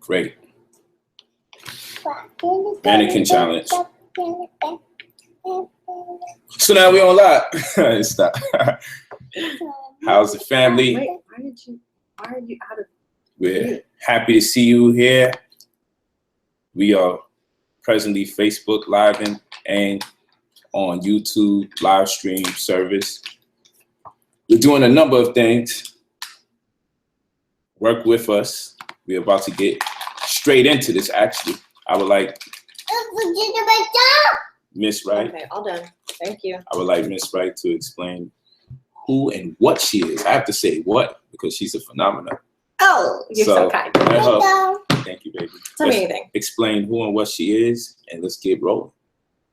Great. Mannequin challenge. So now we on live. Stop. How's the family? Wait, why are you out of? We're happy to see you here. We are presently Facebook Live and on YouTube live stream service. We're doing a number of things. Work with us. We're about to get straight into this, actually. I would like Miss Wright. Okay, all done. Thank you. I would like Miss Wright to explain who and what she is. I have to say what because she's a phenomenon. Oh, you're so kind. Thank you, baby. Tell me anything. Explain who and what she is, and let's get rolling.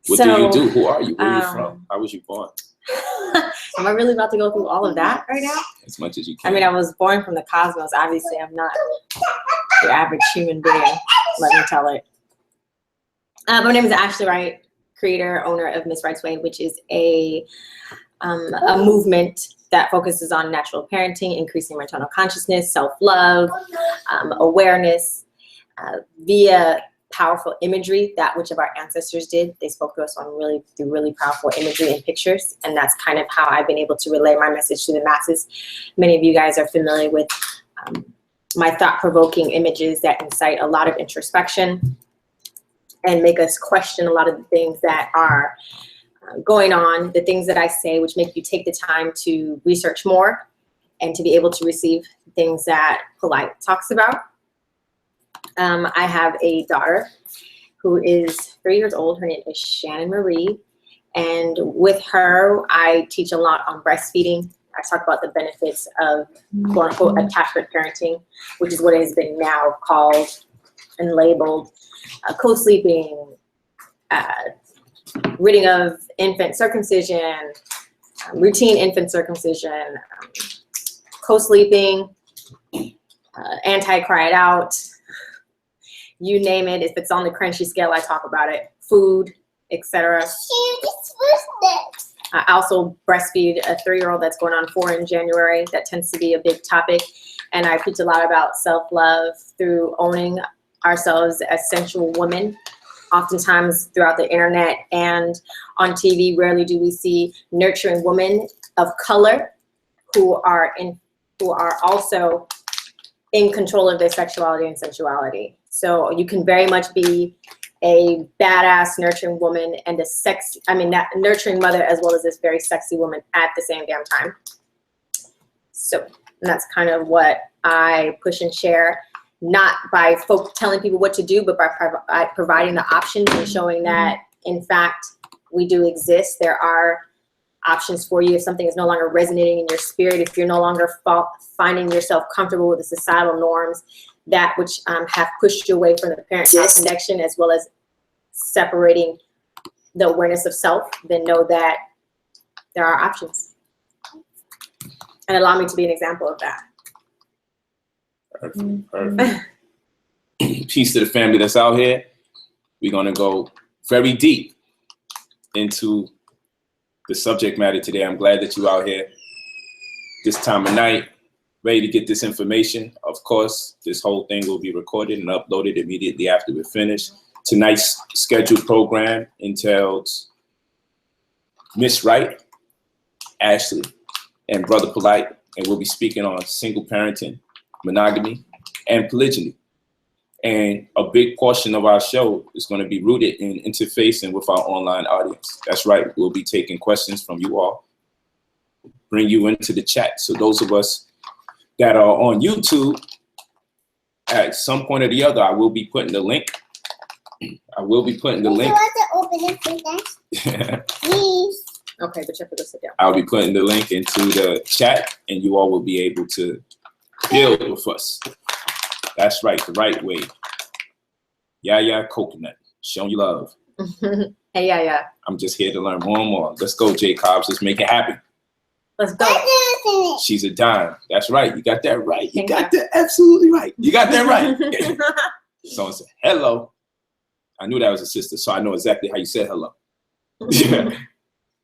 What do you do? Who are you? Where are you from? How was you born? Am I really about to go through all of that right now? As much as you can. I mean, I was born from the cosmos. Obviously, I'm not your average human being. Let me tell it. My name is Ashley Wright, creator, owner of Miss Wright's Way, which is a movement that focuses on natural parenting, increasing maternal consciousness, self-love, awareness, via powerful imagery, that which of our ancestors did. They spoke to us on through really powerful imagery and pictures, and that's kind of how I've been able to relay my message to the masses. Many of you guys are familiar with my thought-provoking images that incite a lot of introspection and make us question a lot of the things that are going on, the things that I say, which make you take the time to research more and to be able to receive things that POLIGHT talks about. I have a daughter who is 3 years old. Her name is Shannon Marie. And with her, I teach a lot on breastfeeding. I talk about the benefits of quote unquote attachment parenting, which is what it has been now called and labeled. Co-sleeping, ridding of infant circumcision, routine infant circumcision, co-sleeping, anti-cry it out, you name it. If it's on the crunchy scale, I talk about it. Food, etc. I also breastfeed a 3-year-old that's going on 4 in January. That tends to be a big topic. And I preach a lot about self-love through owning ourselves as sensual women. Oftentimes throughout the internet and on TV, rarely do we see nurturing women of color who are also in control of their sexuality and sensuality. So you can very much be a badass nurturing woman and that nurturing mother as well as this very sexy woman at the same damn time. So that's kind of what I push and share, not by telling people what to do, but by providing the options and showing that, in fact, we do exist. There are options for you if something is no longer resonating in your spirit, if you're no longer finding yourself comfortable with the societal norms that which have pushed you away from the parent-child connection, as well as separating the awareness of self, then know that there are options. And allow me to be an example of that. Perfect. Peace to the family that's out here. We're going to go very deep into the subject matter today. I'm glad that you're out here this time of night, ready to get this information. Of course, this whole thing will be recorded and uploaded immediately after we're finished. Tonight's scheduled program entails Miss Wright, Ashley, and Brother POLIGHT, and we'll be speaking on single parenting, monogamy, and polygyny. And a big portion of our show is going to be rooted in interfacing with our online audience. That's right. We'll be taking questions from you all, bring you into the chat. So those of us that are on YouTube, at some point or the other, I will be putting the link. I will be putting the link. Please. Okay, but you have to go sit down. I'll be putting the link into the chat, and you all will be able to build with us. That's right, the right way. Yeah, coconut. Showing you love. Hey, yeah. I'm just here to learn more and more. Let's go, J Cobbs. Let's make it happen. Let's go. She's a dime. That's right. You got that right. You got that absolutely right. You got that right. Someone said, hello. I knew that was a sister, so I know exactly how you said hello.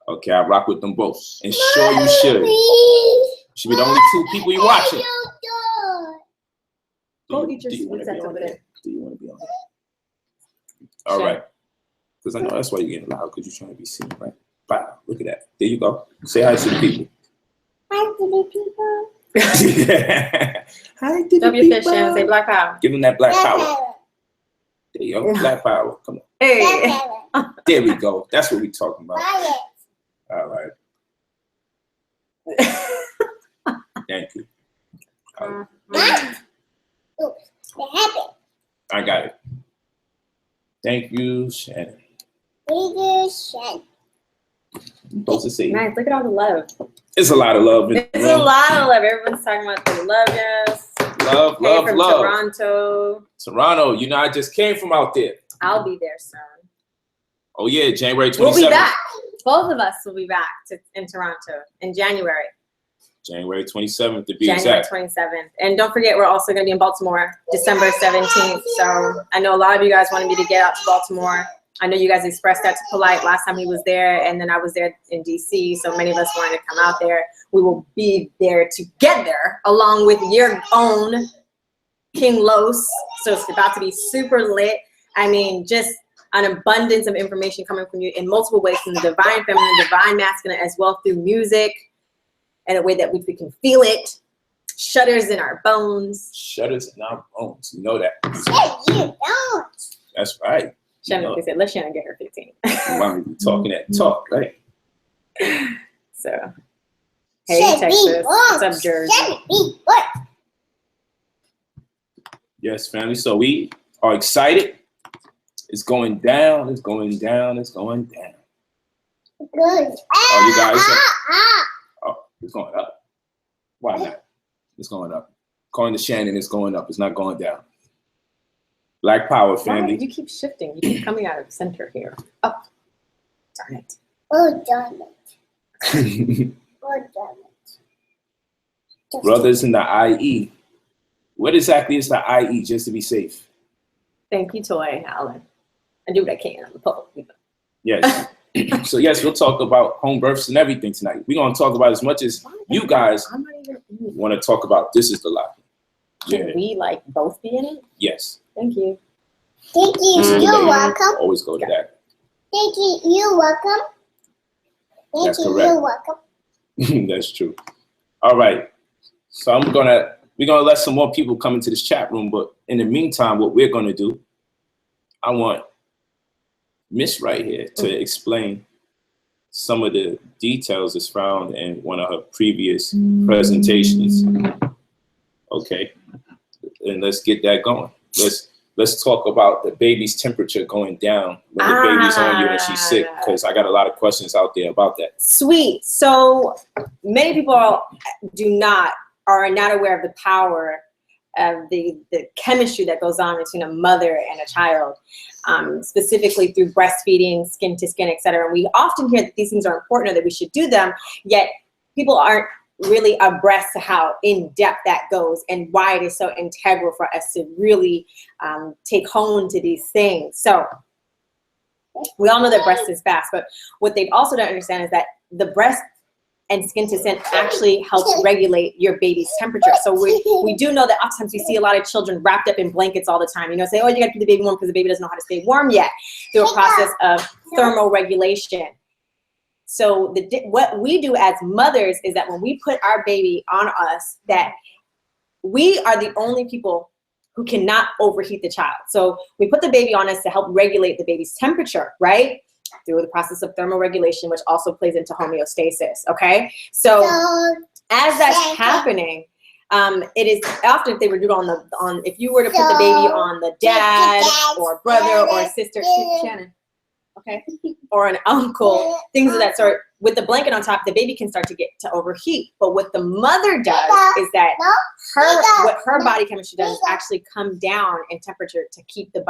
Okay, I rock with them both. And sure you should. Should be the only 2 people you watching. Go eat your Do you want sweets to be on over there? there. Do you want to be on there? All Sure. right. Because I know that's why you're getting loud, because you're trying to be seen, right? Wow, look at that. There you go. Say hi to the people. Hi to the people. Hi to the Don't be people. efficient. Say black power. Give them that black power. There you go. Black power. Come on. Hey. There we go. That's what we're talking about. All right. Thank you. I got it. Thank you, Shannon. I'm supposed to say Nice. Look at all the love. it's a lot of love. In the It's room. a lot of love. Everyone's talking about they love us. Love, Hey, love, from love. Toronto. Toronto, you know, I just came from out there. I'll be there soon. Oh, yeah, January 27th. We'll be back. Both of us will be back in Toronto in January. January 27th, to be January exact. 27th. And don't forget, we're also going to be in Baltimore December 17th. So I know a lot of you guys wanted me to get out to Baltimore. I know you guys expressed that to Polite last time he was there, and then I was there in DC, so many of us wanted to come out there. We will be there together along with your own King Los. So it's about to be super lit. I mean, just an abundance of information coming from you in multiple ways, from the divine feminine, divine masculine, as well through music and a way that we can feel it. Shudders in our bones. Shudders in our bones. You know that. You don't. That's right. Shannon, they said, let Shannon get her 15. Mommy be talking that talk, right? So, hey, Texas. What's up, Jersey? Yes, family. So we are excited. It's going down. It's going down. It's going down. Good. Oh, you guys. Oh, it's going up. Why not? It's going up. According to Shannon, it's going up. It's not going down. Black power, Why family. do you keep shifting? You keep coming out of the center here. Oh, darn it. Oh, darn it. Oh, darn it. Brothers in the IE. What exactly is the IE, just to be safe? Thank you, Toy Alan. I do what I can. I'm a public. Yes. So, yes, we'll talk about home births and everything tonight. We're going to talk about as much as you guys I'm not even in it. want to talk about. This is the lie. Can we like both be in it? Yes. Thank you. Thank you. You're welcome. Always go to that. Thank you. You're welcome. Thank That's you. correct. You're welcome. That's true. All right. So we're gonna let some more people come into this chat room, but in the meantime, what we're gonna do, I want Miss right here to explain some of the details that's found in one of her previous presentations. Okay. And let's get that going. Let's talk about the baby's temperature going down when the baby's on you and she's sick, because I got a lot of questions out there about that. Sweet. So many people are not aware of the power of the chemistry that goes on between a mother and a child, specifically through breastfeeding, skin to skin, et cetera. And we often hear that these things are important or that we should do them, yet people aren't really abreast to how in depth that goes and why it is so integral for us to really take home to these things. So we all know that breast is fast, but what they also don't understand is that the breast and skin to skin actually helps regulate your baby's temperature. So we do know that oftentimes we see a lot of children wrapped up in blankets all the time, you know, say, oh, you got to keep the baby warm because the baby doesn't know how to stay warm yet, through a process of thermoregulation. So what we do as mothers is that when we put our baby on us, that we are the only people who cannot overheat the child. So we put the baby on us to help regulate the baby's temperature, right? Through the process of thermoregulation, which also plays into homeostasis, okay? So as that's happening, it is often, if they were to do it if you were to put the baby on the dad or brother or sister, Shannon, okay, or an uncle, things of that sort, with the blanket on top, the baby can start to overheat. But what the mother does is that what her body chemistry does is actually come down in temperature to keep the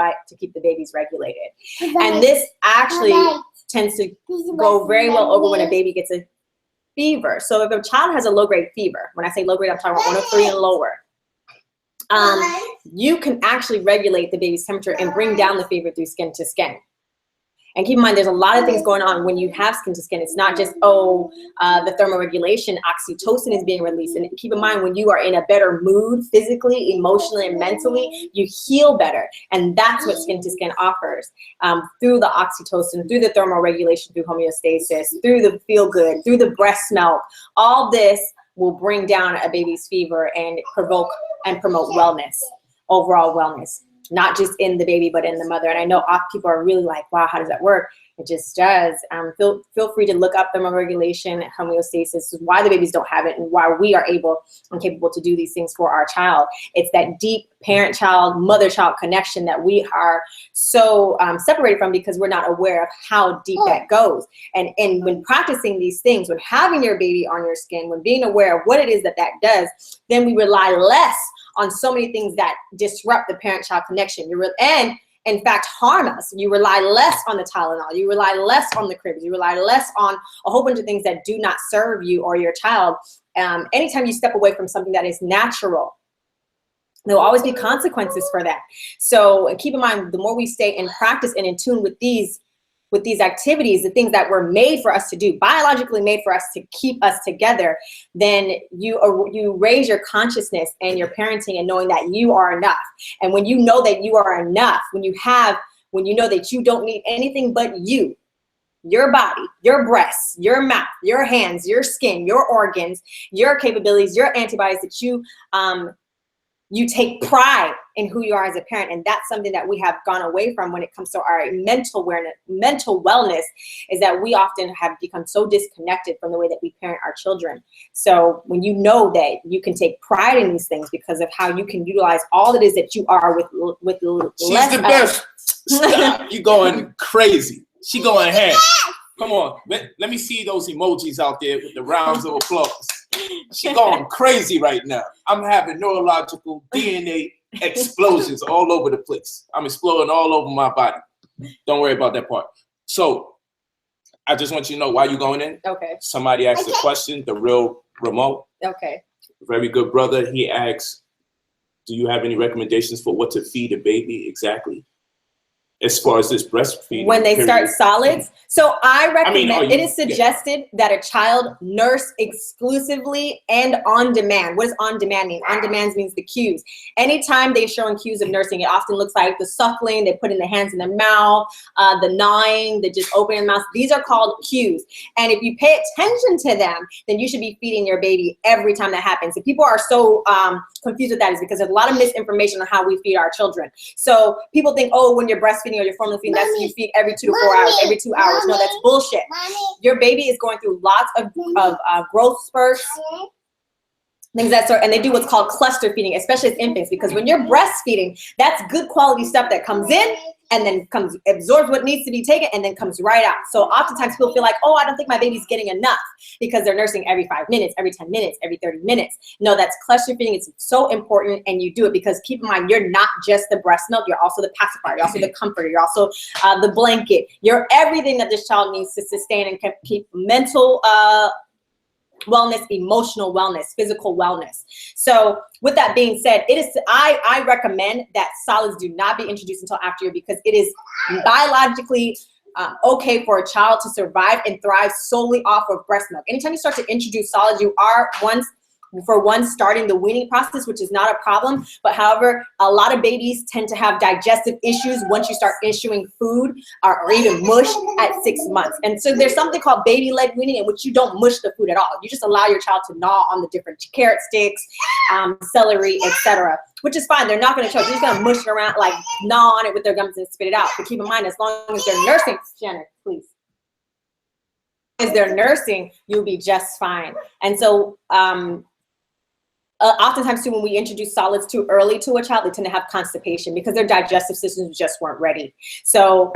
babies regulated. And this actually tends to go very well over when a baby gets a fever. So if a child has a low-grade fever, when I say low-grade, I'm talking about 103 and lower, you can actually regulate the baby's temperature and bring down the fever through skin to skin. And keep in mind, there's a lot of things going on when you have skin to skin. It's not just, the thermoregulation, oxytocin is being released. And keep in mind, when you are in a better mood, physically, emotionally, and mentally, you heal better. And that's what skin to skin offers. Through the oxytocin, through the thermoregulation, through homeostasis, through the feel good, through the breast milk, all this will bring down a baby's fever and provoke and promote wellness, overall wellness. Not just in the baby, but in the mother. And I know people are really like, wow, how does that work? It just does. Feel free to look up thermoregulation, homeostasis, why the babies don't have it and why we are able and capable to do these things for our child. It's that deep parent-child, mother-child connection that we are so separated from because we're not aware of how deep that goes. And when practicing these things, when having your baby on your skin, when being aware of what it is that does, then we rely less on so many things that disrupt the parent-child connection. And in fact, harm us. You rely less on the Tylenol. You rely less on the cribs. You rely less on a whole bunch of things that do not serve you or your child. Anytime you step away from something that is natural, there will always be consequences for that. So keep in mind, the more we stay in practice and in tune with these activities, the things that were made for us to do, biologically made for us to keep us together, then you raise your consciousness and your parenting and knowing that you are enough. And when you know that you are enough, when you know that you don't need anything but you, your body, your breasts, your mouth, your hands, your skin, your organs, your capabilities, your antibodies, that you take pride in who you are as a parent. And that's something that we have gone away from when it comes to our mental wellness, is that we often have become so disconnected from the way that we parent our children. So when you know that you can take pride in these things because of how you can utilize all that is that you are with She's less the best. Stop. You going crazy. She going ahead. Come on. Let me see those emojis out there with the rounds of applause. She going crazy right now. I'm having neurological DNA explosions all over the place. I'm exploding all over my body. Don't worry about that part. So I just want you to know why you going in. Okay. Somebody asked a question, the real remote. Okay. Very good brother. He asks, do you have any recommendations for what to feed a baby exactly? As far as this breastfeeding. When they start solids. So I recommend, it is yeah. suggested that a child nurse exclusively and on demand. What does on demand mean? On demand means the cues. Anytime they're showing cues of nursing, it often looks like the suckling, they put in the hands in the mouth, the gnawing, the just opening the mouth. These are called cues. And if you pay attention to them, then you should be feeding your baby every time that happens. If people are so confused with that, is because there's a lot of misinformation on how we feed our children. So people think, oh, when you're breastfeeding or you're formula feeding, that's when you feed every 2 to 4 hours, every 2 hours. No, that's bullshit. Your baby is going through lots of growth spurts, things that sort, and they do what's called cluster feeding, especially as infants, because when you're breastfeeding, that's good quality stuff that comes in and then absorbs what needs to be taken and then comes right out. So oftentimes people feel like, oh, I don't think my baby's getting enough because they're nursing every 5 minutes, every 10 minutes, every 30 minutes. No, that's cluster feeding. It's so important, and you do it because keep in mind, you're not just the breast milk, you're also the pacifier, you're also the comforter, you're also the blanket. You're everything that this child needs to sustain and keep mental wellness, emotional wellness, physical wellness. So with that being said, I recommend that solids do not be introduced until after year, because it is biologically okay for a child to survive and thrive solely off of breast milk. Anytime you start to introduce solids, you are starting the weaning process, which is not a problem. But however, a lot of babies tend to have digestive issues once you start issuing food or even mush at 6 months. And so there's something called baby-led weaning, in which you don't mush the food at all. You just allow your child to gnaw on the different carrot sticks, celery, etc., which is fine. They're not going to choke. They're just going to mush it around, like gnaw on it with their gums and spit it out. But keep in mind, as long as they're nursing, Shannon, please. As they're nursing, you'll be just fine. And so oftentimes too, when we introduce solids too early to a child, they tend to have constipation because their digestive systems just weren't ready. So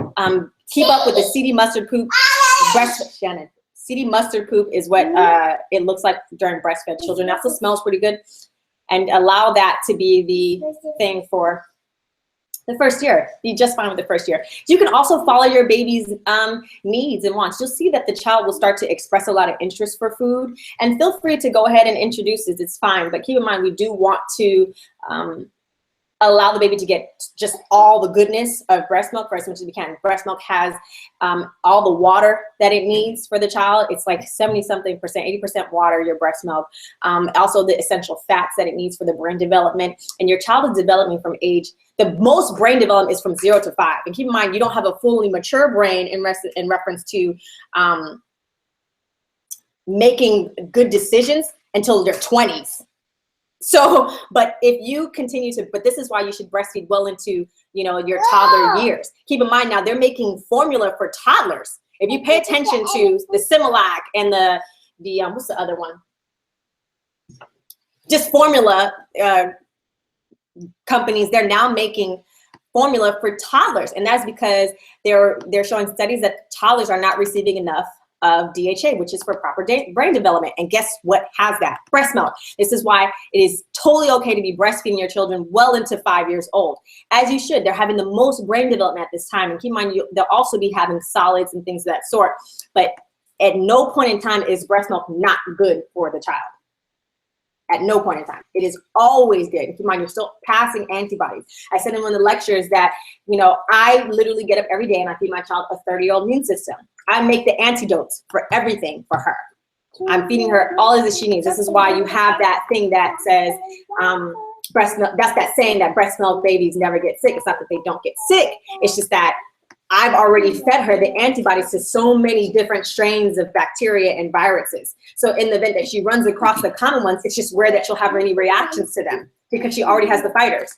keep up with the seedy mustard poop. Shannon, seedy mustard poop is what it looks like during breastfed children. It also smells pretty good, and allow that to be the thing for the first year. Be just fine with the first year. You can also follow your baby's needs and wants. You'll see that the child will start to express a lot of interest for food, and feel free to go ahead and introduce it. It's fine, but keep in mind, we do want to allow the baby to get just all the goodness of breast milk for as much as we can. Breast milk has all the water that it needs for the child. It's like 70-something%, 80% water, your breast milk. Also the essential fats that it needs for the brain development. And your child is developing from age, the most brain development is from 0 to 5. And keep in mind, you don't have a fully mature brain in reference to making good decisions until your 20s. So, but if you continue to, but this is why you should breastfeed well into, you know, your toddler years. Keep in mind now, they're making formula for toddlers. If you pay attention to the Similac and the what's the other one? Just formula companies, they're now making formula for toddlers. And that's because they're showing studies that toddlers are not receiving enough of DHA, which is for proper brain development. And guess what has that? Breast milk. This is why it is totally okay to be breastfeeding your children well into 5 years old, as you should. They're having the most brain development at this time. And keep in mind, they'll also be having solids and things of that sort. But at no point in time is breast milk not good for the child. At no point in time. It is always good. Keep in mind, you're still passing antibodies. I said in one of the lectures that, you know, I literally get up every day and I feed my child a 30-year-old immune system. I make the antidotes for everything for her. I'm feeding her all of the she needs. This is why you have that thing that says breast milk. That's that saying that breast milk babies never get sick. It's not that they don't get sick. It's just that I've already fed her the antibodies to so many different strains of bacteria and viruses. So in the event that she runs across the common ones, it's just rare that she'll have any reactions to them because she already has the fighters.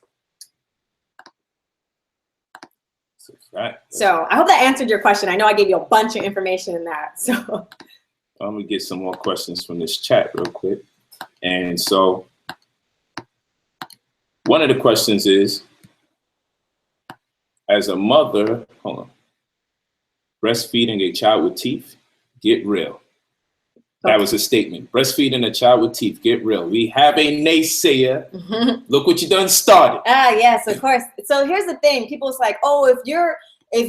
So I hope that answered your question. I know I gave you a bunch of information in that. So I'm gonna get some more questions from this chat real quick. And so one of the questions is, as a mother, hold on, breastfeeding a child with teeth, get real. That was a statement. Breastfeeding a child with teeth, get real. We have a naysayer. Mm-hmm. Look what you done started. Yes, of course. So here's the thing. People's like, oh, if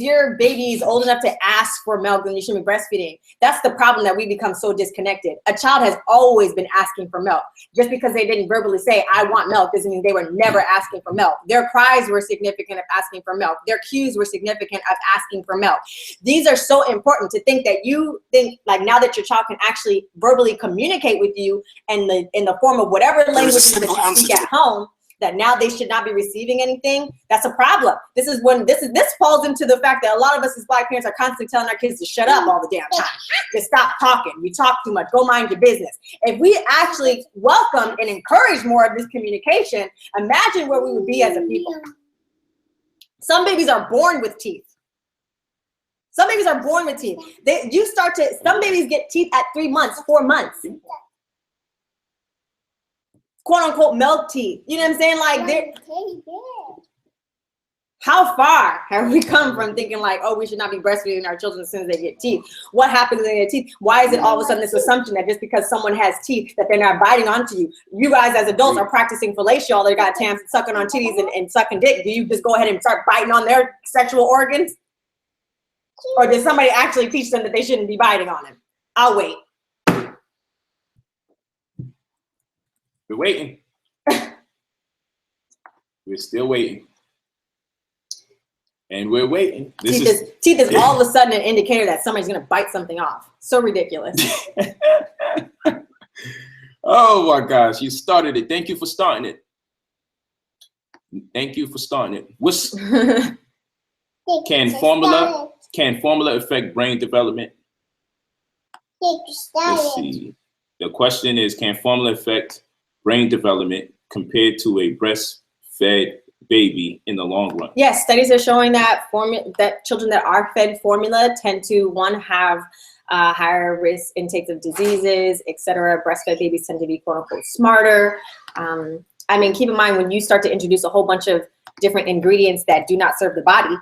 your baby is old enough to ask for milk, then you shouldn't be breastfeeding. That's the problem, that we become so disconnected. A child has always been asking for milk. Just because they didn't verbally say, I want milk, doesn't mean they were never asking for milk. Their cries were significant of asking for milk. Their cues were significant of asking for milk. These are so important to think that you think, like, now that your child can actually verbally communicate with you in the form of whatever language that you speak at home, that now they should not be receiving anything. That's a problem. This falls into the fact that a lot of us as Black parents are constantly telling our kids to shut up all the damn time. To stop talking. You talk too much. Go mind your business. If we actually welcome and encourage more of this communication, imagine where we would be as a people. Some babies are born with teeth. Some babies are born with teeth. Some babies get teeth at 3 months, 4 months. Quote unquote milk teeth. You know what I'm saying? Like, how far have we come from thinking like, oh, we should not be breastfeeding our children as soon as they get teeth? What happens when they get teeth? Why is it all of a sudden this assumption that just because someone has teeth that they're not biting onto you? You guys as adults are practicing fellatio all their goddamn sucking on titties and sucking dick. Do you just go ahead and start biting on their sexual organs? Or did somebody actually teach them that they shouldn't be biting on them? I'll wait. We're waiting. We're still waiting. And we're waiting. Teeth is all of a sudden an indicator that somebody's going to bite something off. So ridiculous. Oh my gosh, you started it. Thank you for starting it. Thank you for starting it. Can formula affect brain development? Let's see. The question is, can formula affect brain development compared to a breastfed baby in the long run? Yes, studies are showing that children that are fed formula tend to have higher risk intakes of diseases, etc. Breastfed babies tend to be quote unquote smarter. I mean, keep in mind when you start to introduce a whole bunch of different ingredients that do not serve the body,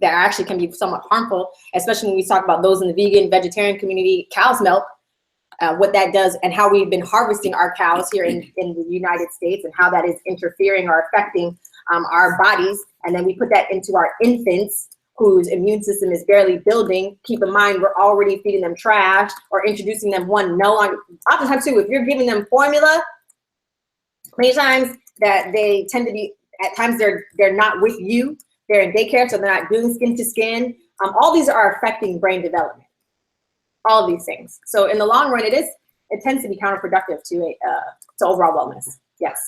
that actually can be somewhat harmful, especially when we talk about those in the vegan, vegetarian community, cow's milk. What that does and how we've been harvesting our cows here in the United States and how that is interfering or affecting our bodies. And then we put that into our infants whose immune system is barely building. Keep in mind, we're already feeding them trash or introducing them oftentimes too, if you're giving them formula, many times that they tend to be, at times they're not with you, they're in daycare, so they're not doing skin to skin. All these are affecting brain development, all of these things. So in the long run, it tends to be counterproductive to overall wellness. Yes.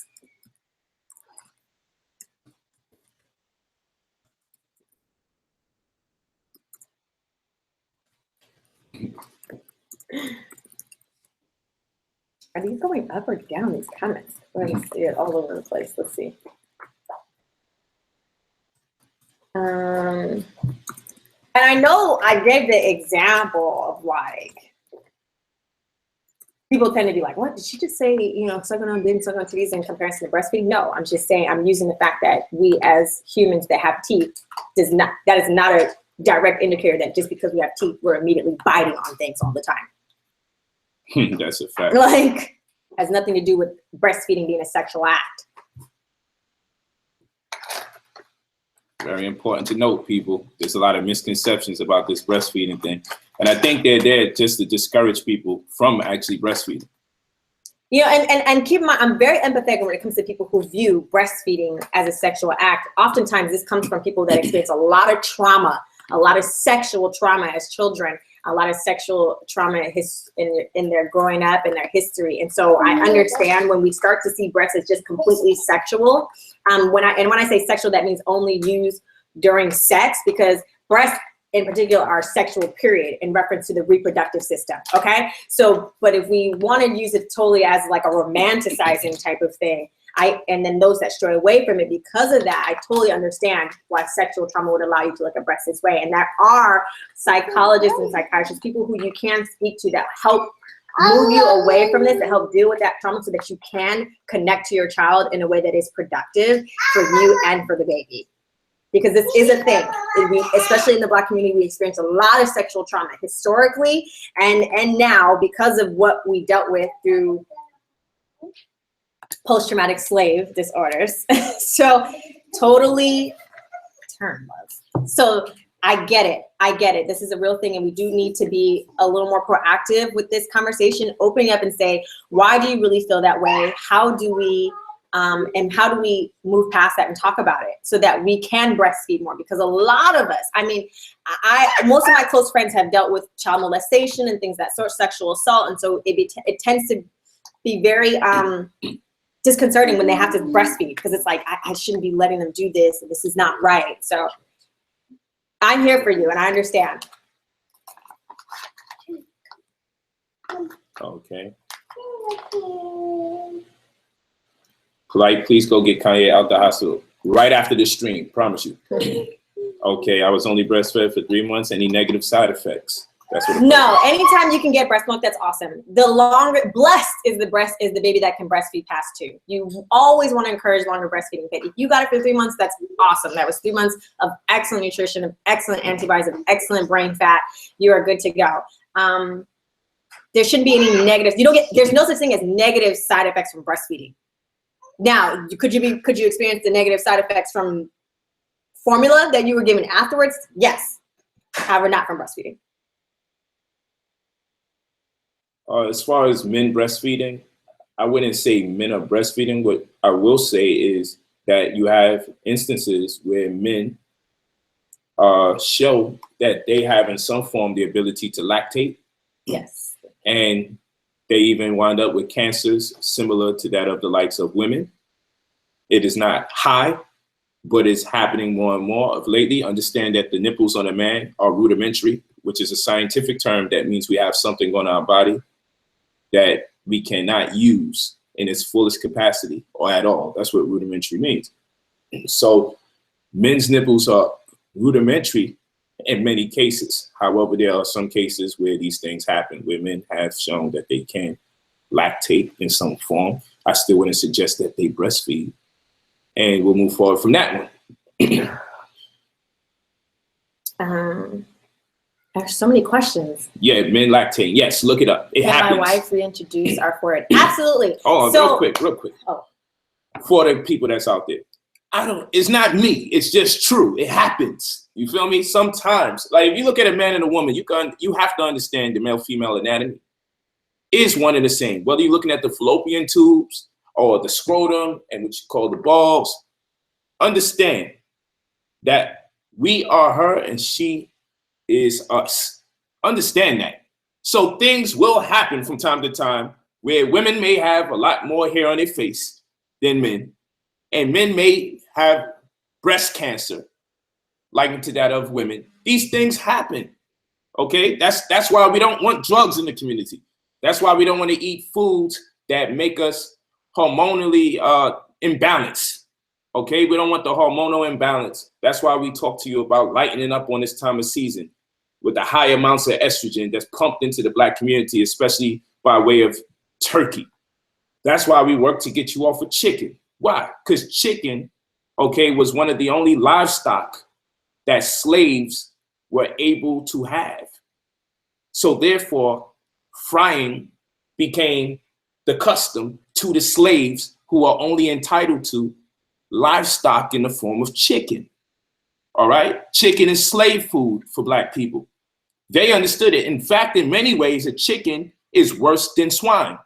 Are these going up or down, these comments? Let me see it all over the place. Let's see. And I know I gave the example of like, people tend to be like, what did she just say, you know, sucking on titties in comparison to breastfeeding? No, I'm just saying, I'm using the fact that we as humans that have teeth, that is not a direct indicator that just because we have teeth, we're immediately biting on things all the time. That's a fact. Like, has nothing to do with breastfeeding being a sexual act. Very important to note, people. There's a lot of misconceptions about this breastfeeding thing. And I think they're there just to discourage people from actually breastfeeding. You know, and keep in mind, I'm very empathetic when it comes to people who view breastfeeding as a sexual act. Oftentimes, this comes from people that experience a lot of trauma, a lot of sexual trauma as children, a lot of sexual trauma in their growing up and their history. And so I understand when we start to see breasts as just completely sexual. When I say sexual, that means only used during sex, because breasts in particular are sexual, period, in reference to the reproductive system. Okay. So, but if we want to use it totally as like a romanticizing type of thing, and then those that stray away from it because of that, I totally understand why sexual trauma would allow you to look at breasts this way. And there are psychologists and psychiatrists, people who you can speak to that help move you away from this, that help deal with that trauma so that you can connect to your child in a way that is productive for you and for the baby. Because this is a thing. Especially in the Black community, we experience a lot of sexual trauma historically and now because of what we dealt with through post-traumatic slave disorders. So totally turn love. So I get it. This is a real thing, and we do need to be a little more proactive with this conversation, opening up and say, why do you really feel that way? How do we move past that and talk about it so that we can breastfeed more? Because a lot of us, I mean, most of my close friends have dealt with child molestation and things that sort, sexual assault, and so it tends to be very disconcerting when they have to breastfeed, because it's like, I shouldn't be letting them do this, and this is not right. So I'm here for you, and I understand. Okay. Polite, please go get Kanye out the hospital right after the stream, promise you. Okay, I was only breastfed for 3 months. Any negative side effects? That's what. No, anytime you can get breast milk, that's awesome. The longer, blessed is the baby that can breastfeed past 2. You always want to encourage longer breastfeeding. But if you got it for 3 months, that's awesome. That was 3 months of excellent nutrition, of excellent antibodies, of excellent brain fat. You are good to go. There shouldn't be any negatives. There's no such thing as negative side effects from breastfeeding. Now, could you experience the negative side effects from formula that you were given afterwards? Yes. However, not from breastfeeding. As far as men breastfeeding, I wouldn't say men are breastfeeding. What I will say is that you have instances where men show that they have in some form the ability to lactate. Yes. And they even wind up with cancers similar to that of the likes of women. It is not high, but it's happening more and more of lately. Understand that the nipples on a man are rudimentary, which is a scientific term that means we have something on our body that we cannot use in its fullest capacity or at all. That's what rudimentary means. So men's nipples are rudimentary in many cases. However, there are some cases where these things happen, where men have shown that they can lactate in some form. I still wouldn't suggest that they breastfeed. And we'll move forward from that one. There's so many questions. Yeah, men lactate. Yes, look it up. It happens. My wife reintroduced our forehead. Absolutely. Oh, so, real quick. Oh. For the people that's out there. It's not me. It's just true. It happens. You feel me? Sometimes, like if you look at a man and a woman, you have to understand the male-female anatomy is one and the same. Whether you're looking at the fallopian tubes or the scrotum and what you call the balls. Understand that we are her and she is us. Understand that. So things will happen from time to time where women may have a lot more hair on their face than men, and men may have breast cancer likened to that of women. These things happen. Okay, that's why we don't want drugs in the community. That's why we don't want to eat foods that make us hormonally imbalanced. Okay, we don't want the hormonal imbalance. That's why we talk to you about lightening up on this time of season with the high amounts of estrogen that's pumped into the Black community, especially by way of turkey. That's why we work to get you off of chicken. Why? Because chicken, okay, was one of the only livestock that slaves were able to have. So therefore, frying became the custom to the slaves who are only entitled to livestock in the form of chicken. All right? Chicken is slave food for Black people. They understood it. In fact, in many ways, a chicken is worse than swine.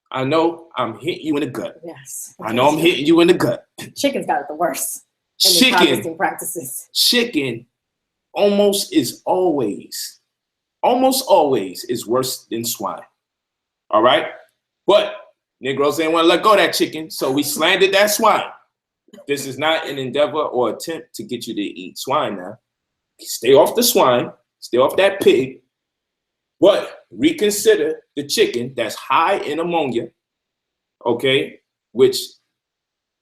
I know I'm hitting you in the gut. Yes. I know I'm hitting you in the gut. Chicken's got it the worst in the harvesting practices. Chicken almost always is worse than swine. All right? But Negroes didn't want to let go of that chicken, so we slandered that swine. This is not an endeavor or attempt to get you to eat swine now. Stay off the swine, stay off that pig, but reconsider the chicken that's high in ammonia, okay, which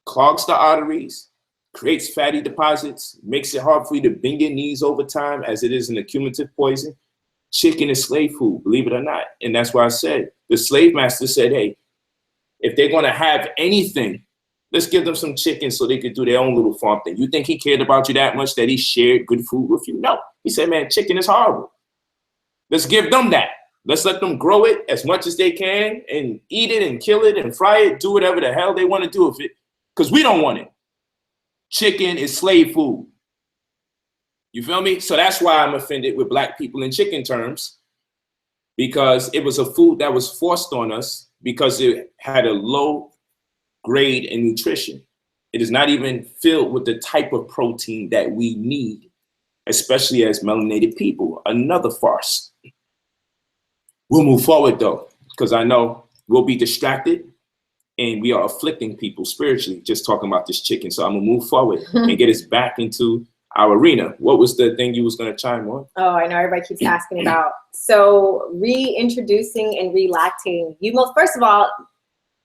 clogs the arteries, creates fatty deposits, makes it hard for you to bend your knees over time as it is an accumulative poison. Chicken is slave food, believe it or not. And that's why I said, the slave master said, hey, if they're gonna have anything, let's give them some chicken so they could do their own little farm thing. You think he cared about you that much that he shared good food with you? No, he said, man, chicken is horrible. Let's give them that. Let's let them grow it as much as they can and eat it and kill it and fry it, do whatever the hell they want to do with it, because we don't want it. Chicken is slave food. You feel me? So that's why I'm offended with Black people in chicken terms, because it was a food that was forced on us because it had a low grade in nutrition. It is not even filled with the type of protein that we need, especially as melanated people. Another farce. We'll move forward though, because I know we'll be distracted and we are afflicting people spiritually just talking about this chicken. So I'm gonna move forward and get us back into our arena. What was the thing you was gonna chime on? Oh, I know everybody keeps asking about. So reintroducing and relactating. First of all,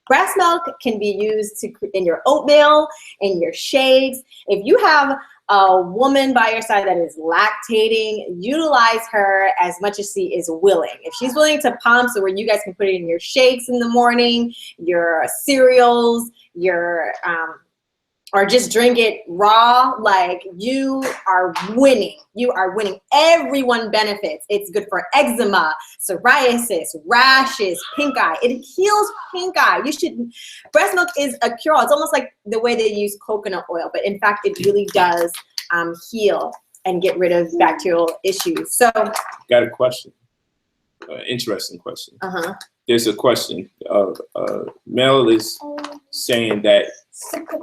breast milk can be used in your oatmeal, in your shakes. If you have a woman by your side that is lactating, utilize her as much as she is willing. If she's willing to pump, so where you guys can put it in your shakes in the morning, your cereals, your or just drink it raw, like you are winning. You are winning. Everyone benefits. It's good for eczema, psoriasis, rashes, pink eye. It heals pink eye. Breast milk is a cure. It's almost like the way they use coconut oil, but in fact, it really does heal and get rid of bacterial issues. So, got a question. Interesting question. There's a question. Mel is saying that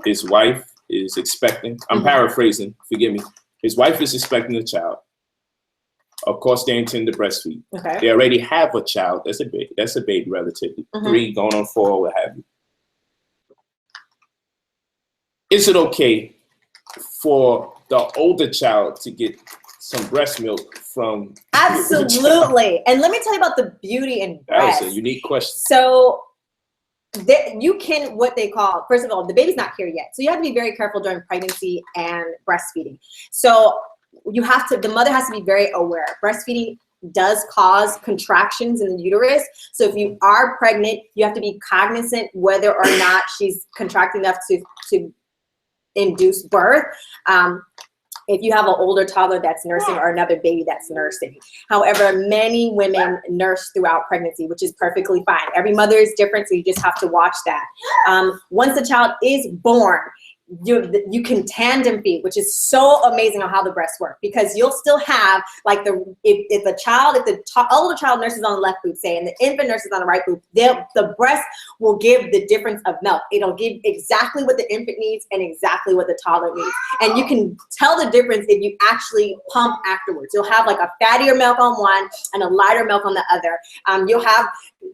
his wife is expecting. I'm paraphrasing. Forgive me. His wife is expecting a child. Of course, they intend to breastfeed. okay. They already have a child. That's a baby, relatively 3 going on 4, what have you. Is it okay for the older child to get some breast milk from? Absolutely. And let me tell you about the beauty in breast. That was a unique question. So you can, what they call, first of all, the baby's not here yet. So you have to be very careful during pregnancy and breastfeeding. So the mother has to be very aware. Breastfeeding does cause contractions in the uterus. So if you are pregnant, you have to be cognizant whether or not she's contracting enough to induce birth. If you have an older toddler that's nursing or another baby that's nursing. However, many women nurse throughout pregnancy, which is perfectly fine. Every mother is different, so you just have to watch that. Once the child is born, you can tandem feed, which is so amazing on how the breasts work, because you'll still have like if the older child nurse is on the left boob, say, and the infant nurse is on the right boob, the breast will give the difference of milk. It'll give exactly what the infant needs and exactly what the toddler needs. And you can tell the difference if you actually pump afterwards. You'll have like a fattier milk on one and a lighter milk on the other. You'll have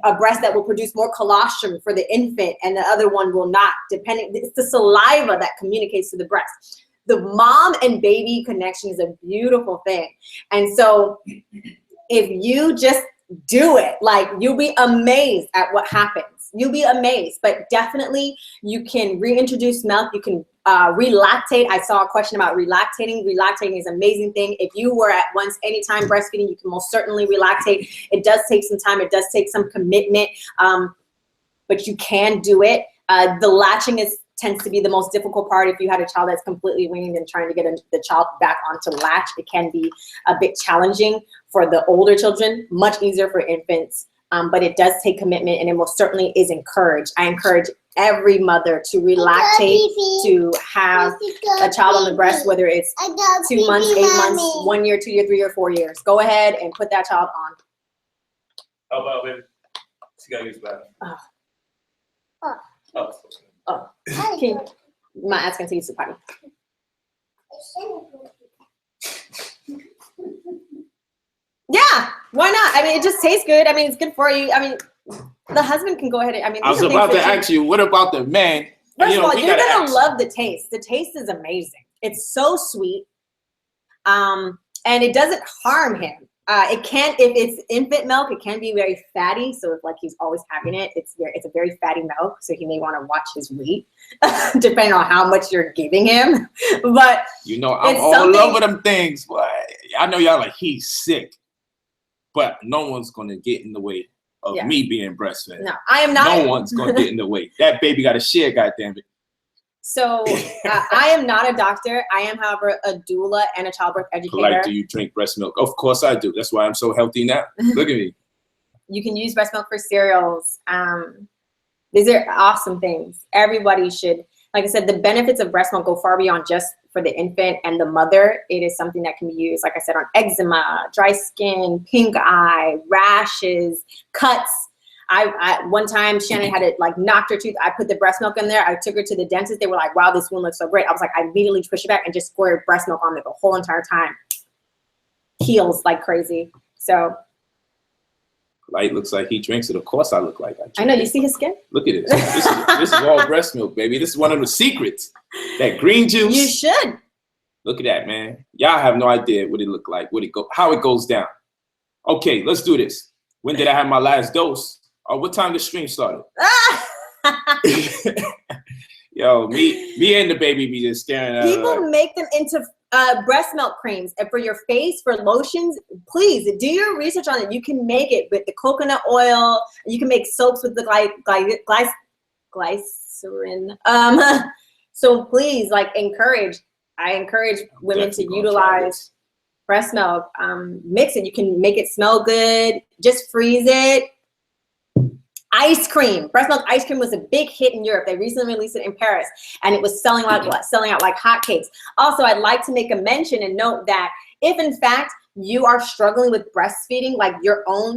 a breast that will produce more colostrum for the infant and the other one will not, depending. It's the saliva that communicates to the breast. The mom and baby connection is a beautiful thing. And so if you just do it, like, you'll be amazed at what happens. You'll be amazed. But definitely you can reintroduce milk. You can relactate. I saw a question about relactating. Relactating is an amazing thing. If you were at once anytime breastfeeding, you can most certainly relactate. It does take some time. It does take some commitment, but you can do it. The latching tends to be the most difficult part. If you had a child that's completely weaned and trying to get the child back onto latch, it can be a bit challenging for the older children, much easier for infants. But it does take commitment, and it most certainly is encouraged. I encourage every mother to relactate, to have a child on the breast, whether it's 2 months, 8 months, 1 year, 2 year, 3 year, 4 years. Go ahead and put that child on. How about baby? She gotta use that. My ass can use the potty. Yeah, why not? I mean, it just tastes good. I mean, it's good for you. I mean, the husband can go ahead and, I was about to ask you, what about the man? First of all, you're gonna love the taste. The taste is amazing. It's so sweet, and it doesn't harm him. It can, if it's infant milk, it can be very fatty. So if like he's always having it, it's a very fatty milk. So he may want to watch his weight, depending on how much you're giving him. But you know, I'm all over them things. But I know y'all like, he's sick, but no one's gonna get in the way of me being breastfed. No, I am not. No one's gonna get in the way. That baby got to share, goddamn it. So I am not a doctor. I am, however, a doula and a childbirth educator. Like, do you drink breast milk? Of course I do. That's why I'm so healthy now. Look at me. You can use breast milk for cereals. These are awesome things. Everybody should, like I said, the benefits of breast milk go far beyond just for the infant and the mother. It is something that can be used, like I said, on eczema, dry skin, pink eye, rashes, cuts. One time Shannon had it like knocked her tooth. I put the breast milk in there. I took her to the dentist. They were like, wow, this wound looks so great. I was like, I immediately pushed it back and just squirted breast milk on it the whole entire time. Heals like crazy. So. Light looks like he drinks it. Of course I look like I drink I know, you see his skin? Look at this. This is all breast milk, baby. This is one of the secrets. That green juice. You should. Look at that, man. Y'all have no idea what it look like, how it goes down. Okay, let's do this. When did I have my last dose? Or what time the stream started? Yo, me and the baby be just staring at People make them into breast milk creams, and for your face, for lotions. Please do your research on it. You can make it with the coconut oil. You can make soaps with the glycerin. So please, like, I encourage women to utilize breast milk. Mix it. You can make it smell good. Just freeze it. Ice cream. Breast milk ice cream was a big hit in Europe. They recently released it in Paris, and it was selling out like hotcakes. Also, I'd like to make a mention and note that if in fact you are struggling with breastfeeding, like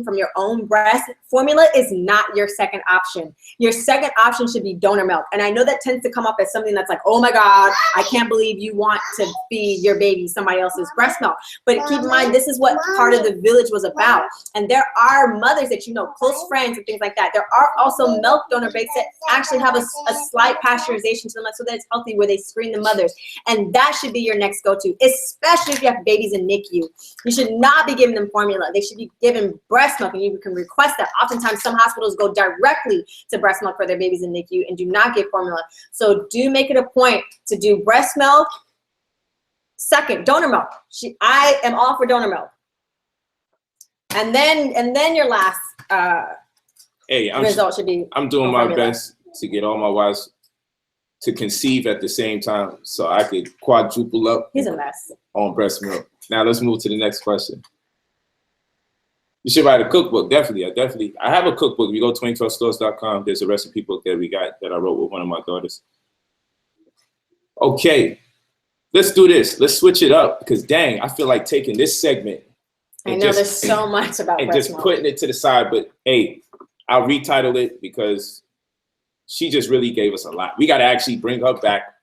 from your own breast, formula is not your second option. Your second option should be donor milk. And I know that tends to come up as something that's like, oh my God, I can't believe you want to feed your baby somebody else's breast milk. But keep in mind, this is what part of the village was about. And there are mothers that you know, close friends and things like that. There are also milk donor banks that actually have a slight pasteurization to them so that it's healthy, where they screen the mothers. And that should be your next go-to, especially if you have babies in NICU. You should not be giving them formula. They should be given breast milk, and you can request that. Oftentimes, some hospitals go directly to breast milk for their babies in NICU and do not give formula. So do make it a point to do breast milk. Second, donor milk. I am all for donor milk. And then your last result should be. I'm doing my best to get all my wives to conceive at the same time, so I could quadruple up. He's a mess on breast milk. Now let's move to the next question. You should write a cookbook, definitely. I have a cookbook. If you go to 2012stores.com, there's a recipe book that I wrote with one of my daughters. Okay, let's do this. Let's switch it up because dang, I feel like taking this segment. I know there's so much about and breast just milk. putting it to the side. But hey, I'll retitle it because she just really gave us a lot. We got to actually bring her back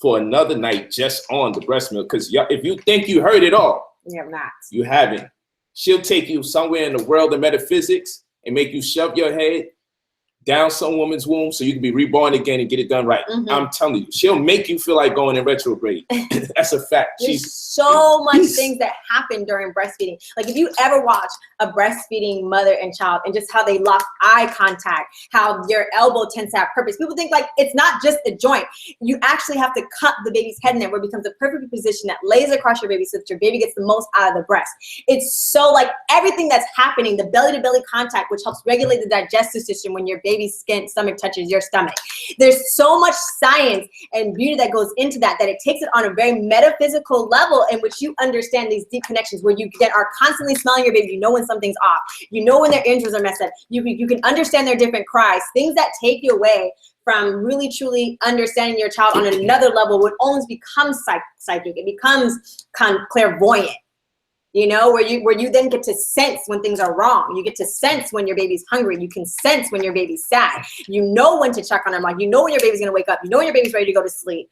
for another night just on the breast milk. Because if you think you heard it all, You have not. you haven't. She'll take you somewhere in the world of metaphysics and make you shove your head down some woman's womb so you can be reborn again and get it done right. I'm telling you, she'll make you feel like going in retrograde. That's a fact. There's so much things that happen during breastfeeding. Like if you ever watch a breastfeeding mother and child and just how they lock eye contact, how your elbow tends to have purpose. People think like it's not just a joint. You actually have to cut the baby's head in there where it becomes a perfect position that lays across your baby so that your baby gets the most out of the breast. It's so like everything that's happening, the belly to belly contact, which helps regulate the digestive system when your baby's stomach touches your stomach. There's so much science and beauty that goes into that it takes it on a very metaphysical level in which you understand these deep connections where you are constantly smelling your baby. You know when something's off. You know when their eardrums are messed up. You can understand their different cries. Things that take you away from really truly understanding your child on another level would almost become psychic. It becomes clairvoyant. You know, where you then get to sense when things are wrong. You get to sense when your baby's hungry. You can sense when your baby's sad. You know when to check on them. Like you know when your baby's gonna wake up. You know when your baby's ready to go to sleep.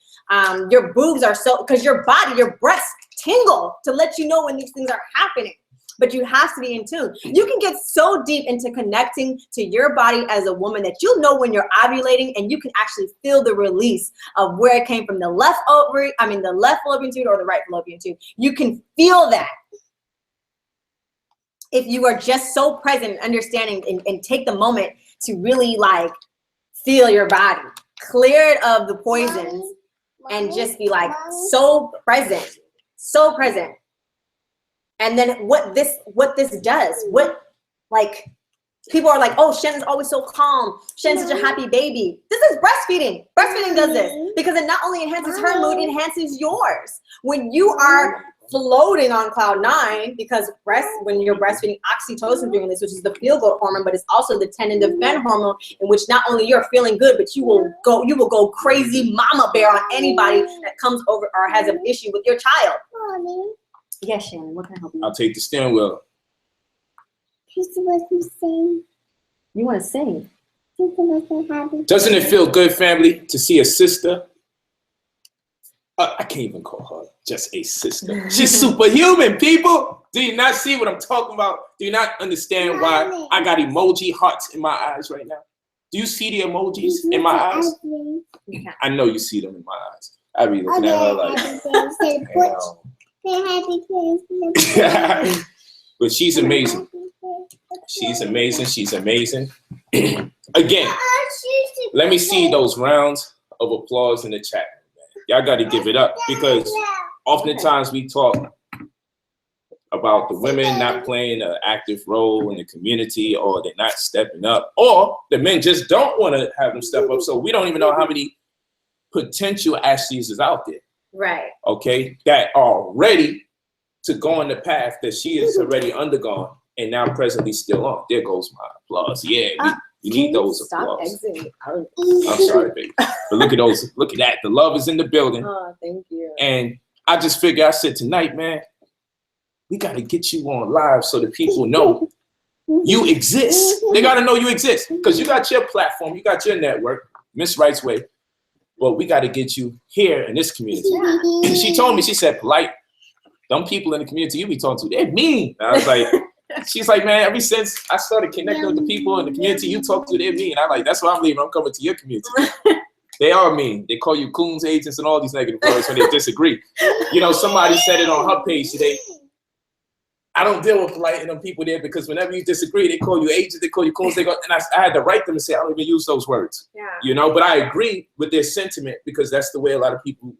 Your boobs are because your body, your breasts tingle to let you know when these things are happening. But you have to be in tune. You can get so deep into connecting to your body as a woman that you'll know when you're ovulating, and you can actually feel the release of where it came from, the left fallopian tube or the right fallopian tube. You can feel that. If you are just so present, understanding, and take the moment to really like feel your body, clear it of the poisons, and just be like so present. And then what this does, like people are like, oh, Shannon's always so calm. Shannon's such a happy baby. This is breastfeeding. Breastfeeding does this because it not only enhances her mood, it enhances yours. When you are floating on cloud 9, because when you're breastfeeding, oxytocin doing this, which is the feel-good hormone, but it's also the tendon defend hormone, in which not only you're feeling good, but you will go crazy mama bear on anybody that comes over or has an issue with your child. Mommy, Yes, Shannon, what can I help you? I'll take the steering wheel. she's supposed to sing. You want to sing? She's supposed to have it. Doesn't it feel good, family, to see a sister? I can't even call her just a sister. She's superhuman, people. Do you not see what I'm talking about? Do you not understand why I got emoji hearts in my eyes right now? Do you see the emojis in my eyes? I know you see them in my eyes. I be looking at her like, but she's amazing. She's amazing. She's amazing. Again, let me see those rounds of applause in the chat. Y'all got to give it up because oftentimes we talk about the women not playing an active role in the community, or they're not stepping up, or the men just don't want to have them step up. So we don't even know how many potential Ashleys is out there. Right. Okay, that are ready to go on the path that she has already undergone and now presently still on. There goes my applause. Yeah, we need those applause. I'm sorry, baby. But look at those. Look at that. The love is in the building. Oh, thank you. And I just figured, I said tonight, man, we got to get you on live so that people know you exist. They got to know you exist because you got your platform. You got your network, Miss Right's Way. But we got to get you here in this community. And she told me, she said, Polite, them people in the community you be talking to, they're mean. And I was like, she's like, man, ever since I started connecting with the people in the community you talk to, they're mean. I'm like, that's why I'm leaving. I'm coming to your community. They are mean. They call you coons, agents, and all these negative words when they disagree. You know, somebody said it on her page today. I don't deal with polite and them people there because whenever you disagree, they call you agents, they call you coons. They go, and I had to write them and say, I don't even use those words. Yeah. You know, but I agree with their sentiment because that's the way a lot of people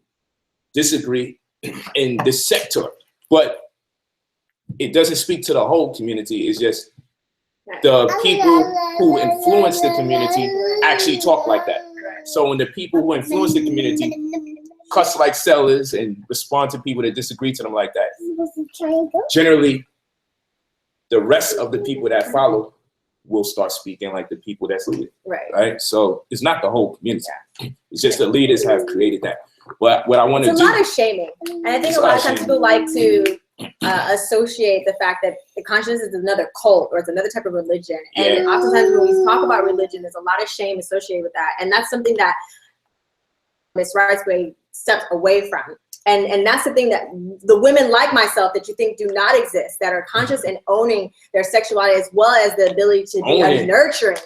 disagree in this sector. But it doesn't speak to the whole community. It's just the people who influence the community actually talk like that. So when the people who influence the community cuss like sellers and respond to people that disagree to them like that, generally the rest of the people that follow will start speaking like the people that's leading. Right. Right. So it's not the whole community. It's just the leaders have created that. But what I want to do. It's a lot of shaming. And I think a lot of times people like to associate the fact that the consciousness is another cult or it's another type of religion. And oftentimes when we talk about religion, there's a lot of shame associated with that. And that's something that Miss Rightsway stepped away from. And that's the thing that the women like myself that you think do not exist, that are conscious and owning their sexuality, as well as the ability to be a nurturing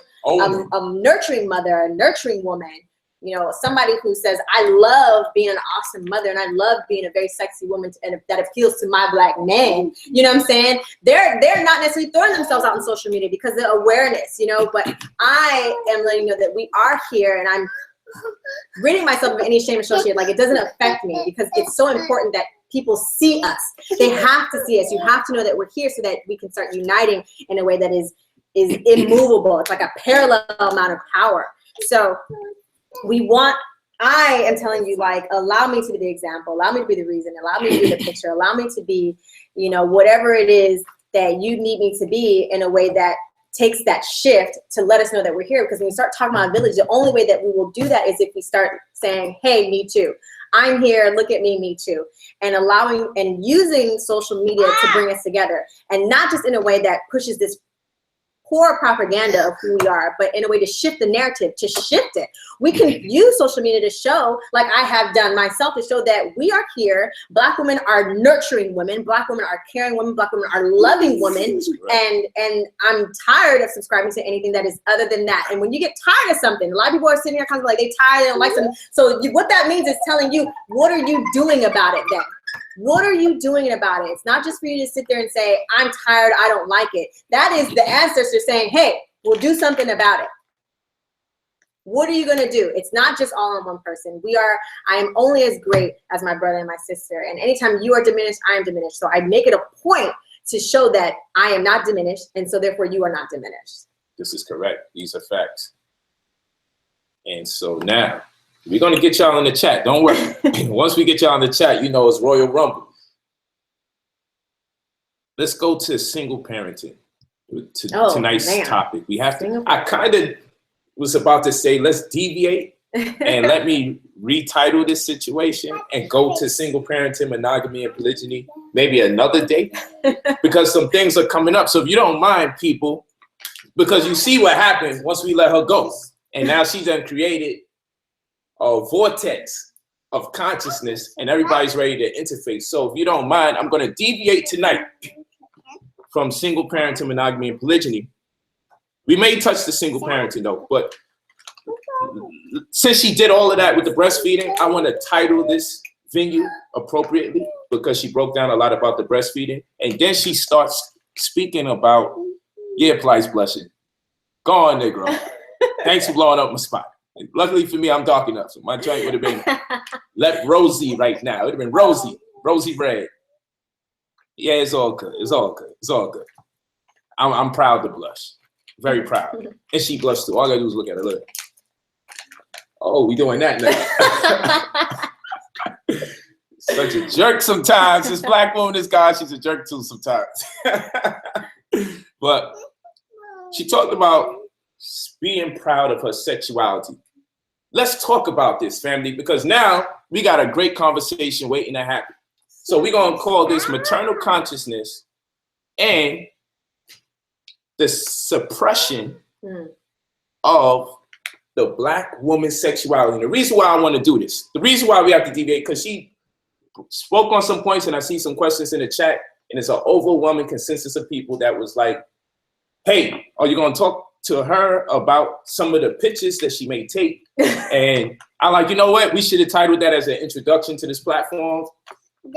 mother, a nurturing woman. You know, somebody who says, I love being an awesome mother and I love being a very sexy woman and that appeals to my Black man. You know what I'm saying? They're not necessarily throwing themselves out on social media because of awareness, you know, but I am letting you know that we are here, and I'm ridding myself of any shame associated. Like, it doesn't affect me because it's so important that people see us. They have to see us. You have to know that we're here so that we can start uniting in a way that is immovable. It's like a parallel amount of power. So I am telling you, like, allow me to be the example, allow me to be the reason, allow me to be the picture, allow me to be, you know, whatever it is that you need me to be, in a way that takes that shift to let us know that we're here. Because when we start talking about a village, the only way that we will do that is if we start saying, hey, me too. I'm here, look at me too. And allowing and using social media to bring us together. And not just in a way that pushes this poor propaganda of who we are, but in a way to shift the narrative, to shift it. We can use social media to show, like I have done myself, to show that we are here. Black women are nurturing women. Black women are caring women. Black women are loving women. And I'm tired of subscribing to anything that is other than that. And when you get tired of something, a lot of people are sitting here kind of like they tired, they don't like something. So what that means is telling you, what are you doing about it then? What are you doing about it? It's not just for you to sit there and say, I'm tired, I don't like it. That is the ancestors saying, hey, we'll do something about it. What are you going to do? It's not just all on one person. I am only as great as my brother and my sister. And anytime you are diminished, I am diminished. So I make it a point to show that I am not diminished. And so therefore you are not diminished. This is correct. These are facts. And so now, we're going to get y'all in the chat. Don't worry. Once we get y'all in the chat, you know it's Royal Rumble. Let's go to single parenting, tonight's topic. We have to. I kind of was about to say, let's deviate and let me retitle this situation and go to single parenting, monogamy, and polygyny maybe another day, because some things are coming up. So if you don't mind, people, because you see what happened once we let her go. And now she's done created a vortex of consciousness and everybody's ready to interface. So if you don't mind, I'm going to deviate tonight from single parenting, monogamy, and polygyny. We may touch the single parenting though, but since she did all of that with the breastfeeding, I want to title this venue appropriately, because she broke down a lot about the breastfeeding. And then she starts speaking about, Polight's blushing. Go on, Negro. Thanks for blowing up my spot. Luckily for me, I'm dark enough, so my joint would have been left rosy right now. It would have been rosy red. Yeah, it's all good. It's all good. It's all good. I'm proud to blush. Very proud. And she blushed too. All I gotta do is look at her. Look. Oh, we doing that now. Such a jerk sometimes. This black woman, this guy, she's a jerk too sometimes. But she talked about being proud of her sexuality. Let's talk about this, family, because now we got a great conversation waiting to happen. So we're going to call this maternal consciousness and the suppression of the black woman's sexuality. And the reason why I want to do this, the reason why we have to deviate, because she spoke on some points and I see some questions in the chat, and it's an overwhelming consensus of people that was like, hey, are you going to talk to her about some of the pictures that she may take? And I'm like, you know what? We should have titled that as an introduction to this platform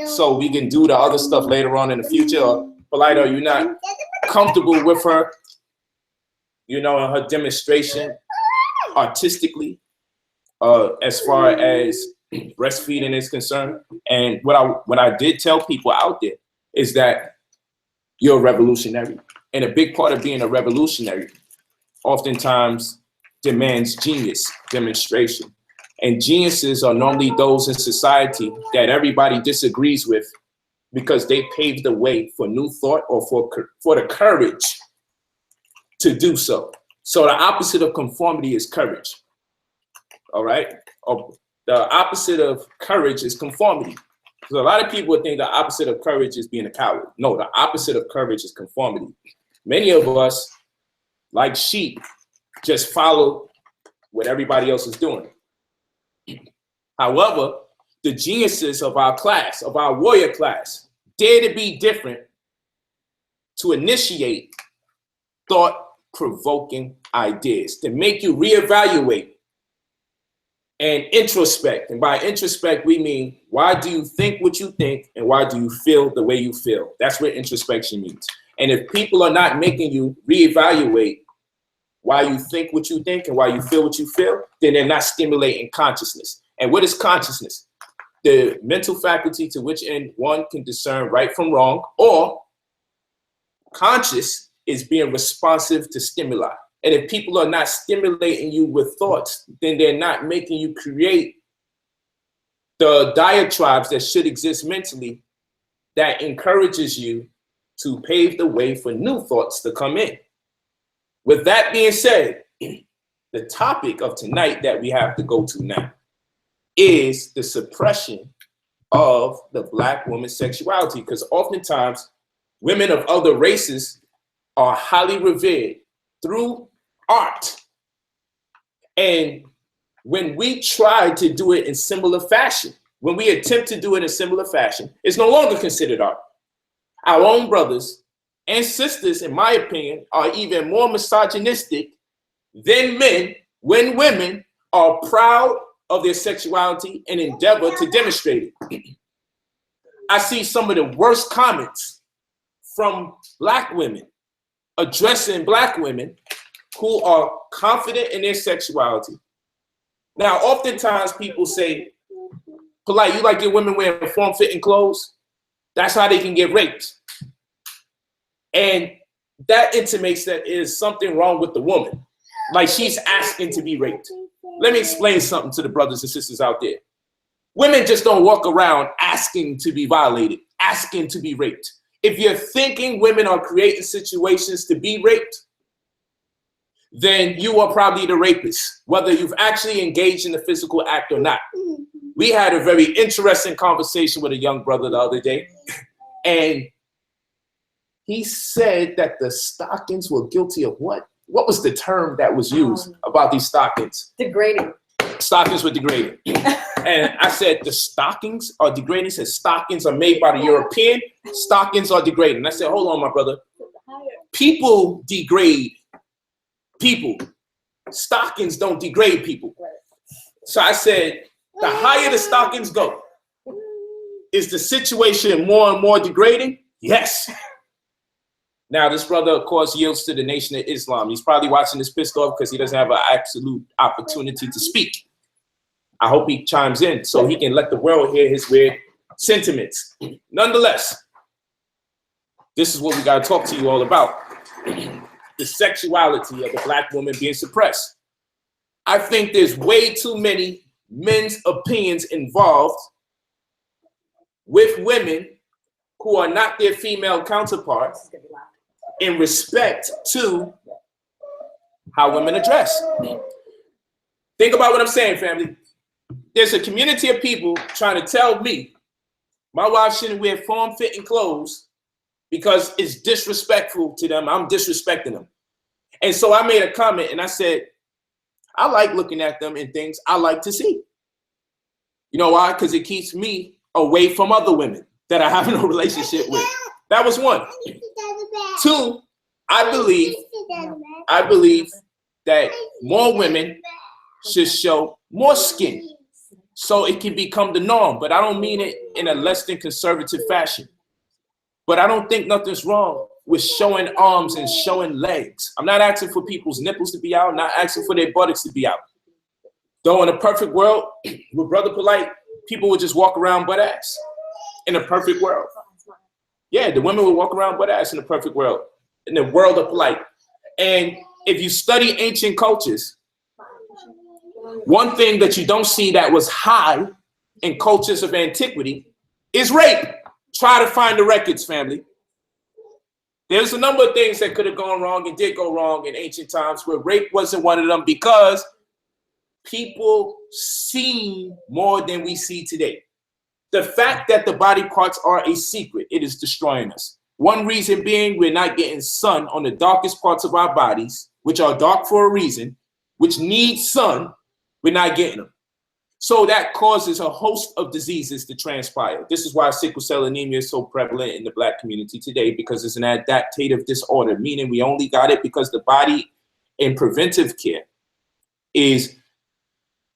so we can do the other stuff later on in the future. Or, Polite, are you not comfortable with her, you know, in her demonstration artistically as far as breastfeeding is concerned? And what I did tell people out there is that you're a revolutionary. And a big part of being a revolutionary oftentimes demands genius demonstration. And geniuses are normally those in society that everybody disagrees with because they paved the way for new thought or for the courage to do so. So the opposite of conformity is courage. All right? Or the opposite of courage is conformity. Because a lot of people think the opposite of courage is being a coward. No, the opposite of courage is conformity. Many of us, like sheep, just follow what everybody else is doing. However, the geniuses of our class, of our warrior class, dare to be different, to initiate thought-provoking ideas, to make you reevaluate and introspect. And by introspect, we mean, why do you think what you think and why do you feel the way you feel? That's what introspection means. And if people are not making you reevaluate why you think what you think and why you feel what you feel, then they're not stimulating consciousness. And what is consciousness? The mental faculty to which end one can discern right from wrong, or conscious is being responsive to stimuli. And if people are not stimulating you with thoughts, then they're not making you create the diatribes that should exist mentally that encourages you to pave the way for new thoughts to come in. With that being said, the topic of tonight that we have to go to now is the suppression of the Black woman's sexuality, because oftentimes women of other races are highly revered through art. And when we try to do it in similar fashion, when we attempt to do it in similar fashion, it's no longer considered art. Our own brothers and sisters, in my opinion, are even more misogynistic than men when women are proud of their sexuality and endeavor to demonstrate it. I see some of the worst comments from Black women addressing Black women who are confident in their sexuality. Now, oftentimes people say, polite, you like your women wearing form-fitting clothes? That's how they can get raped. And that intimates that there's something wrong with the woman. Like she's asking to be raped. Let me explain something to the brothers and sisters out there. Women just don't walk around asking to be violated, asking to be raped. If you're thinking women are creating situations to be raped, then you are probably the rapist, whether you've actually engaged in the physical act or not. We had a very interesting conversation with a young brother the other day, and he said that the stockings were guilty of what? What was the term that was used about these stockings? Degrading. Stockings were degrading. And I said, the stockings are degrading? He said, stockings are made by the European. Stockings are degrading. And I said, hold on, my brother. People degrade people. Stockings don't degrade people. So I said, the higher the stockings go, is the situation more and more degrading? Yes. Now, this brother, of course, yields to the Nation of Islam. He's probably watching this pissed off because he doesn't have an absolute opportunity to speak. I hope he chimes in so he can let the world hear his weird sentiments. Nonetheless, this is what we got to talk to you all about. The sexuality of the Black woman being suppressed. I think there's way too many men's opinions involved with women who are not their female counterparts in respect to how women are dressed. Think about what I'm saying, family. There's a community of people trying to tell me my wife shouldn't wear form-fitting clothes because it's disrespectful to them. I'm disrespecting them. And so I made a comment and I said, I like looking at them and things I like to see. You know why? Because it keeps me away from other women that I have no relationship with. That was one. Two, I believe that more women should show more skin so it can become the norm. But I don't mean it in a less than conservative fashion. But I don't think nothing's wrong with showing arms and showing legs. I'm not asking for people's nipples to be out. I'm not asking for their buttocks to be out. Though in a perfect world, with Brother Polite, people would just walk around butt ass. In a perfect world. Yeah, the women would walk around butt ass in a perfect world. In the world of Polite. And if you study ancient cultures, one thing that you don't see that was high in cultures of antiquity is rape. Try to find the records, family. There's a number of things that could have gone wrong and did go wrong in ancient times where rape wasn't one of them because people seen more than we see today. The fact that the body parts are a secret, it is destroying us. One reason being we're not getting sun on the darkest parts of our bodies, which are dark for a reason, which need sun, we're not getting them. So that causes a host of diseases to transpire. This is why sickle cell anemia is so prevalent in the Black community today, because it's an adaptive disorder, meaning we only got it because the body in preventive care is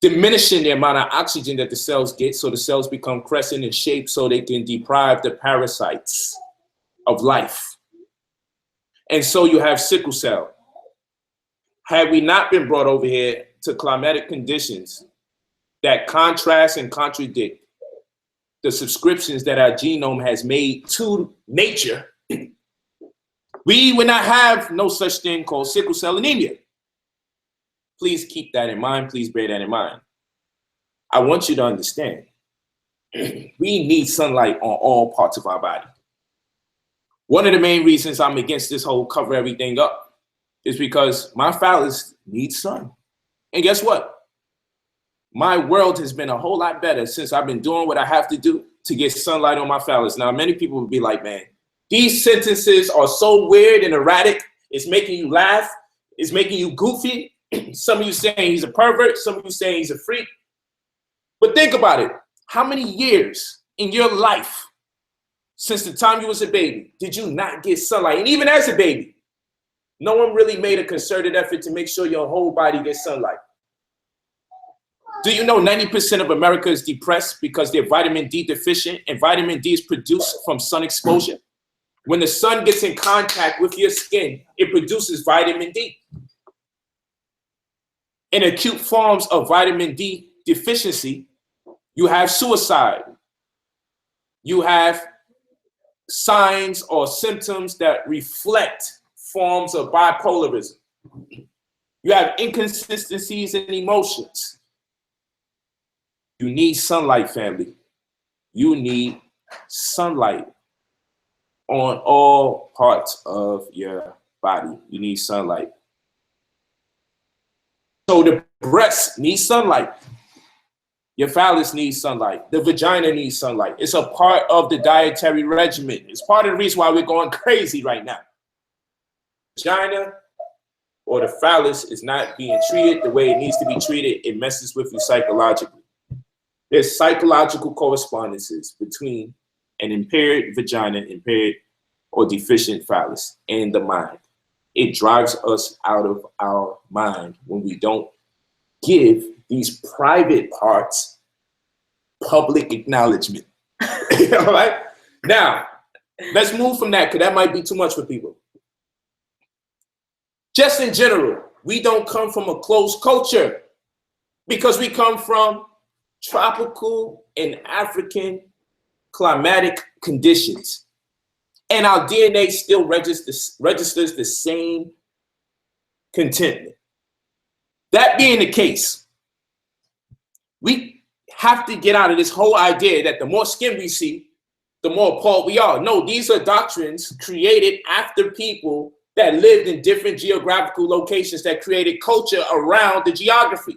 diminishing the amount of oxygen that the cells get, so the cells become crescent in shape so they can deprive the parasites of life. And so you have sickle cell. Had we not been brought over here to climatic conditions that contrast and contradict the subscriptions that our genome has made to nature, we would not have no such thing called sickle cell anemia. Please keep that in mind. Please bear that in mind. I want you to understand, we need sunlight on all parts of our body. One of the main reasons I'm against this whole cover everything up is because my phallus needs sun. And guess what? My world has been a whole lot better since I've been doing what I have to do to get sunlight on my phallus. Now, many people would be like, man, these sentences are so weird and erratic. It's making you laugh. It's making you goofy. Some of you saying he's a pervert. Some of you saying he's a freak. But think about it. How many years in your life, since the time you was a baby, did you not get sunlight? And even as a baby, no one really made a concerted effort to make sure your whole body gets sunlight. Do you know 90% of America is depressed because they're vitamin D deficient, and vitamin D is produced from sun exposure? When the sun gets in contact with your skin, it produces vitamin D. In acute forms of vitamin D deficiency, you have suicide. You have signs or symptoms that reflect forms of bipolarism. You have inconsistencies in emotions. You need sunlight, family. You need sunlight on all parts of your body. You need sunlight. So the breast needs sunlight. Your phallus needs sunlight. The vagina needs sunlight. It's a part of the dietary regimen. It's part of the reason why we're going crazy right now. Vagina or the phallus is not being treated the way it needs to be treated. It messes with you psychologically. There's psychological correspondences between an impaired vagina, impaired or deficient phallus, and the mind. It drives us out of our mind when we don't give these private parts public acknowledgement. All right? Now, let's move from that, because that might be too much for people. Just in general, we don't come from a closed culture because we come from tropical and African climatic conditions. And our DNA still registers the same contentment. That being the case, we have to get out of this whole idea that the more skin we see, the more appalled we are. No, these are doctrines created after people that lived in different geographical locations that created culture around the geography.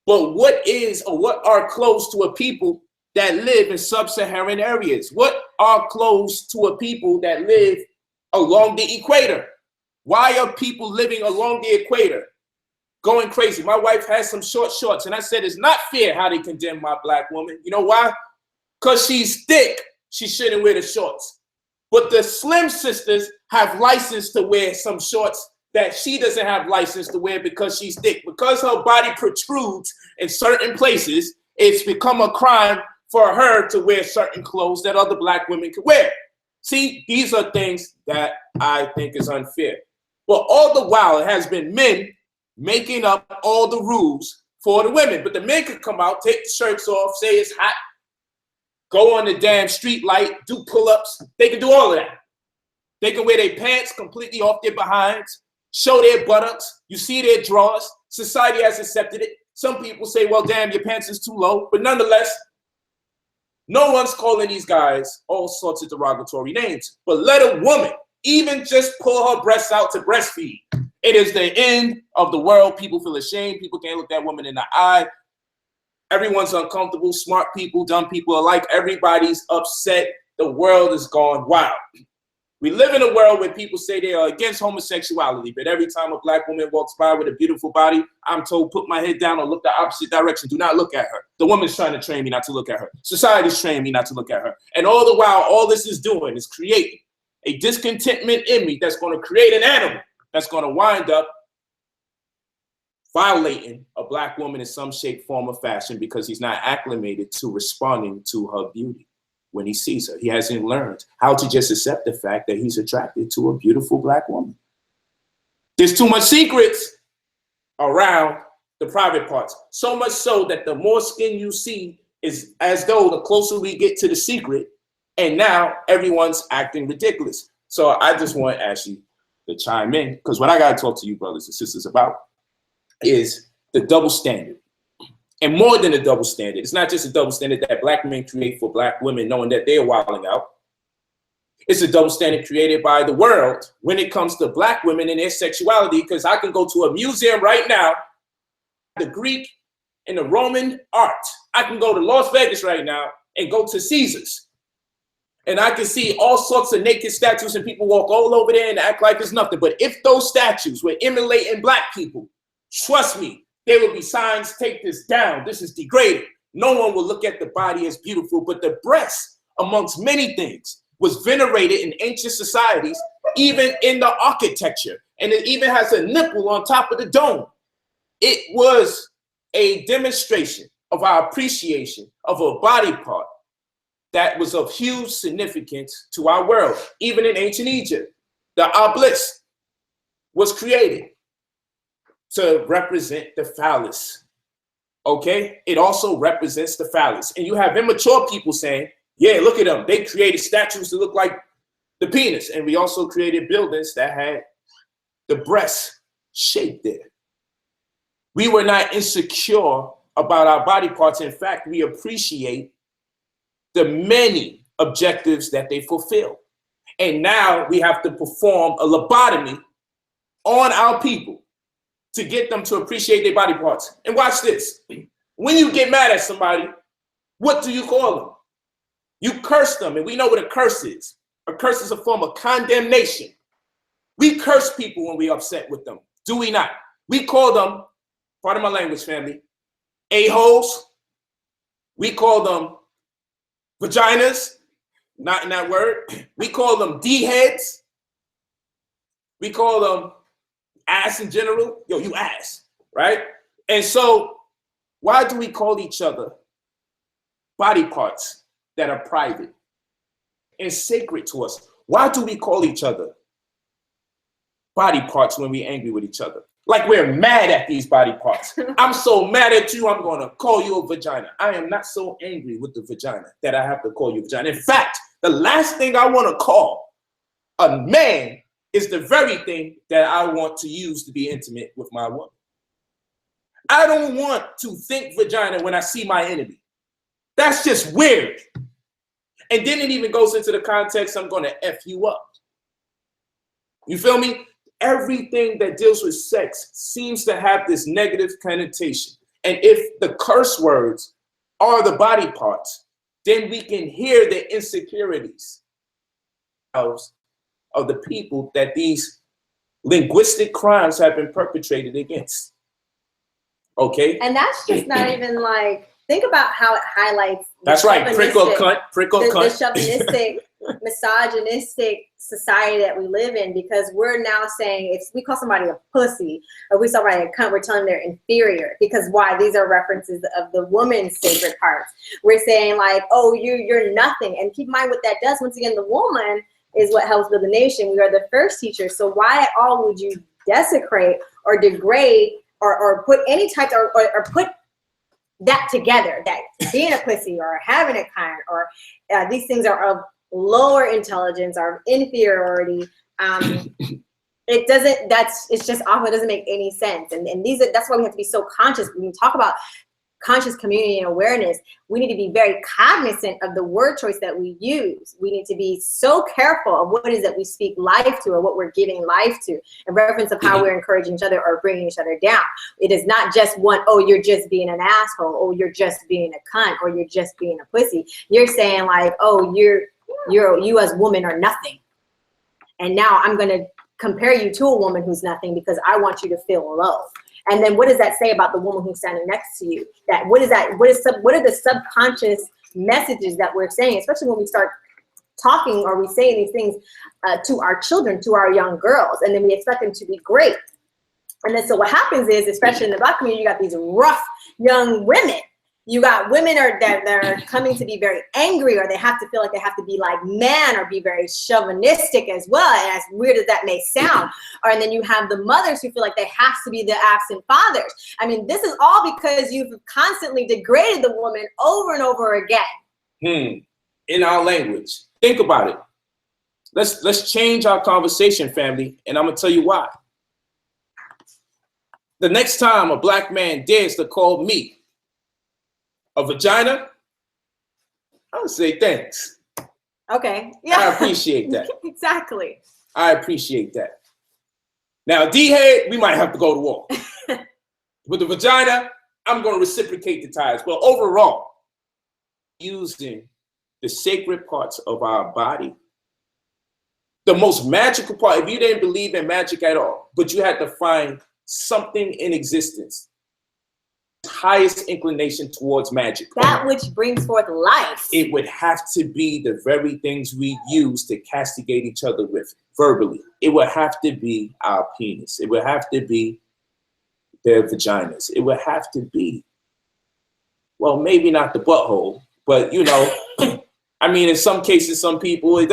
But what is or what are close to a people that live in sub-Saharan areas? What are close to a people that live along the equator? Why are people living along the equator going crazy? My wife has some short shorts, and I said it's not fair how they condemn my black woman. You know why? Because she's thick, she shouldn't wear the shorts. But the slim sisters have license to wear some shorts that she doesn't have license to wear because she's thick. Because her body protrudes in certain places, it's become a crime for her to wear certain clothes that other black women can wear. See, these are things that I think is unfair. But all the while, it has been men making up all the rules for the women. But the men could come out, take the shirts off, say it's hot, go on the damn street light, do pull-ups. They can do all of that. They can wear their pants completely off their behinds, show their buttocks. You see their drawers. Society has accepted it. Some people say, well, damn, your pants is too low. But nonetheless, no one's calling these guys all sorts of derogatory names. But let a woman even just pull her breasts out to breastfeed. It is the end of the world. People feel ashamed. People can't look that woman in the eye. Everyone's uncomfortable. Smart people, dumb people alike. Everybody's upset. The world is gone wild. We live in a world where people say they are against homosexuality, but every time a black woman walks by with a beautiful body, I'm told, put my head down or look the opposite direction. Do not look at her. The woman's trying to train me not to look at her. Society's training me not to look at her. And all the while, all this is doing is creating a discontentment in me that's going to create an animal that's going to wind up violating a black woman in some shape, form, or fashion because he's not acclimated to responding to her beauty. When he sees her, he hasn't learned how to just accept the fact that he's attracted to a beautiful black woman. There's too much secrets around the private parts. So much so that the more skin you see is as though the closer we get to the secret, and now everyone's acting ridiculous. So I just want Ashley to chime in, because what I got to talk to you brothers and sisters about is the double standard. And more than a double standard, it's not just a double standard that black men create for black women, knowing that they're wilding out. It's a double standard created by the world when it comes to black women and their sexuality, because I can go to a museum right now, the Greek and the Roman art. I can go to Las Vegas right now and go to Caesars. And I can see all sorts of naked statues and people walk all over there and act like it's nothing. But if those statues were emulating black people, trust me, there will be signs, take this down. This is degrading. No one will look at the body as beautiful, but the breast, amongst many things, was venerated in ancient societies, even in the architecture. And it even has a nipple on top of the dome. It was a demonstration of our appreciation of a body part that was of huge significance to our world. Even in ancient Egypt, the obelisk was created to represent the phallus, okay? It also represents the phallus. And you have immature people saying, yeah, look at them. They created statues to look like the penis. And we also created buildings that had the breast shaped there. We were not insecure about our body parts. In fact, we appreciate the many objectives that they fulfill. And now we have to perform a lobotomy on our people to get them to appreciate their body parts. And watch this. When you get mad at somebody, what do you call them? You curse them, and we know what a curse is. A curse is a form of condemnation. We curse people when we're upset with them, do we not? We call them, pardon my language, family, a-holes. We call them vaginas, not in that word. We call them D-heads. We call them ass in general. Yo, you ass, right? And so why do we call each other body parts that are private and sacred to us? Why do we call each other body parts when we're angry with each other? Like we're mad at these body parts. I'm so mad at you, I'm gonna call you a vagina. I am not so angry with the vagina that I have to call you a vagina. In fact, the last thing I wanna call a man is the very thing that I want to use to be intimate with my woman. I don't want to think vagina when I see my enemy. That's just weird. And then it even goes into the context, I'm gonna F you up. You feel me? Everything that deals with sex seems to have this negative connotation. And if the curse words are the body parts, then we can hear the insecurities of the people that these linguistic crimes have been perpetrated against. Okay? And that's just not even like, think about how it highlights. That's right, prickle cunt, prickle cunt. The chauvinistic, misogynistic society that we live in, because we're now saying if we call somebody a pussy or we call somebody a cunt, we're telling them they're inferior. Because why? These are references of the woman's sacred parts. We're saying like, oh, you're nothing. And keep in mind what that does. Once again, the woman is what helps build the nation. We are the first teachers. So why at all would you desecrate or degrade or put any type or put that together, that being a pussy or having a cunt or these things are of lower intelligence or of inferiority. It's just awful. It doesn't make any sense. And that's why we have to be so conscious when we talk about conscious community and awareness, we need to be very cognizant of the word choice that we use. We need to be so careful of what it is that we speak life to or what we're giving life to, in reference of how we're encouraging each other or bringing each other down. It is not just one, oh, you're just being an asshole, oh, you're just being a cunt, or you're just being a pussy. You're saying like, oh, you as woman are nothing. And now I'm going to compare you to a woman who's nothing because I want you to feel low. And then what does that say about the woman who's standing next to you? That what are the subconscious messages that we're saying, especially when we start talking or we say these things to our children, to our young girls, and then we expect them to be great. And then so what happens is, especially in the Black community, you got these rough young women. You got women that are coming to be very angry, or they have to feel like they have to be like man or be very chauvinistic as well, and as weird as that may sound. And then you have the mothers who feel like they have to be the absent fathers. I mean, this is all because you've constantly degraded the woman over and over again. In our language. Think about it. Let's change our conversation, family, and I'm gonna tell you why. The next time a Black man dares to call me a vagina, I would say thanks. Okay. Yeah. I appreciate that. Exactly. I appreciate that. Now, D-head, we might have to go to war. With the vagina, I'm going to reciprocate the ties. But overall, using the sacred parts of our body, the most magical part, if you didn't believe in magic at all, but you had to find something in existence, highest inclination towards magic, that which brings forth life, it would have to be the very things we use to castigate each other with verbally. It would have to be our penis. It would have to be their vaginas. It would have to be, well, maybe not the butthole, but you know, I mean, in some cases, some people, it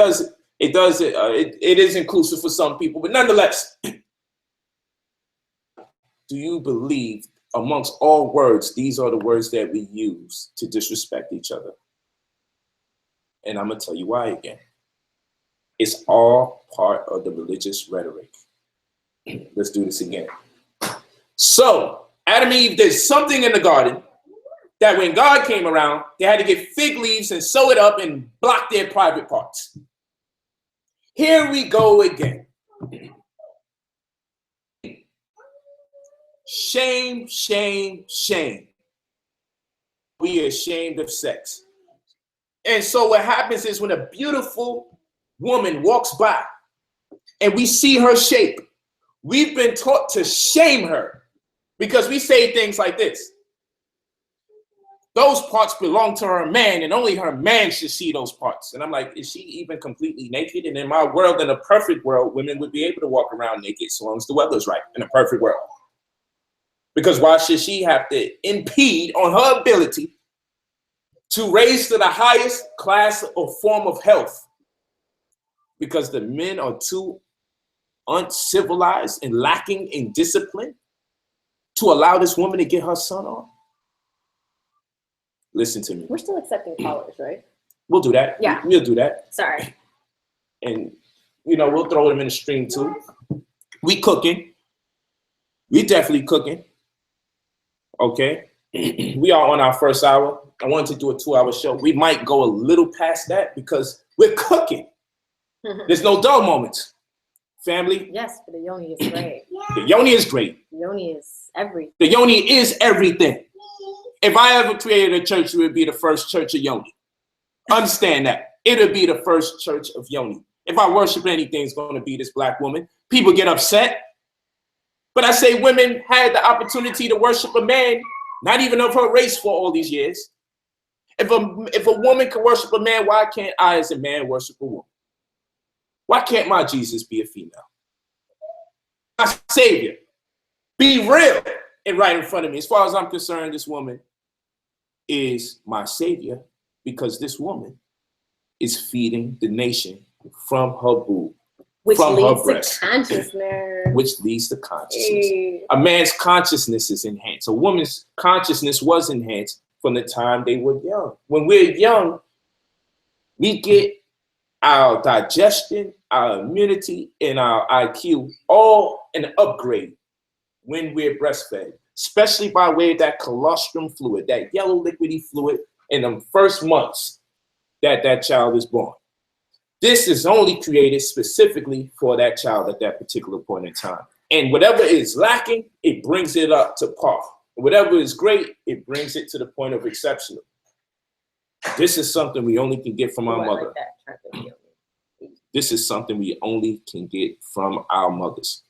is inclusive for some people, but nonetheless, do you believe amongst all words, these are the words that we use to disrespect each other? And I'm gonna tell you why again. It's all part of the religious rhetoric. Let's do this again. So Adam and Eve did something in the garden that when God came around, they had to get fig leaves and sew it up and block their private parts. Here we go again. Shame, shame, shame. We are ashamed of sex. And so what happens is when a beautiful woman walks by and we see her shape, we've been taught to shame her because we say things like this: those parts belong to her man and only her man should see those parts. And I'm like, is she even completely naked? And in my world, in a perfect world, women would be able to walk around naked so long as the weather's right, in a perfect world. Because why should she have to impede on her ability to raise to the highest class or form of health? Because the men are too uncivilized and lacking in discipline to allow this woman to get her son on? Listen to me. We're still accepting callers, right? We'll do that. Yeah. We'll do that. Sorry. And, you know, we'll throw them in the stream too. We cooking. We definitely cooking. Okay. We are on our first hour. I wanted to do a 2-hour show. We might go a little past that because we're cooking. There's no dull moments. Family. Yes, but the yoni is great. The yoni is great. The yoni is everything. The yoni is everything. If I ever created a church, it would be the first church of yoni. Understand that. It would be the first church of yoni. If I worship anything, it's going to be this Black woman. People get upset. But I say women had the opportunity to worship a man, not even of her race, for all these years. If a woman can worship a man, why can't I as a man worship a woman? Why can't my Jesus be a female? My Savior, be real and right in front of me. As far as I'm concerned, this woman is my Savior because this woman is feeding the nation from her boob. Which from leads her breast, to consciousness. which leads to consciousness. Hey. A man's consciousness is enhanced. A woman's consciousness was enhanced from the time they were young. When we're young, we get our digestion, our immunity, and our IQ all an upgrade when we're breastfed. especially by way of that colostrum fluid, that yellow liquidy fluid in the first months that that child is born. This is only created specifically for that child at that particular point in time. And whatever is lacking, it brings it up to par. Whatever is great, it brings it to the point of exceptional. This is something we only can get from our mother. This is something we only can get from our mothers.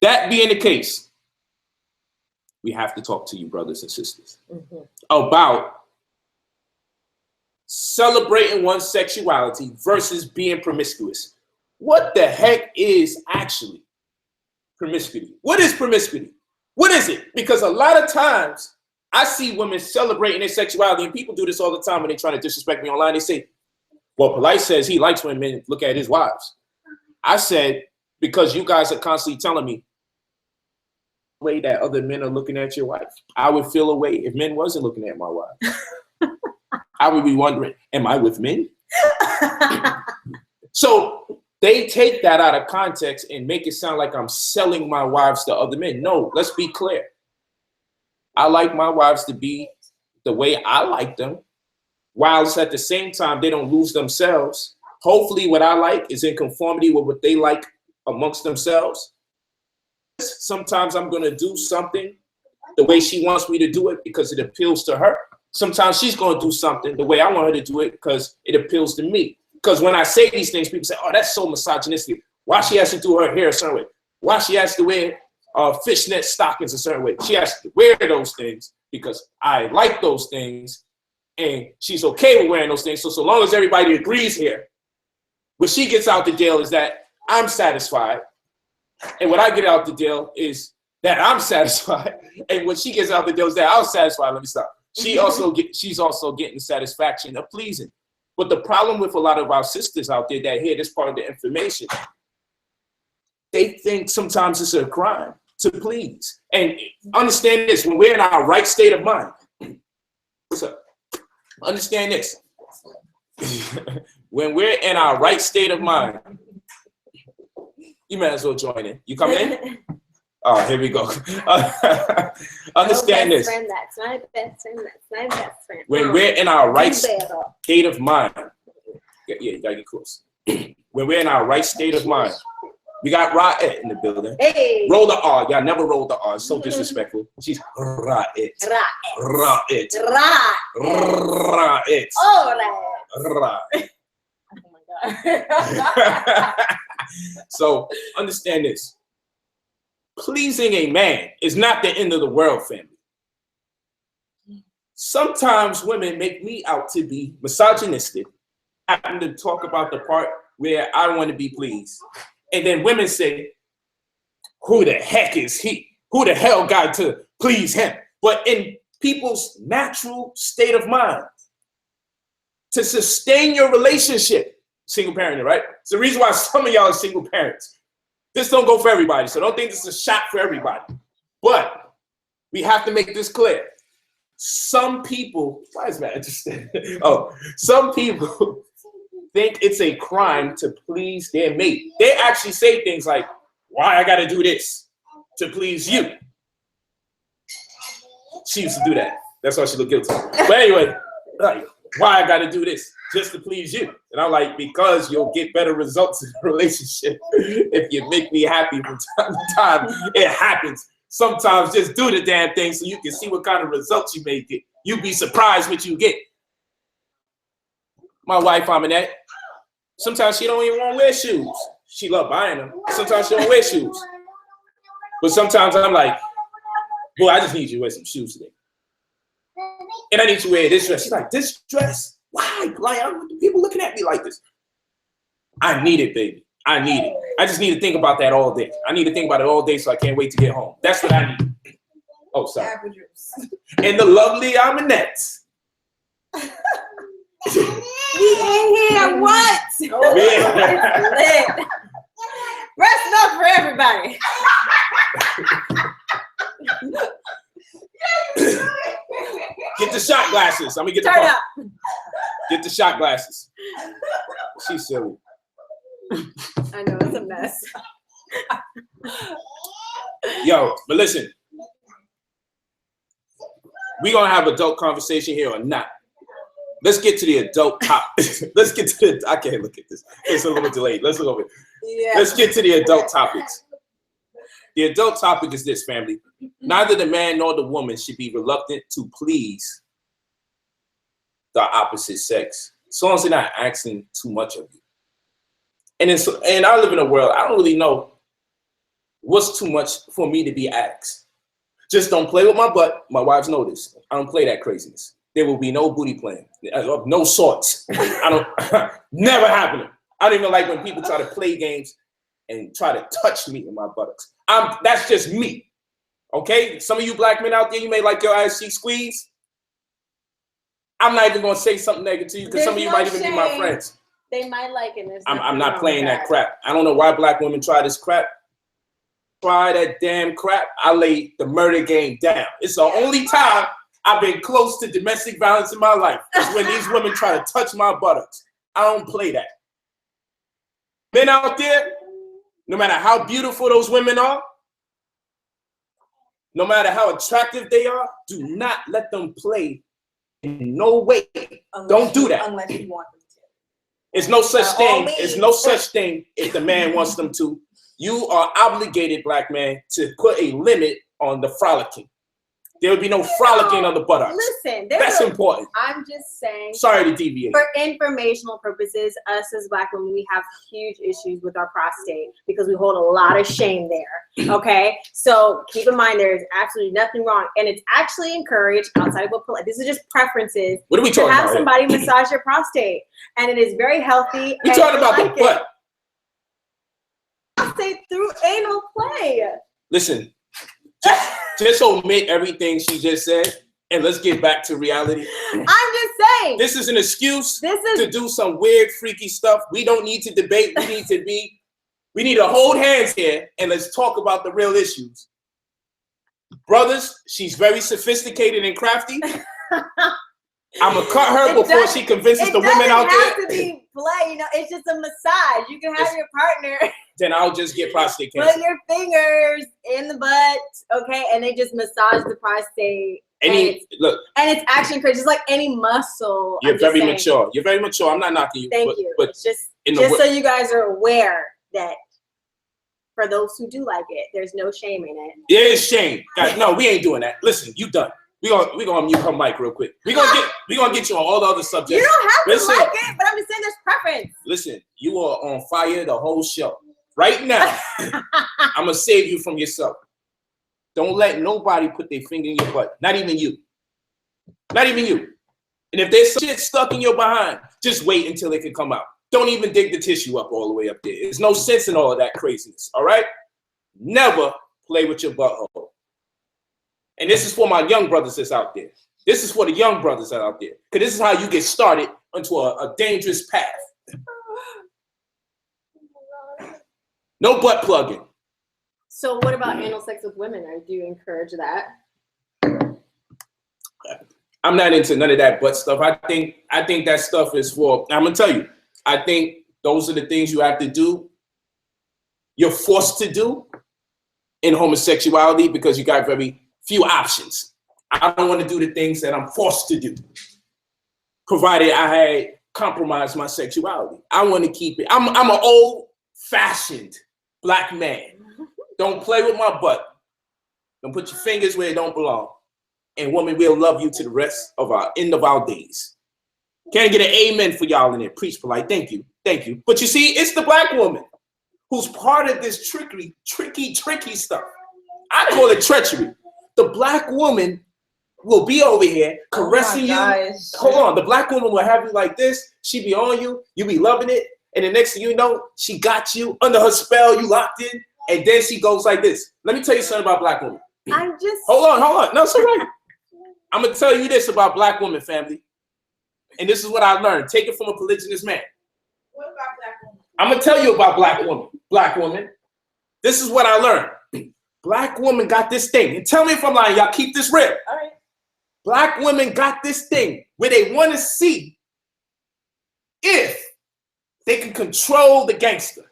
That being the case, we have to talk to you, brothers and sisters, about celebrating one's sexuality versus being promiscuous. What the heck is actually promiscuity? What is promiscuity? What is it? Because a lot of times I see women celebrating their sexuality, and people do this all the time when they try to disrespect me online. They say, well, Polite says he likes when men look at his wives. I said, because you guys are constantly telling me the way that other men are looking at your wife. I would feel a way if men wasn't looking at my wife. I would be wondering, am I with men? So they take that out of context and make it sound like I'm selling my wives to other men. No, let's be clear. I like my wives to be the way I like them, whilst at the same time they don't lose themselves. Hopefully what I like is in conformity with what they like amongst themselves. Sometimes I'm going to do something the way she wants me to do it because it appeals to her. Sometimes she's going to do something the way I want her to do it because it appeals to me. Because when I say these things, people say, oh, that's so misogynistic. Why she has to do her hair a certain way? Why she has to wear fishnet stockings a certain way? She has to wear those things because I like those things and she's okay with wearing those things. So long as everybody agrees here, what she gets out the deal is that I'm satisfied. And what I get out the deal is that I'm satisfied. And what she gets out the deal is that I'm satisfied. Let me stop. She's also getting satisfaction of pleasing. But the problem with a lot of our sisters out there that hear this part of the information, they think sometimes it's a crime to please. And understand this, when we're in our right state of mind, what's up? Understand this. When we're in our right state of mind, you might as well join in. You coming in? Oh, here we go. Understand this. Friend, that's my best friend. That's my best friend. When we're in our right state of mind, yeah, you gotta get close. When we're in our right state of mind, we got Ra'et in the building. Hey. Roll the R. Y'all never roll the R. It's so disrespectful. She's Ra'et. Ra'et. Ra'et. Oh, Ra'et. Oh my God. So understand this. Pleasing a man is not the end of the world, family. Sometimes women make me out to be misogynistic. I happen to talk about the part where I want to be pleased. And then women say, who the heck is he? Who the hell got to please him? But in people's natural state of mind, to sustain your relationship, single parenting, right? It's the reason why some of y'all are single parents. This don't go for everybody, so don't think this is a shot for everybody. But we have to make this clear. Some people, why is Matt interested? Some people think it's a crime to please their mate. They actually say things like, why I gotta do this to please you? She used to do that. That's why she looked guilty. But anyway, like, why I gotta do this just to please you? And I'm like, because you'll get better results in the relationship if you make me happy from time to time. It happens. Sometimes just do the damn thing so you can see what kind of results you may get. You'd be surprised what you get. My wife, Aminette, sometimes she don't even want to wear shoes. She love buying them. Sometimes she don't wear shoes. But sometimes I'm like, boy, I just need you to wear some shoes today. And I need you to wear this dress. She's like, this dress? Why? Like, people looking at me like this. I need it, baby. I need it. I just need to think about that all day. I need to think about it all day so I can't wait to get home. That's what I need. Oh, sorry. And the lovely Aminette. We in here, what? Oh, it's lit. Breast milk for everybody. Get the shot glasses. I'm gonna get the Turn up. Get the shot glasses. She's silly. I know, it's a mess. Yo, but listen, we gonna have adult conversation here or not? Let's get to the adult topic. Let's get to the. I can't look at this. It's a little delayed. Let's look over it. Yeah. Let's get to the adult topics. The adult topic is this, family. Neither the man nor the woman should be reluctant to please the opposite sex, as long as they're not asking too much of you. And I live in a world, I don't really know what's too much for me to be asked. Just don't play with my butt. My wives know this. I don't play that craziness. There will be no booty playing of no sorts. Never happening. I don't even like when people try to play games and try to touch me in my buttocks. That's just me. Okay? Some of you black men out there, you may like your ass cheek squeeze. I'm not even gonna say something negative to you because some of you might even be my friends. They might like it. I'm not playing that crap. I don't know why black women try this crap. Try that damn crap. I lay the murder game down. It's the only time I've been close to domestic violence in my life. Is when these women try to touch my buttocks. I don't play that. Men out there, no matter how beautiful those women are, no matter how attractive they are, do not let them play in no way. Don't do that. Unless you want them to. It's no such thing. It's no such thing if the man wants them to. You are obligated, black man, to put a limit on the frolicking. There will be no frolicking on the buttocks. Listen, that's important. I'm just saying. Sorry to deviate. For informational purposes, us as black women, we have huge issues with our prostate because we hold a lot of shame there. Okay, so keep in mind there is absolutely nothing wrong, and it's actually encouraged outside of what this is just preferences. What are we talking about? To have somebody massage your prostate, and it is very healthy. We're talking about the butt. Prostate through anal play. Listen. Just omit everything she just said, and let's get back to reality. I'm just saying. This is an excuse to do some weird, freaky stuff. We don't need to debate. We need to hold hands here, and let's talk about the real issues. Brothers, she's very sophisticated and crafty. I'm going to cut her before she convinces the women out there. It doesn't have to be play, you know, it's just a massage. You can have your partner. Then I'll just get prostate cancer. Put your fingers in the butt, okay, and they just massage the prostate. And it's action encouraged, just like any muscle. You're very mature. You're very mature. I'm not knocking you. Thank you. But it's just so you guys are aware that for those who do like it, there's no shame in it. There is shame. Guys, no, we ain't doing that. Listen, you done. We gonna mute her mic real quick. We gonna get you on all the other subjects. You don't have to like it, but I'm just saying there's preference. Listen, you are on fire the whole show. Right now, I'm gonna save you from yourself. Don't let nobody put their finger in your butt. Not even you. Not even you. And if there's shit stuck in your behind, just wait until it can come out. Don't even dig the tissue up all the way up there. There's no sense in all of that craziness. All right? Never play with your butthole. And this is for my young brothers that's out there. This is for the young brothers that are out there. Because this is how you get started onto a dangerous path. No butt plugging. So what about anal sex with women? Do you encourage that? I'm not into none of that butt stuff. I think that stuff is for, I'm going to tell you, I think those are the things you have to do. You're forced to do in homosexuality because you got very few options. I don't want to do the things that I'm forced to do, provided I had compromised my sexuality. I want to keep it. I'm an old-fashioned black man. Don't play with my butt. Don't put your fingers where it don't belong. And woman, we'll love you to the rest of our end of our days. Can't get an amen for y'all in there. Preach polite. Thank you. Thank you. But you see, it's the black woman who's part of this tricky stuff. I call it treachery. The black woman will be over here caressing you. Hold on. The black woman will have you like this. She be on you. You be loving it. And the next thing you know, she got you under her spell. You locked in. And then she goes like this. Let me tell you something about black women. Hold on. No, it's all right. I'm going to tell you this about black women, family. And this is what I learned. Take it from a polygynous man. What about black women? I'm going to tell you about black women. This is what I learned. Black women got this thing. And tell me if I'm lying. Y'all keep this real. All right. Black women got this thing where they want to see if they can control the gangster.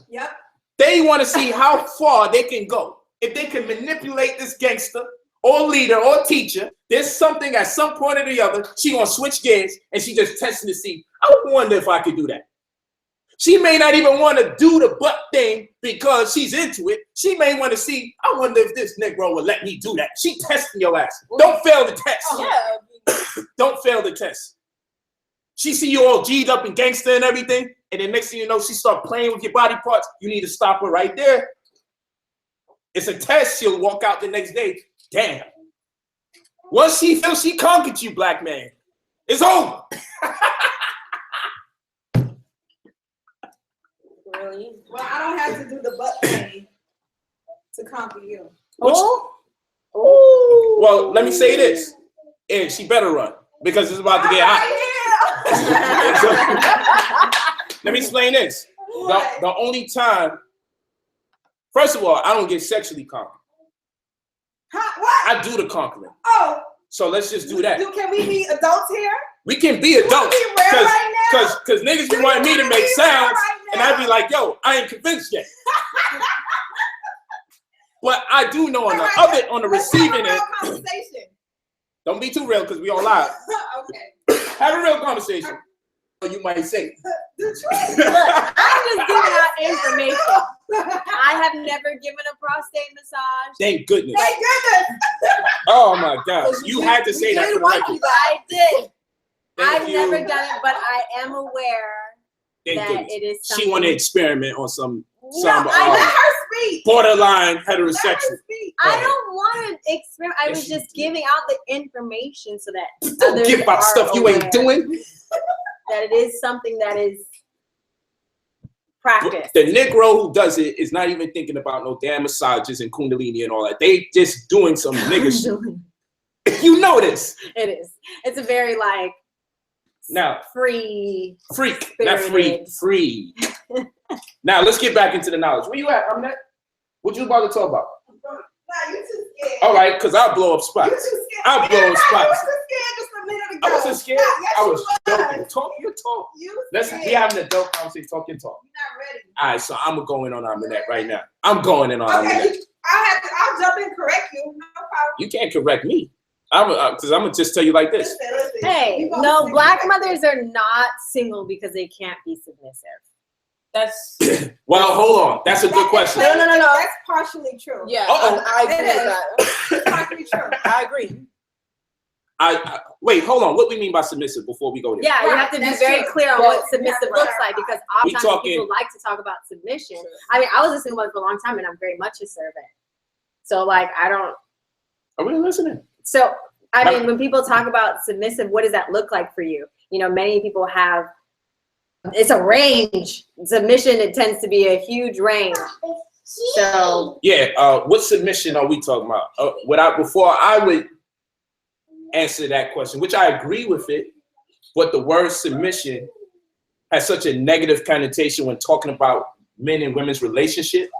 Yep. They want to see how far they can go. If they can manipulate this gangster or leader or teacher, there's something at some point or the other, she gonna switch gears and she just testing to see, I wonder if I could do that. She may not even want to do the butt thing because she's into it. She may want to see, I wonder if this Negro will let me do that. She testing your ass. Don't fail the test. Yeah. Don't fail the test. She see you all G'd up and gangster and everything, and then next thing you know, she start playing with your body parts. You need to stop her right there. It's a test. She'll walk out the next day. Damn. Once she feels she conquered you, black man, it's over. Really? Well, I don't have to do the butt thing to conquer you. Oh. Well, let me say this. And she better run because it's about to get hot. Let me explain this. The only time, first of all, I don't get sexually conquered. What? I do the conquering. Oh. So let's just do that. Can we be adults here? We can be adults. Because niggas be wanting me to make sounds, and I'd be like, yo, I ain't convinced yet. But I do know on the receiving end. Don't be too real because we on live. Okay. Have a real conversation. You might say. Look, I'm just giving out information. I have never given a prostate massage. Thank goodness. Thank goodness. Oh my gosh. You had to say that for the record. I did. Thank I've you. never done it, but I am aware Thank that goodness. it is something. She want to experiment on some Let her speak. borderline Let her heterosexual. speak. I don't want to experiment. I was just giving out the information so that Don't others give about are stuff you ain't aware doing. That it is something that is practiced. The Negro who does it is not even thinking about no damn massages and kundalini and all that. They just doing some nigga shit. You know this. It is. It's a very like Now, freak. Not free. Now, let's get back into the knowledge. Where you at, Amnet? What you about to talk about? Nah, you too scared. All right, because I'll blow up spots. You too scared. I'll blow up You were spots. too scared just a minute ago. I wasn't scared. Yes, I you was joking. Talk your talk. You Let's scared. be having an adult conversation. Talk your talk. You're not ready. All right, so I'm going to go in on Aminette right now. I'm going in on Aminette. Okay, I'll jump in and correct you. No problem. You can't correct me. Because I'm going to just tell you like this. Listen. Hey, You gonna no, stick black to mothers are not single because they can't be submissive. That's Well, hold on. That's a good question. No. That's partially true. yeah. Uh-oh. I agree with that. It's partially true. I agree. Wait, hold on. What do we mean by submissive before we go there? Yeah, you Right, have to be that's very true. clear on Well, what submissive you have to looks like because We oftentimes talking- people like to talk about submission. I mean, I was a single mother for a long time and I'm very much a servant. So like, I don't, Are we listening? so I mean, when people talk about submissive, what does that look like for you? You know, many people have, it's a range. Submission, it tends to be a huge range. So Yeah, what submission are we talking about? Before I would answer that question, which I agree with it, but the word submission has such a negative connotation when talking about men and women's relationship.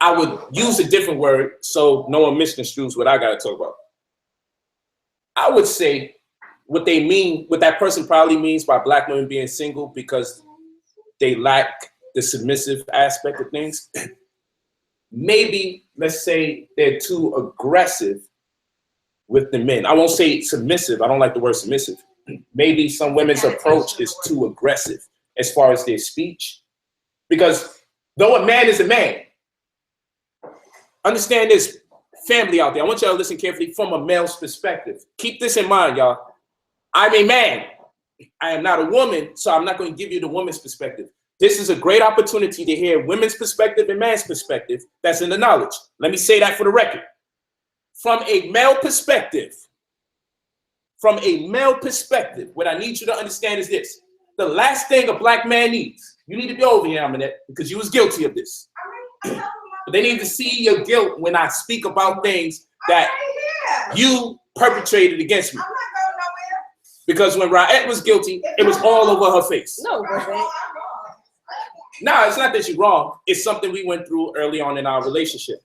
I would use a different word so no one misconstrues what I got to talk about. I would say what they mean, what that person probably means by black women being single because they lack the submissive aspect of things. Maybe, let's say they're too aggressive with the men. I won't say submissive. I don't like the word submissive. Maybe some women's approach is too aggressive as far as their speech. Because though a man is a man, understand this, family out there. I want y'all to listen carefully from a male's perspective. Keep this in mind, y'all. I'm a man. I am not a woman, so I'm not going to give you the woman's perspective. This is a great opportunity to hear women's perspective and man's perspective. That's in the knowledge. Let me say that for the record. From a male perspective, what I need you to understand is this. The last thing a black man needs, you need to be over here, Aminette, because you was guilty of this. But they need to see your guilt when I speak about things that you perpetrated against me. I'm not going nowhere. Because when Raed was guilty, it was all over her face. No, it wasn't. No, it's not that you're wrong. It's something we went through early on in our relationship.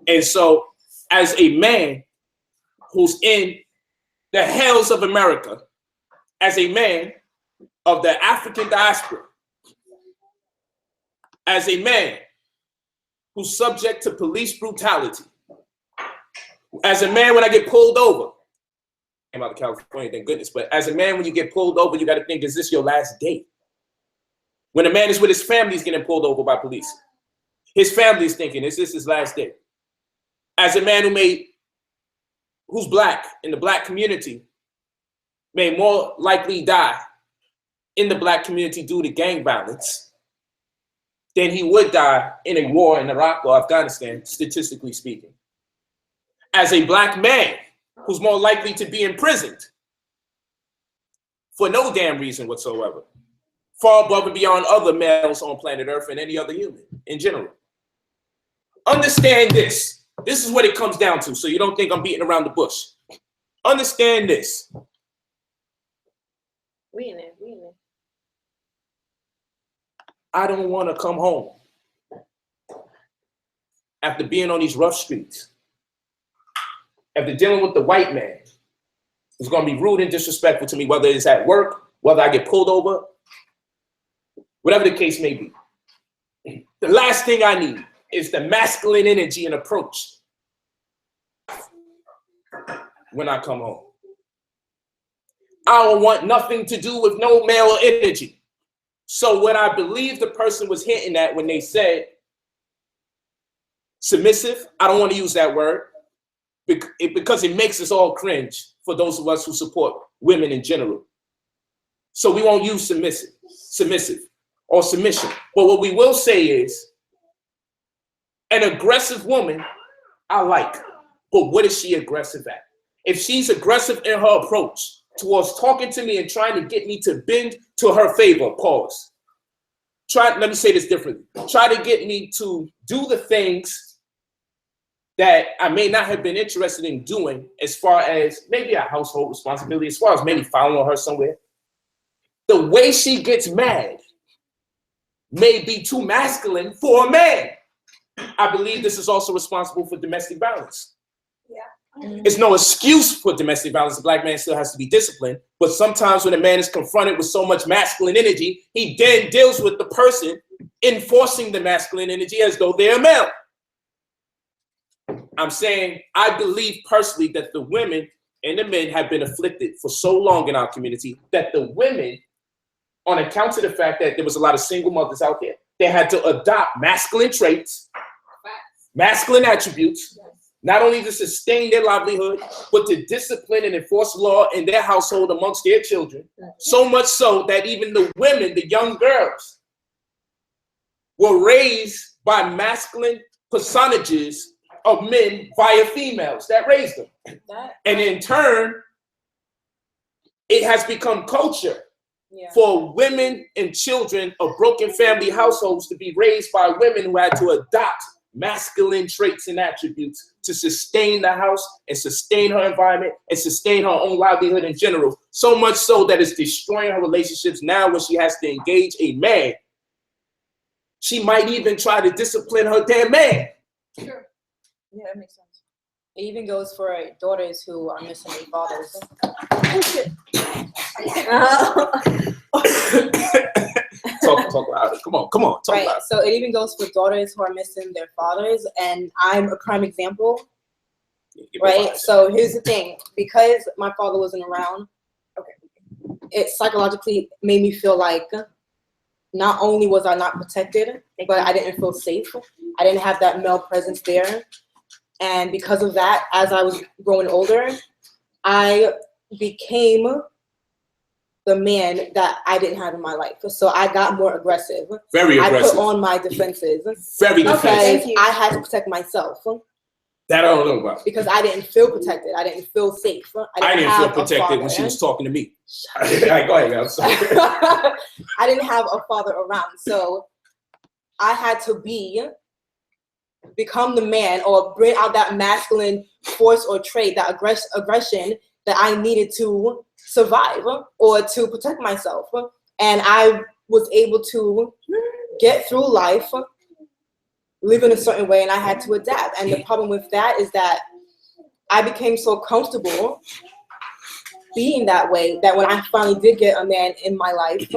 And so, as a man who's in the hells of America, as a man of the African diaspora, as a man who's subject to police brutality, As a man, when I get pulled over, came out of California, thank goodness, but as a man, when you get pulled over, you got to think, is this your last day? When a man is with his family, he's getting pulled over by police. His family is thinking, is this his last day? As a man who's black in the black community, may more likely die in the black community due to gang violence than he would die in a war in Iraq or Afghanistan, statistically speaking. As a black man who's more likely to be imprisoned for no damn reason whatsoever, far above and beyond other males on planet Earth and any other human in general. Understand this. This is what it comes down to, so you don't think I'm beating around the bush. Understand this. We in there. I don't want to come home after being on these rough streets, after dealing with the white man who's going to be rude and disrespectful to me, whether it's at work, whether I get pulled over, whatever the case may be. The last thing I need is the masculine energy and approach when I come home. I don't want nothing to do with no male energy. So what I believe the person was hinting at when they said submissive, I don't want to use that word because it makes us all cringe for those of us who support women in general. So we won't use submissive or submission. But what we will say is an aggressive woman, I like, but what is she aggressive at? If she's aggressive in her approach towards talking to me and trying to get me to bend to her favor, pause. Let me say this differently. Try to get me to do the things that I may not have been interested in doing as far as maybe a household responsibility, as far as maybe following her somewhere. The way she gets mad may be too masculine for a man. I believe this is also responsible for domestic violence. It's no excuse for domestic violence. The black man still has to be disciplined. But sometimes when a man is confronted with so much masculine energy, he then deals with the person enforcing the masculine energy as though they're a male. I'm saying I believe personally that the women and the men have been afflicted for so long in our community that the women, on account of the fact that there was a lot of single mothers out there, they had to adopt masculine traits, masculine attributes, not only to sustain their livelihood, but to discipline and enforce law in their household amongst their children. So much so that even the women, the young girls, were raised by masculine personages of men via females that raised them. And in turn, it has become culture for women and children of broken family households to be raised by women who had to adopt masculine traits and attributes to sustain the house and sustain her environment and sustain her own livelihood in general. So much so that it's destroying her relationships now when she has to engage a man. She might even try to discipline her damn man. Sure. Yeah, that makes sense. It even goes for daughters who are missing their fathers. Talk louder. Come on. Talk right. louder. So it even goes for daughters who are missing their fathers, and I'm a prime example. Right. So here's the thing: because my father wasn't around, it psychologically made me feel like not only was I not protected, but I didn't feel safe. I didn't have that male presence there, and because of that, as I was growing older, I became the man that I didn't have in my life. So I got more aggressive. Very aggressive. I put on my defenses. Very defensive. Because I had to protect myself. That I don't know about. Because I didn't feel protected. I didn't feel safe. I didn't feel protected when she was talking to me. Go ahead, I'm sorry. I didn't have a father around. So I had to become the man or bring out that masculine force or trait, that aggression that I needed to survive or to protect myself. And I was able to get through life, live in a certain way, and I had to adapt. And the problem with that is that I became so comfortable being that way that when I finally did get a man in my life,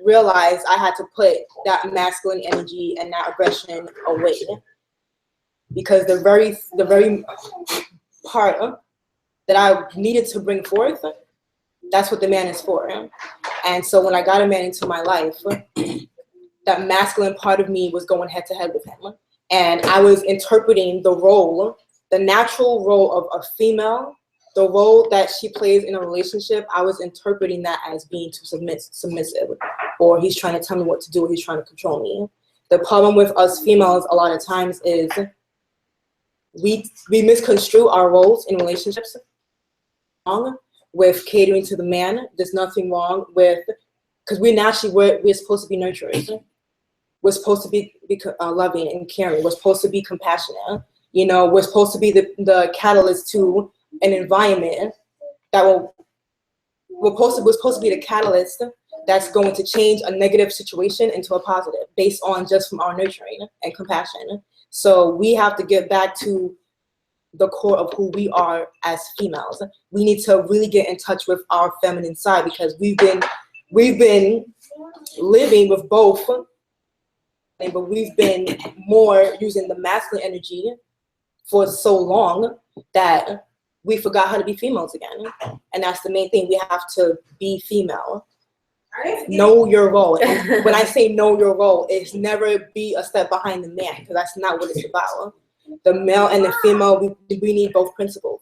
realized I had to put that masculine energy and that aggression away. because the very part that I needed to bring forth, that's what the man is for. And so when I got a man into my life, that masculine part of me was going head to head with him. And I was interpreting the role, the natural role of a female, the role that she plays in a relationship. I was interpreting that as being too submissive, or he's trying to tell me what to do, or he's trying to control me. The problem with us females a lot of times is we misconstrue our roles in relationships. Wrong with catering to the man. There's nothing wrong with, because we're supposed to be nurturers. We're supposed to be loving and caring. We're supposed to be compassionate. You know, we're supposed to be the catalyst to an environment that we're supposed to be the catalyst that's going to change a negative situation into a positive based on just from our nurturing and compassion. So we have to get back to the core of who we are as females. We need to really get in touch with our feminine side, because we've been living with both, but we've been more using the masculine energy for so long that we forgot how to be females again. And that's the main thing. We have to be female. Know your role. And when I say know your role, it's never be a step behind the man, because that's not what it's about. The male and the female, we need both principles.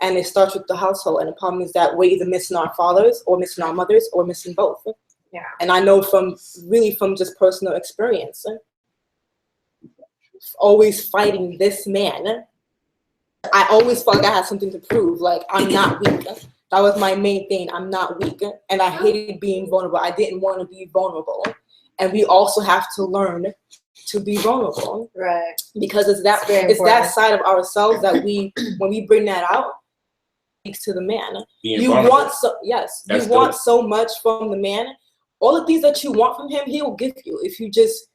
And it starts with the household. And the problem is that we're either missing our fathers or missing our mothers or missing both. Yeah. And I know from just personal experience, always fighting this man, I always felt like I had something to prove. Like, I'm not weak. That was my main thing. I'm not weak. And I hated being vulnerable. I didn't want to be vulnerable. And we also have to learn to be vulnerable. Right. Because it's that side of ourselves that when we bring that out, speaks to the man. You want so much from the man. All the things that you want from him, he will give you if you just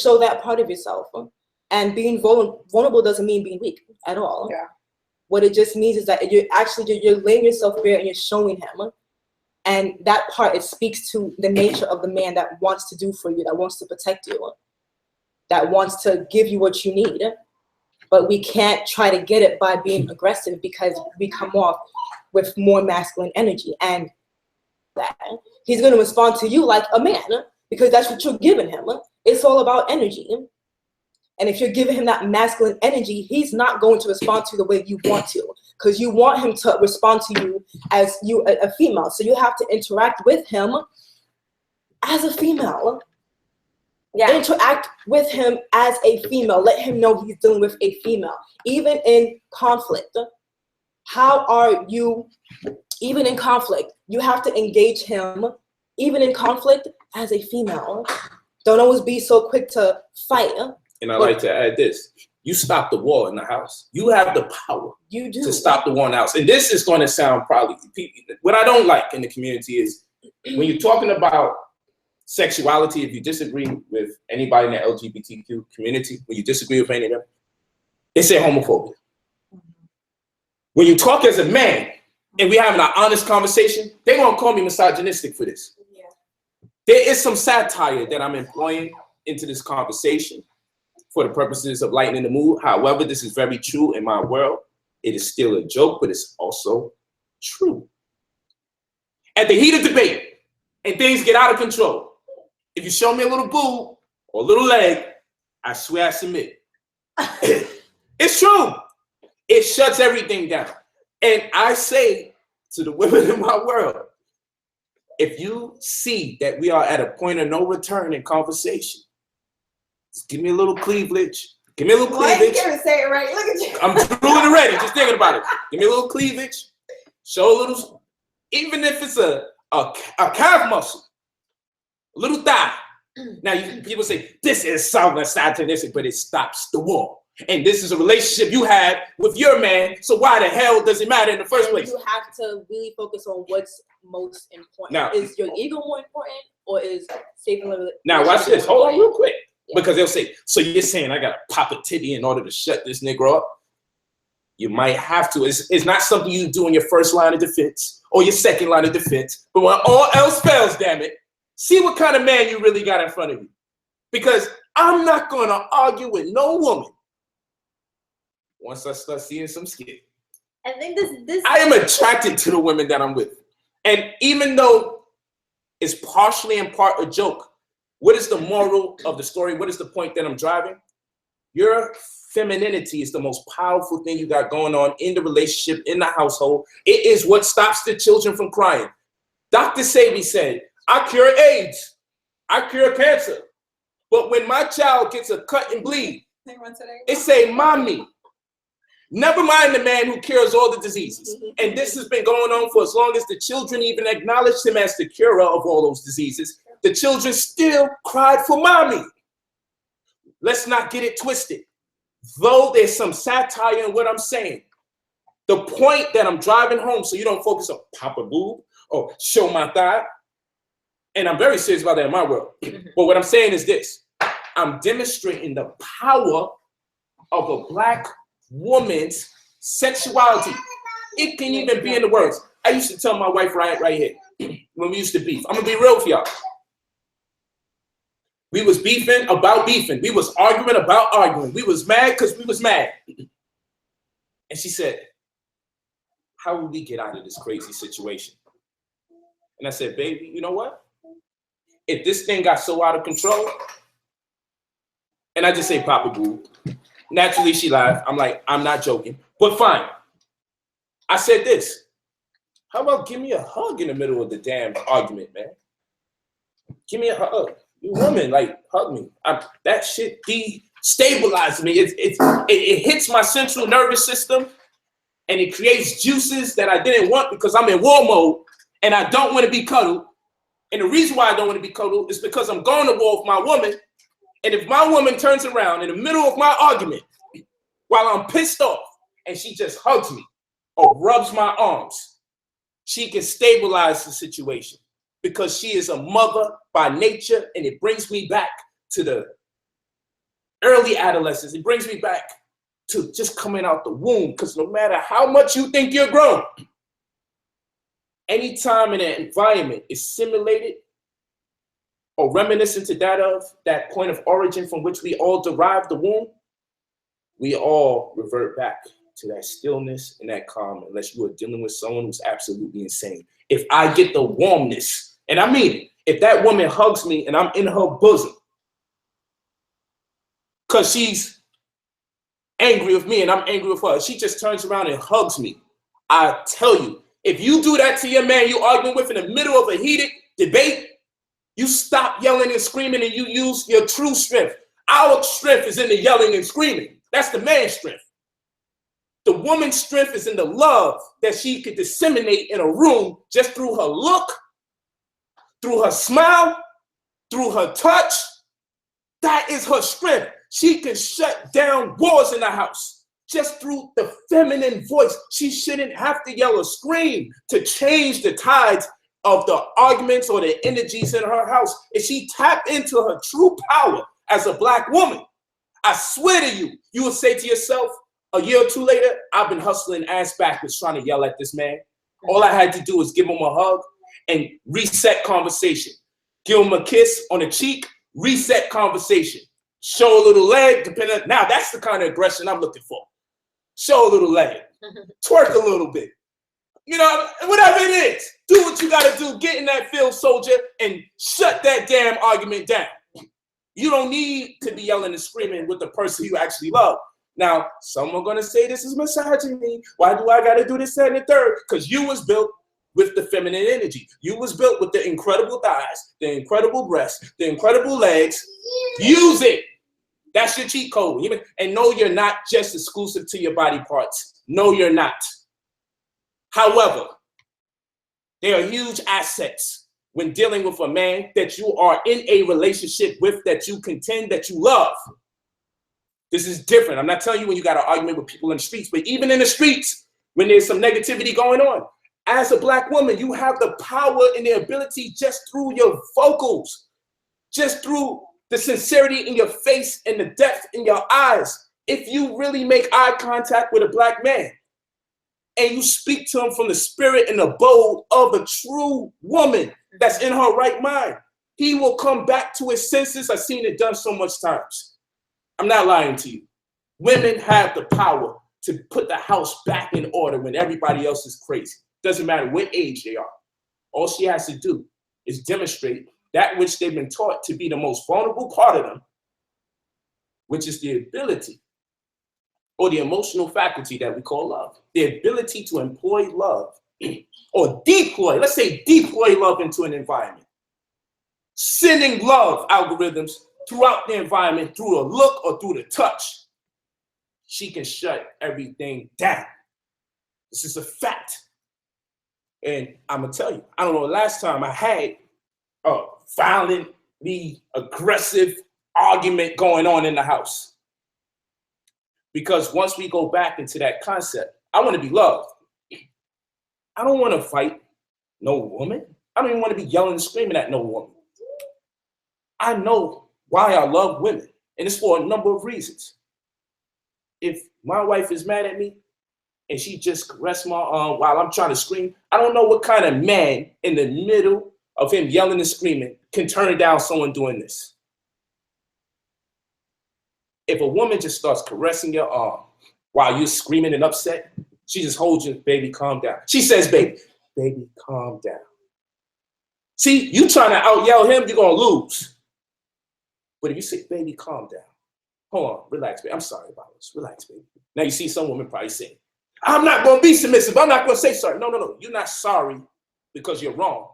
show that part of yourself. And being vulnerable doesn't mean being weak at all. Yeah. What it just means is that you're laying yourself bare and you're showing him. And that part, it speaks to the nature of the man that wants to do for you, that wants to protect you, that wants to give you what you need. But we can't try to get it by being aggressive, because we come off with more masculine energy. And that he's going to respond to you like a man, because that's what you're giving him. It's all about energy. And if you're giving him that masculine energy, he's not going to respond to you the way you want to, because you want him to respond to you as a female. So you have to interact with him as a female. Yeah. Interact with him as a female. Let him know he's dealing with a female. Even in conflict, even in conflict, you have to engage him, even in conflict, as a female. Don't always be so quick to fight. And I like to add this. You stop the war in the house. You have the power to stop the war in the house. And this is going to sound probably, what I don't like in the community is when you're talking about sexuality, if you disagree with anybody in the LGBTQ community, when you disagree with any of them, they say homophobia. When you talk as a man and we having an honest conversation, they're going to call me misogynistic for this. Yeah. There is some satire that I'm employing into this conversation for the purposes of lightening the mood. However, this is very true in my world. It is still a joke, but it's also true. At the heat of debate and things get out of control, if you show me a little boob or a little leg, I swear I submit. It's true. It shuts everything down. And I say to the women in my world, if you see that we are at a point of no return in conversation, just give me a little cleavage. Give me a little cleavage. Why you can't say it right? Look at you. I'm drooling already, just thinking about it. Give me a little cleavage. Show a little, even if it's a calf muscle, a little thigh. Now, people say, this is so misogynistic, but it stops the war. And this is a relationship you had with your man, so why the hell does it matter in the first place? You have to really focus on what's most important. Now, is your ego more important, or is saving the Now, watch this. Hold on real quick. Yeah. Because they'll say, so you're saying I got to pop a titty in order to shut this nigga up? You might have to. It's not something you do in your first line of defense or your second line of defense. But when all else fails, damn it, see what kind of man you really got in front of you. Because I'm not going to argue with no woman once I start seeing some skin. I think this. I am attracted to the women that I'm with. And even though it's partially in part a joke, what is the moral of the story? What is the point that I'm driving? Your femininity is the most powerful thing you got going on in the relationship, in the household. It is what stops the children from crying. Dr. Sebi said, I cure AIDS, I cure cancer. But when my child gets a cut and bleed, it say, mommy. Never mind the man who cures all the diseases. And this has been going on for as long as the children even acknowledged him as the curer of all those diseases. The children still cried for mommy. Let's not get it twisted. Though there's some satire in what I'm saying, the point that I'm driving home, so you don't focus on pop a boob or show my thigh, and I'm very serious about that in my world. But what I'm saying is this. I'm demonstrating the power of a Black woman's sexuality. It can even be in the words. I used to tell my wife right here when we used to beef. I'm gonna be real with y'all. We was beefing about beefing. We was arguing about arguing. We was mad because we was mad. And she said, how will we get out of this crazy situation? And I said, baby, you know what? If this thing got so out of control, and I just say, Papa Boo. Naturally, she laughed. I'm like, I'm not joking, but fine. I said this. How about give me a hug in the middle of the damn argument, man? Give me a hug. You woman, like, hug me. That shit destabilizes me. It hits my central nervous system, and it creates juices that I didn't want because I'm in war mode, and I don't want to be cuddled. And the reason why I don't want to be cuddled is because I'm going to war with my woman. And if my woman turns around in the middle of my argument while I'm pissed off and she just hugs me or rubs my arms, she can stabilize the situation because she is a mother by nature, and it brings me back to the early adolescence. It brings me back to just coming out the womb, because no matter how much you think you're grown, anytime in an environment is simulated or reminiscent to that of that point of origin from which we all derive the womb, we all revert back to that stillness and that calm, unless you are dealing with someone who's absolutely insane. If I get the warmness, and I mean it, if that woman hugs me and I'm in her bosom because she's angry with me and I'm angry with her, she just turns around and hugs me. I tell you, if you do that to your man you arguing with in the middle of a heated debate, you stop yelling and screaming and you use your true strength. Our strength is in the yelling and screaming. That's the man's strength. The woman's strength is in the love that she could disseminate in a room just through her look, through her smile, through her touch. That is her strength. She can shut down wars in the house just through the feminine voice. She shouldn't have to yell or scream to change the tides of the arguments or the energies in her house. If she tapped into her true power as a Black woman, I swear to you, you will say to yourself, a year or two later, I've been hustling ass backwards trying to yell at this man. All I had to do was give him a hug and reset conversation. Give him a kiss on the cheek, reset conversation. Show a little leg, depending on, now that's the kind of aggression I'm looking for. Show a little leg, twerk a little bit. You know, whatever it is, do what you gotta do, get in that field, soldier, and shut that damn argument down. You don't need to be yelling and screaming with the person you actually love. Now, some are gonna say this is misogyny. Why do I gotta do this, that, and the third? Because you was built with the feminine energy. You was built with the incredible thighs, the incredible breasts, the incredible legs. Use it. That's your cheat code. And no, you're not just exclusive to your body parts. No, you're not. However, there are huge assets when dealing with a man that you are in a relationship with, that you contend, that you love. This is different. I'm not telling you when you got an argument with people in the streets, but even in the streets, when there's some negativity going on, as a Black woman, you have the power and the ability just through your vocals, just through the sincerity in your face and the depth in your eyes. If you really make eye contact with a Black man and you speak to him from the spirit and abode of a true woman that's in her right mind, he will come back to his senses. I've seen it done so much times. I'm not lying to you. Women have the power to put the house back in order when everybody else is crazy. Doesn't matter what age they are. All she has to do is demonstrate that which they've been taught to be the most vulnerable part of them, which is the ability or the emotional faculty that we call love. The ability to employ love or deploy, let's say deploy love into an environment. Sending love algorithms throughout the environment through a look or through the touch. She can shut everything down. This is a fact. And I'm gonna tell you, I don't know the last time I had a violently aggressive argument going on in the house. Because once we go back into that concept, I want to be loved. I don't want to fight no woman. I don't even want to be yelling and screaming at no woman. I know why I love women, and it's for a number of reasons. If my wife is mad at me and she just caressed my arm while I'm trying to scream, I don't know what kind of man in the middle of him yelling and screaming can turn down someone doing this. If a woman just starts caressing your arm while you're screaming and upset, she just holds you, baby, calm down. She says, baby, calm down. See, you trying to out yell him, you're gonna lose. But if you say, baby, calm down. Hold on, relax, baby. I'm sorry about this. Relax, baby. Now you see some women probably say, I'm not gonna be submissive. I'm not gonna say sorry. No. You're not sorry because you're wrong.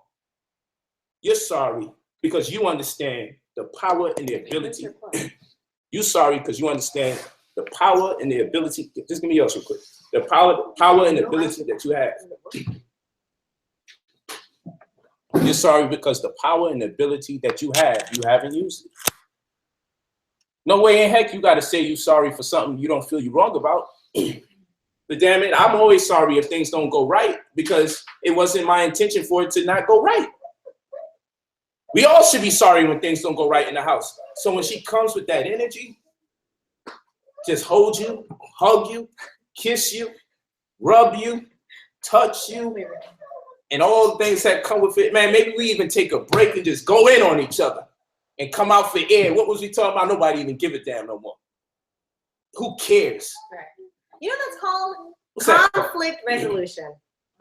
You're sorry because you understand the power and the ability. You're sorry because you understand the power and the ability. Just give me yours real quick. The power and the ability that you have. You're sorry because the power and the ability that you haven't used it. No way in heck you got to say you're sorry for something you don't feel you're wrong about. But damn it, I'm always sorry if things don't go right because it wasn't my intention for it to not go right. We all should be sorry when things don't go right in the house. So when she comes with that energy, just hold you, hug you, kiss you, rub you, touch you, and all the things that come with it. Man, maybe we even take a break and just go in on each other and come out for air. What was we talking about? Nobody even give a damn no more. Who cares? Right. You know what that's called? What's that? Conflict resolution.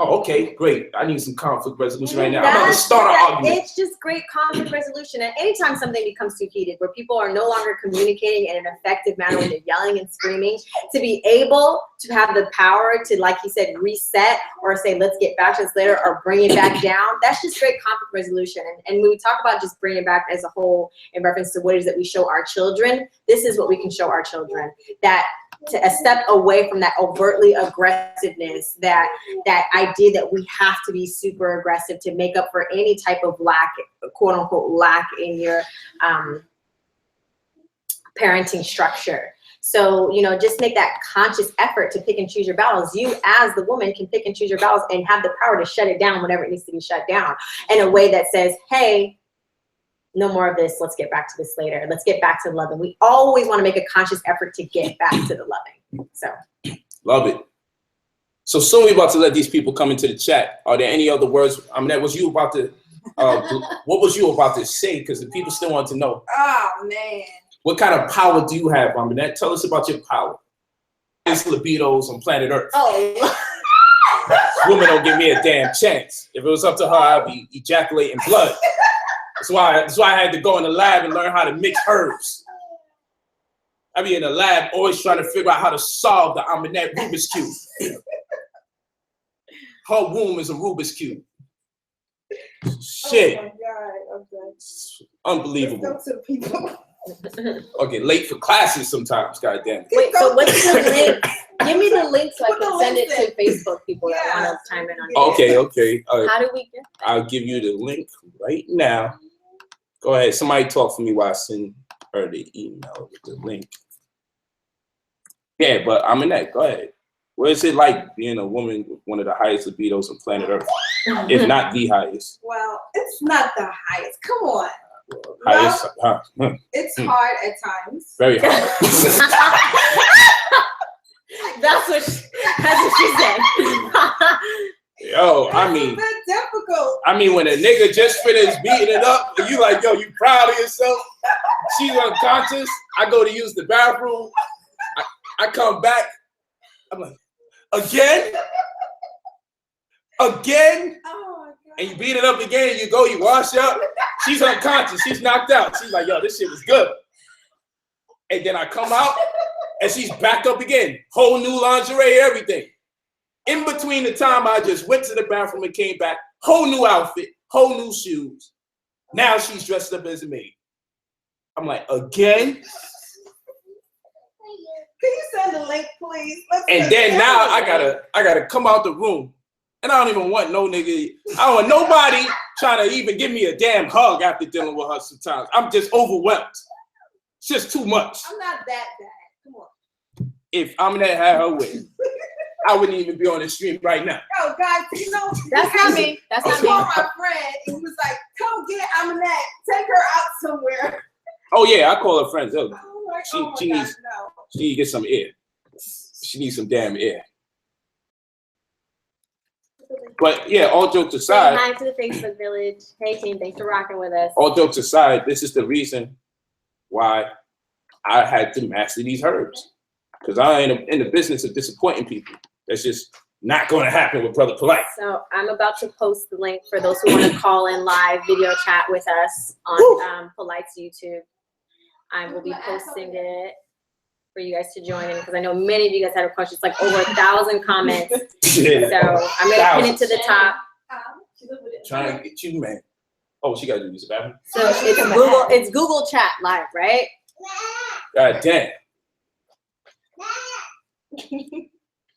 Oh, okay, great. I need some conflict resolution right now. I'm about to start an argument. It's just great conflict resolution. And anytime something becomes too heated, where people are no longer communicating in an effective manner when they're yelling and screaming, to be able to have the power to, like you said, reset or say, let's get back to this later or bring it back down, that's just great conflict resolution. And when we talk about just bringing it back as a whole in reference to what it is that we show our children, this is what we can show our children. That to a step away from that overtly aggressiveness, that idea that we have to be super aggressive to make up for any type of lack, quote unquote, lack in your parenting structure. So, you know, just make that conscious effort to pick and choose your battles. You as the woman can pick and choose your battles and have the power to shut it down whenever it needs to be shut down in a way that says, hey, no more of this. Let's get back to this later. Let's get back to loving. We always want to make a conscious effort to get back to the loving. So love it. So soon we're about to let these people come into the chat. Are there any other words? I mean, that was you about to, what was you about to say? Because the people still want to know. Oh, man. What kind of power do you have, Aminette? Tell us about your power. It's libidos on planet Earth. oh This woman don't give me a damn chance. If it was up to her, I'd be ejaculating blood. That's why I had to go in the lab and learn how to mix herbs. I be in the lab always trying to figure out how to solve the Aminette Rubik's Cube. Her womb is a Rubik's Cube. Shit. Oh my God. Okay. Unbelievable. Let's go to the people. Okay, late for classes sometimes, goddamn. wait, so what's the link? Give me the link so I can send it to Facebook people that want to chime in on it. Okay. How do we get that? I'll give you the link right now. Go ahead. Somebody talk for me while I send her the email with the link. Yeah, but Aminette, go ahead. What is it like being a woman with one of the highest libidos on planet Earth? If not the highest. Well, it's not the highest. Come on. Highest. It's hard at times. Very hard. That's what she said. Yo, I mean, It's a bit difficult. I mean, when a nigga just finished beating it up, and you like, yo, you proud of yourself? She's unconscious. I go to use the bathroom. I come back. I'm like, again? Again? Oh my God. And you beat it up again. You go, you wash up. She's unconscious. She's knocked out. She's like, yo, this shit was good. And then I come out, and she's back up again. Whole new lingerie, everything. In between the time I just went to the bathroom and came back, whole new outfit, whole new shoes. Now she's dressed up as a maid. I'm like, again? Can you send the link, please? And then now I gotta come out the room. And I don't even want no nigga. I don't want nobody trying to even give me a damn hug after dealing with her sometimes. I'm just overwhelmed. It's just too much. I'm not that bad. Come on. If Aminette had her way, I wouldn't even be on the stream right now. Yo, guys, you know, That's not me. That's I not called me. my friend and he was like, come get Aminette. Take her out somewhere. Oh yeah, I call her friends. Oh, I'm like, She- oh my she gosh, needs- no. she need to get some air. She needs some damn air. But yeah, all jokes Say aside, hi to the Facebook village. Hey team, thanks for rocking with us. all jokes aside, this is the reason why I had to master these herbs. Because I ain't in the business of disappointing people. That's just not going to happen with Brother Polite. So I'm about to post the link for those who want to call in live video chat with us on Polite's YouTube. I will be posting it for you guys to join in because I know many of you guys had a question. It's like over 1,000 comments. So I'm gonna pin it to the top. Trying to get you, man. Oh, she got to do this bathroom. So it's Google Chat live, right? God damn.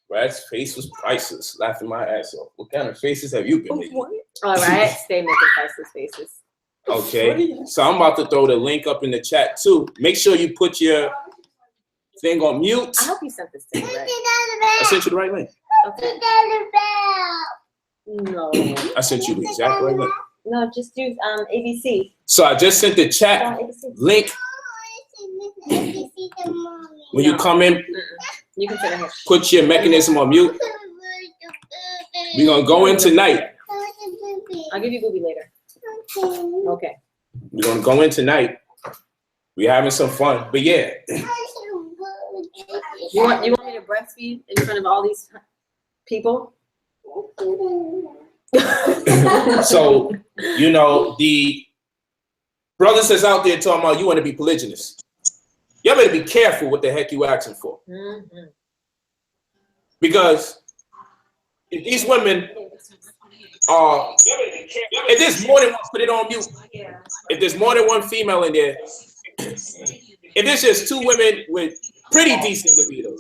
Brad's face was priceless, laughing my ass off. What kind of faces have you been making? All right, stay making priceless faces. Okay, so I'm about to throw the link up in the chat too. Make sure you put your thing on mute. I hope you sent this to me, right? I sent you the right link. Okay. No, I sent you the exact right link. no, just do ABC. So I just sent the It's chat on ABC. link. When you come in, You can sit in here. put your mechanism on mute. We're gonna go in tonight. I'll give you Booby later. Okay. We're gonna go in tonight. We're having some fun, but yeah. You want me to breastfeed in front of all these people? So you know the brothers that's out there talking about you want to be polygynous. Y'all better be careful what the heck you asking for, Mm-hmm. because if these women are, if there's more than one, put it on mute. If there's more than one female in there, if there's just two women with pretty decent libidos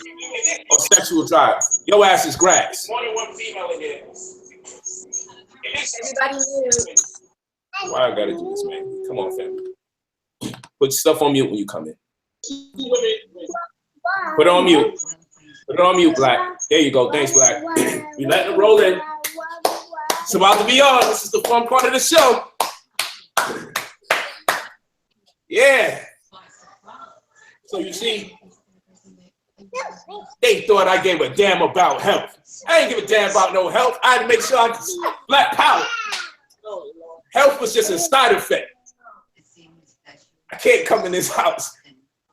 or sexual drive, your ass is grass. More than one female in there. Everybody knew. Why I gotta do this, man? Come on, family. Put stuff on mute when you come in. Put it on mute. Put it on mute, Black. There you go. Thanks, Black. We letting it roll in. It's about to be on. This is the fun part of the show. Yeah. So you see, they thought I gave a damn about health. I ain't give a damn about no health. I had to make sure I could black power. Health was just a side effect. I can't come in this house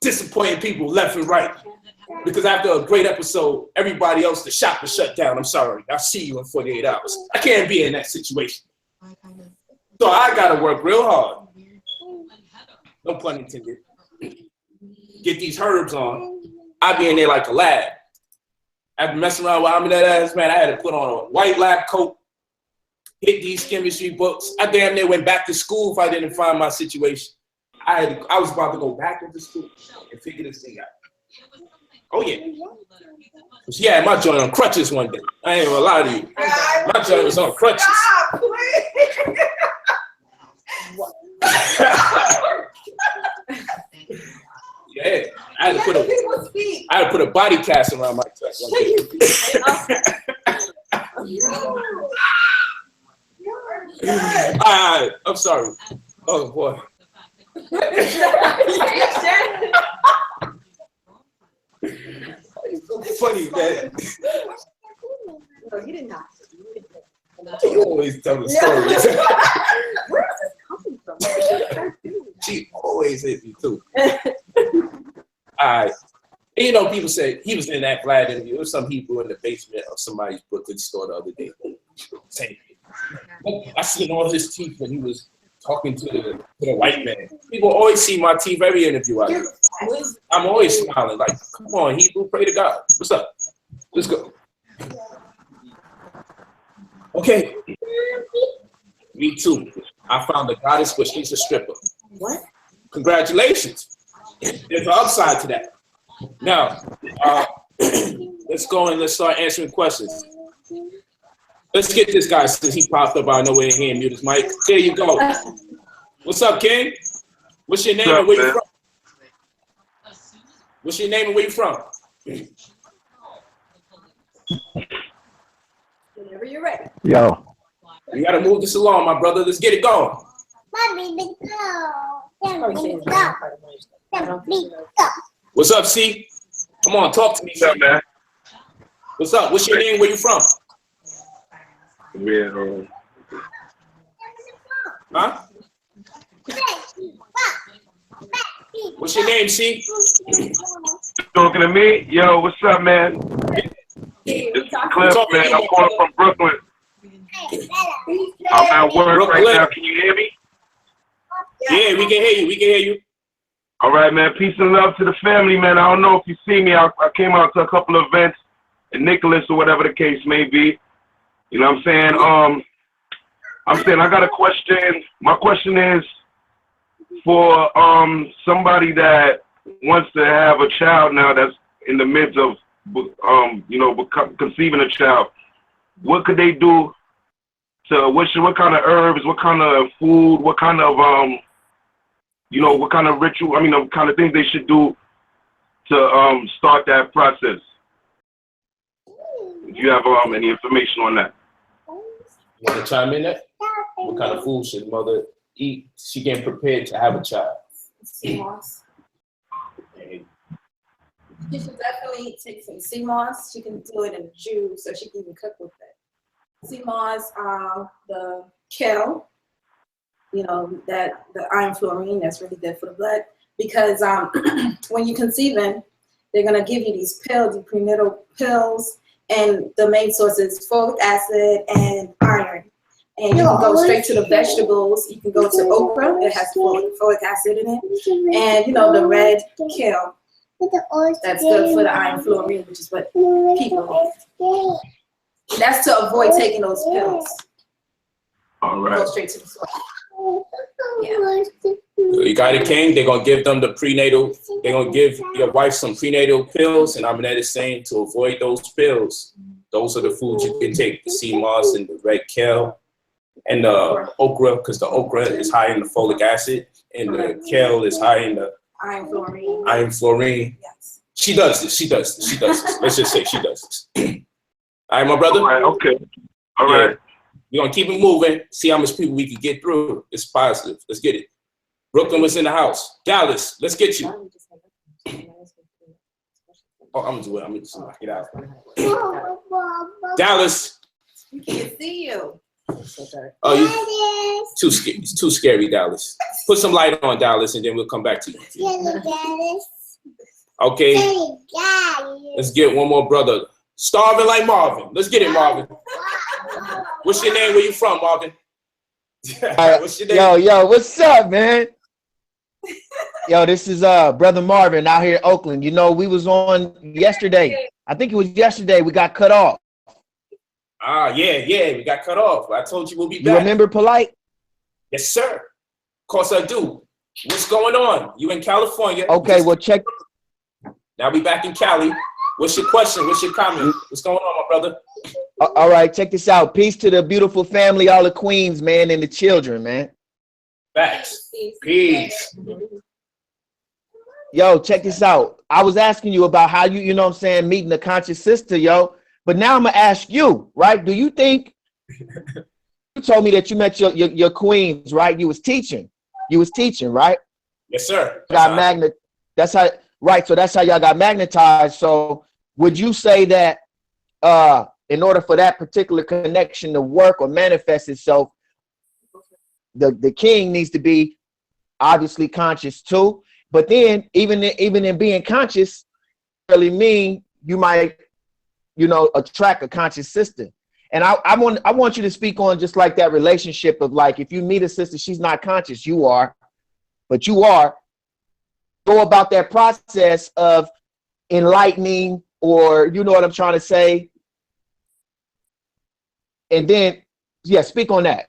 disappointing people left and right. Because after a great episode, everybody else, the shop is shut down. I'm sorry. I'll see you in 48 hours. I can't be in that situation. So I gotta work real hard. No pun intended. Get these herbs on. I be in there like a lab. After messing around with Aminette ass, man, I had to put on a white lab coat, hit these chemistry books. I damn near went back to school if I didn't find my situation. I was about to go back into school and figure this thing out. Oh yeah. Yeah, my joint on crutches one day. I ain't gonna lie to you. My joint was on crutches. Stop, please. Yeah, I had to put a body cast around my chest one day. Alright, I'm sorry. Oh boy. It's so funny, man. No, you did not. always tell the stories. Where is this coming from? She always hit me too. All right. And you know, people say he was in that Vlad interview. There was some Hebrew in the basement of somebody's Brooklyn store the other day. Same thing. I seen all his teeth when he was talking to the white man. People always see my teeth every interview I do. I'm always smiling, like, come on, Hebrew, pray to God. What's up? Let's go. Okay. Me too. I found a goddess, but she's a stripper. What? Congratulations. There's an upside to that. Now, let's go and let's start answering questions. Let's get this guy since he popped up out of nowhere here and mute his mic. There you go. What's up, King? What's your name and where you from? What's your name and where you from? Whenever you're ready. Yo. You gotta move this along, my brother. Let's get it going. Mommy, let's go. What's up, C? Come on, talk to me. What's up, man? What's up? What's your name? Where you from? Yeah. Huh? What's your name, C? Talking to me? Yo, what's up, man? It's Cliff, man. I'm calling from Brooklyn. I'm at work right now. Can you hear me? Yeah, we can hear you. We can hear you. All right, man. Peace and love to the family, man. I don't know if you see me. I came out to a couple of events in Nicholas or whatever the case may be. You know what I'm saying? I got a question. My question is for somebody that wants to have a child now that's in the midst of conceiving a child. What could they do to what kind of herbs, what kind of food, what kind of what kind of ritual, the kind of things they should do to start that process? If you have any information on that. You want to chime in there? What kind of food should mother eat? She getting prepared to have a child. Sea moss. She should definitely take some sea moss. She can do it in a juice, so she can even cook with it. Sea moss, the kale, that the iron fluorine, that's really good for the blood. Because when you're conceiving, they're gonna give you these pills, the prenatal pills, and the main source is folic acid and iron. And you can go straight to the vegetables. You can go to okra, it has folic acid in it, and the red kale. That's good for the iron fluorine, which is what people need. That's to avoid taking those pills. All right. Go straight to the source. Yeah. You got it, King. They're gonna give them the prenatal. They're gonna give your wife some prenatal pills, and I'm is saying to avoid those pills. Those are the foods you can take: the sea moss and the red kale, and the okra, because the okra is high in the folic acid, and the kale is high in the Iron fluorine. iron fluorine. Yes. She does this. She does this. She does this. Let's just say she does this. All right, my brother. All right, okay. All right. We're gonna keep it moving. See how much people we can get through. It's positive. Let's get it. Brooklyn was in the house. Dallas, let's get you. Oh, I'm gonna do it. I'm gonna just knock it out. Dallas. We can't see you. Oh, you too scary. It's too scary, Dallas. Put some light on, Dallas, and then we'll come back to you. Okay. Let's get one more brother. Starving like Marvin. Let's get it, Marvin. What's your name? Where you from, Marvin? What's your name? Yo, what's up, man? Yo, this is brother Marvin out here in Oakland. We was on yesterday. I think it was yesterday. We got cut off. Yeah, we got cut off. I told you we'll be back. You remember POLIGHT? Yes, sir. Of course I do. What's going on? You in California? Okay, well check. Now we back in Cali. What's your question? What's your comment? What's going on, my brother? All right, check this out. Peace to the beautiful family, all the queens, man, and the children, man. Facts. Peace. Yo, check this out. I was asking you about how you know what I'm saying, meeting a conscious sister, yo. But now I'm gonna ask you, right? Do you think you told me that you met your queens, right? You was teaching, right? Yes, sir. That's how, right? So that's how y'all got magnetized. So would you say that in order for that particular connection to work or manifest itself, the king needs to be obviously conscious too. But then even in being conscious, really mean you might, you know, attract a conscious sister. And I want you to speak on just like that relationship of like, if you meet a sister, she's not conscious, you are, but you are. Go about that process of enlightening, or you know what I'm trying to say. And then, yeah, speak on that.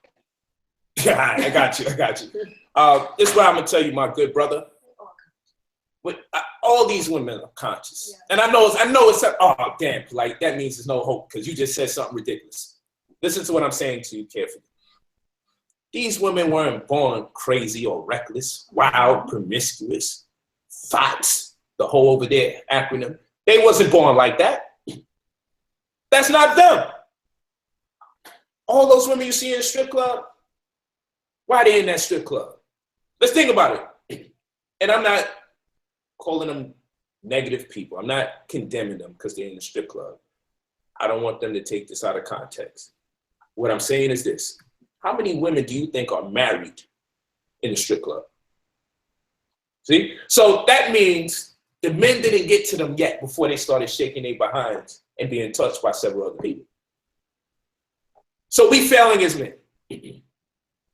I got you. This is what I'm gonna tell you, my good brother. All these women are conscious, and I know it's oh damn, like that means there's no hope because you just said something ridiculous. Listen to what I'm saying to you carefully. These women weren't born crazy or reckless, wild, promiscuous, thoughts, the whole over there acronym. They wasn't born like that. That's not them. All those women you see in the strip club, why they in that strip club? Let's think about it. And I'm not calling them negative people. I'm not condemning them because they're in the strip club. I don't want them to take this out of context. What I'm saying is this. How many women do you think are married in the strip club? See? So that means the men didn't get to them yet before they started shaking their behinds and being touched by several other people. So we failing as men.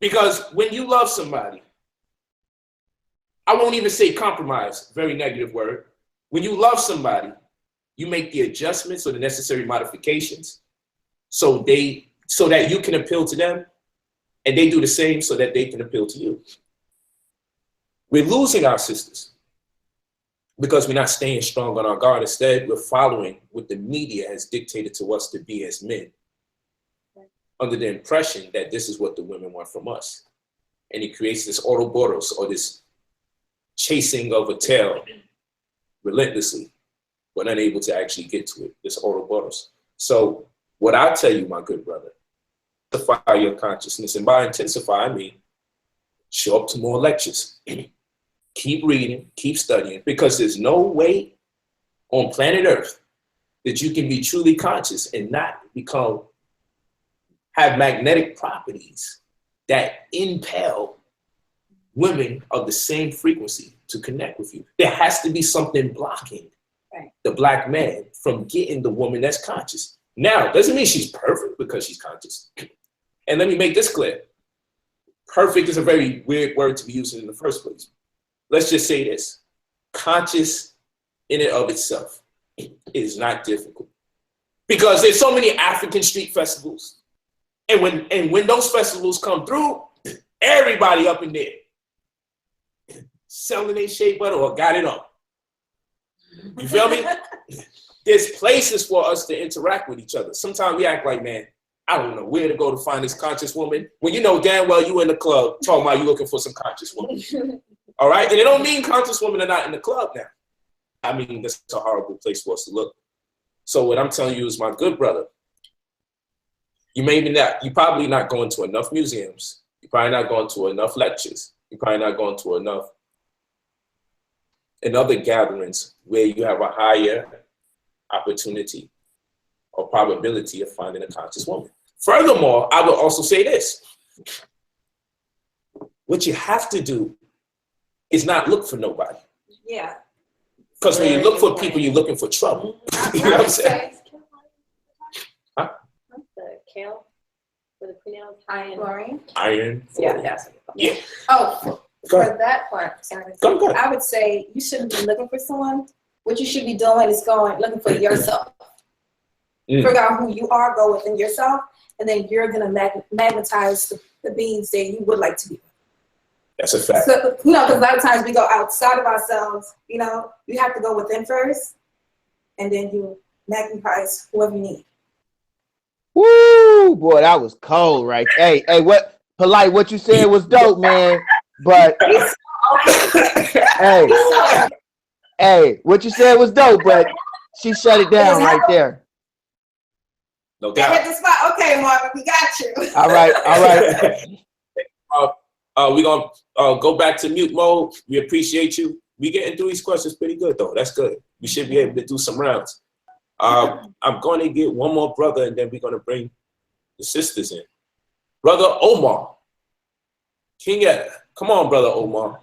Because when you love somebody, I won't even say compromise, very negative word. When you love somebody, you make the adjustments or the necessary modifications so that you can appeal to them, and they do the same so that they can appeal to you. We're losing our sisters because we're not staying strong on our guard. Instead, we're following what the media has dictated to us to be as men, under the impression that this is what the women want from us. And it creates this Ouroboros, or this chasing of a tail relentlessly, but unable to actually get to it, this Ouroboros. So what I tell you, my good brother, intensify your consciousness. And by intensify, I mean, show up to more lectures. Keep reading, keep studying, because there's no way on planet Earth that you can be truly conscious and not have magnetic properties that impel women of the same frequency to connect with you. There has to be something blocking the black man from getting the woman that's conscious. Now, doesn't mean she's perfect because she's conscious. And let me make this clear. Perfect is a very weird word to be using in the first place. Let's just say this. Conscious in and of itself is not difficult. Because there's so many African street festivals. And when those festivals come through, everybody up in there selling their shea butter or got it on. You feel me? There's places for us to interact with each other. Sometimes we act like, man, I don't know where to go to find this conscious woman. When you know damn well you in the club talking about you looking for some conscious woman. All right? And it don't mean conscious women are not in the club now. I mean, that's a horrible place for us to look. So what I'm telling you is, my good brother, you're probably not going to enough museums. You're probably not going to enough lectures. You're probably not going to enough in other gatherings where you have a higher opportunity or probability of finding a conscious woman. Furthermore, I will also say this. What you have to do is not look for nobody. Yeah. Because when you look for people, you're looking for trouble. You know what I'm saying? Huh? The kale for the prenatal iron. Iron. Yeah, that's Yeah. Oh, for that part, sorry. Go ahead. I would say you shouldn't be looking for someone. What you should be doing is looking for yourself. Figure out who you are, go within yourself, and then you're gonna magnetize the beings that you would like to be. That's a fact. So, because a lot of times we go outside of ourselves. You have to go within first, and then you magnetize whoever you need. Woo, boy, that was cold, right? Hey, what Polite? What you said was dope, man. But hey, what you said was dope, but she shut it down right there. No doubt. Hit the spot. Okay, Marvin, we got you. All right. We're going to go back to mute mode. We appreciate you. We getting through these questions pretty good, though. That's good. We should be able to do some rounds. I'm going to get one more brother, and then we're going to bring the sisters in. Brother Omar. King Etta. Come on, Brother Omar.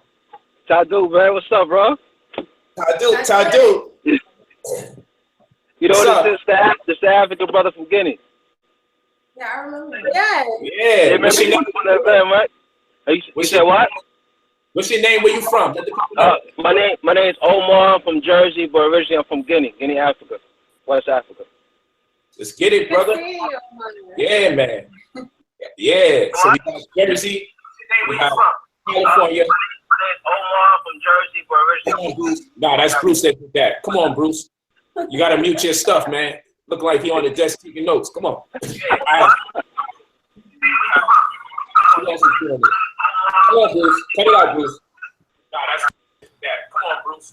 Tadu, man, what's up, bro? Tadu. You know What's what up? this is the African brother from Guinea. Yeah, I remember. Yeah. Yeah. Remember What's your you name? on that event, right? You said what? What's your name? Where you from? Let the people know. My name is Omar. I'm from Jersey, but originally I'm from Guinea, Africa, West Africa. Let's get it, brother. Yeah, man. Yeah. So we got Jersey. We got California. Omar from Jersey, but originally. Nah, that's Bruce that did that. Come on, Bruce. You gotta mute your stuff, man. Look like he on the desk taking notes. Come on. All right. Who else is doing it? Come on, Bruce. Cut it out, Bruce. Nah, that's that. Come on, Bruce.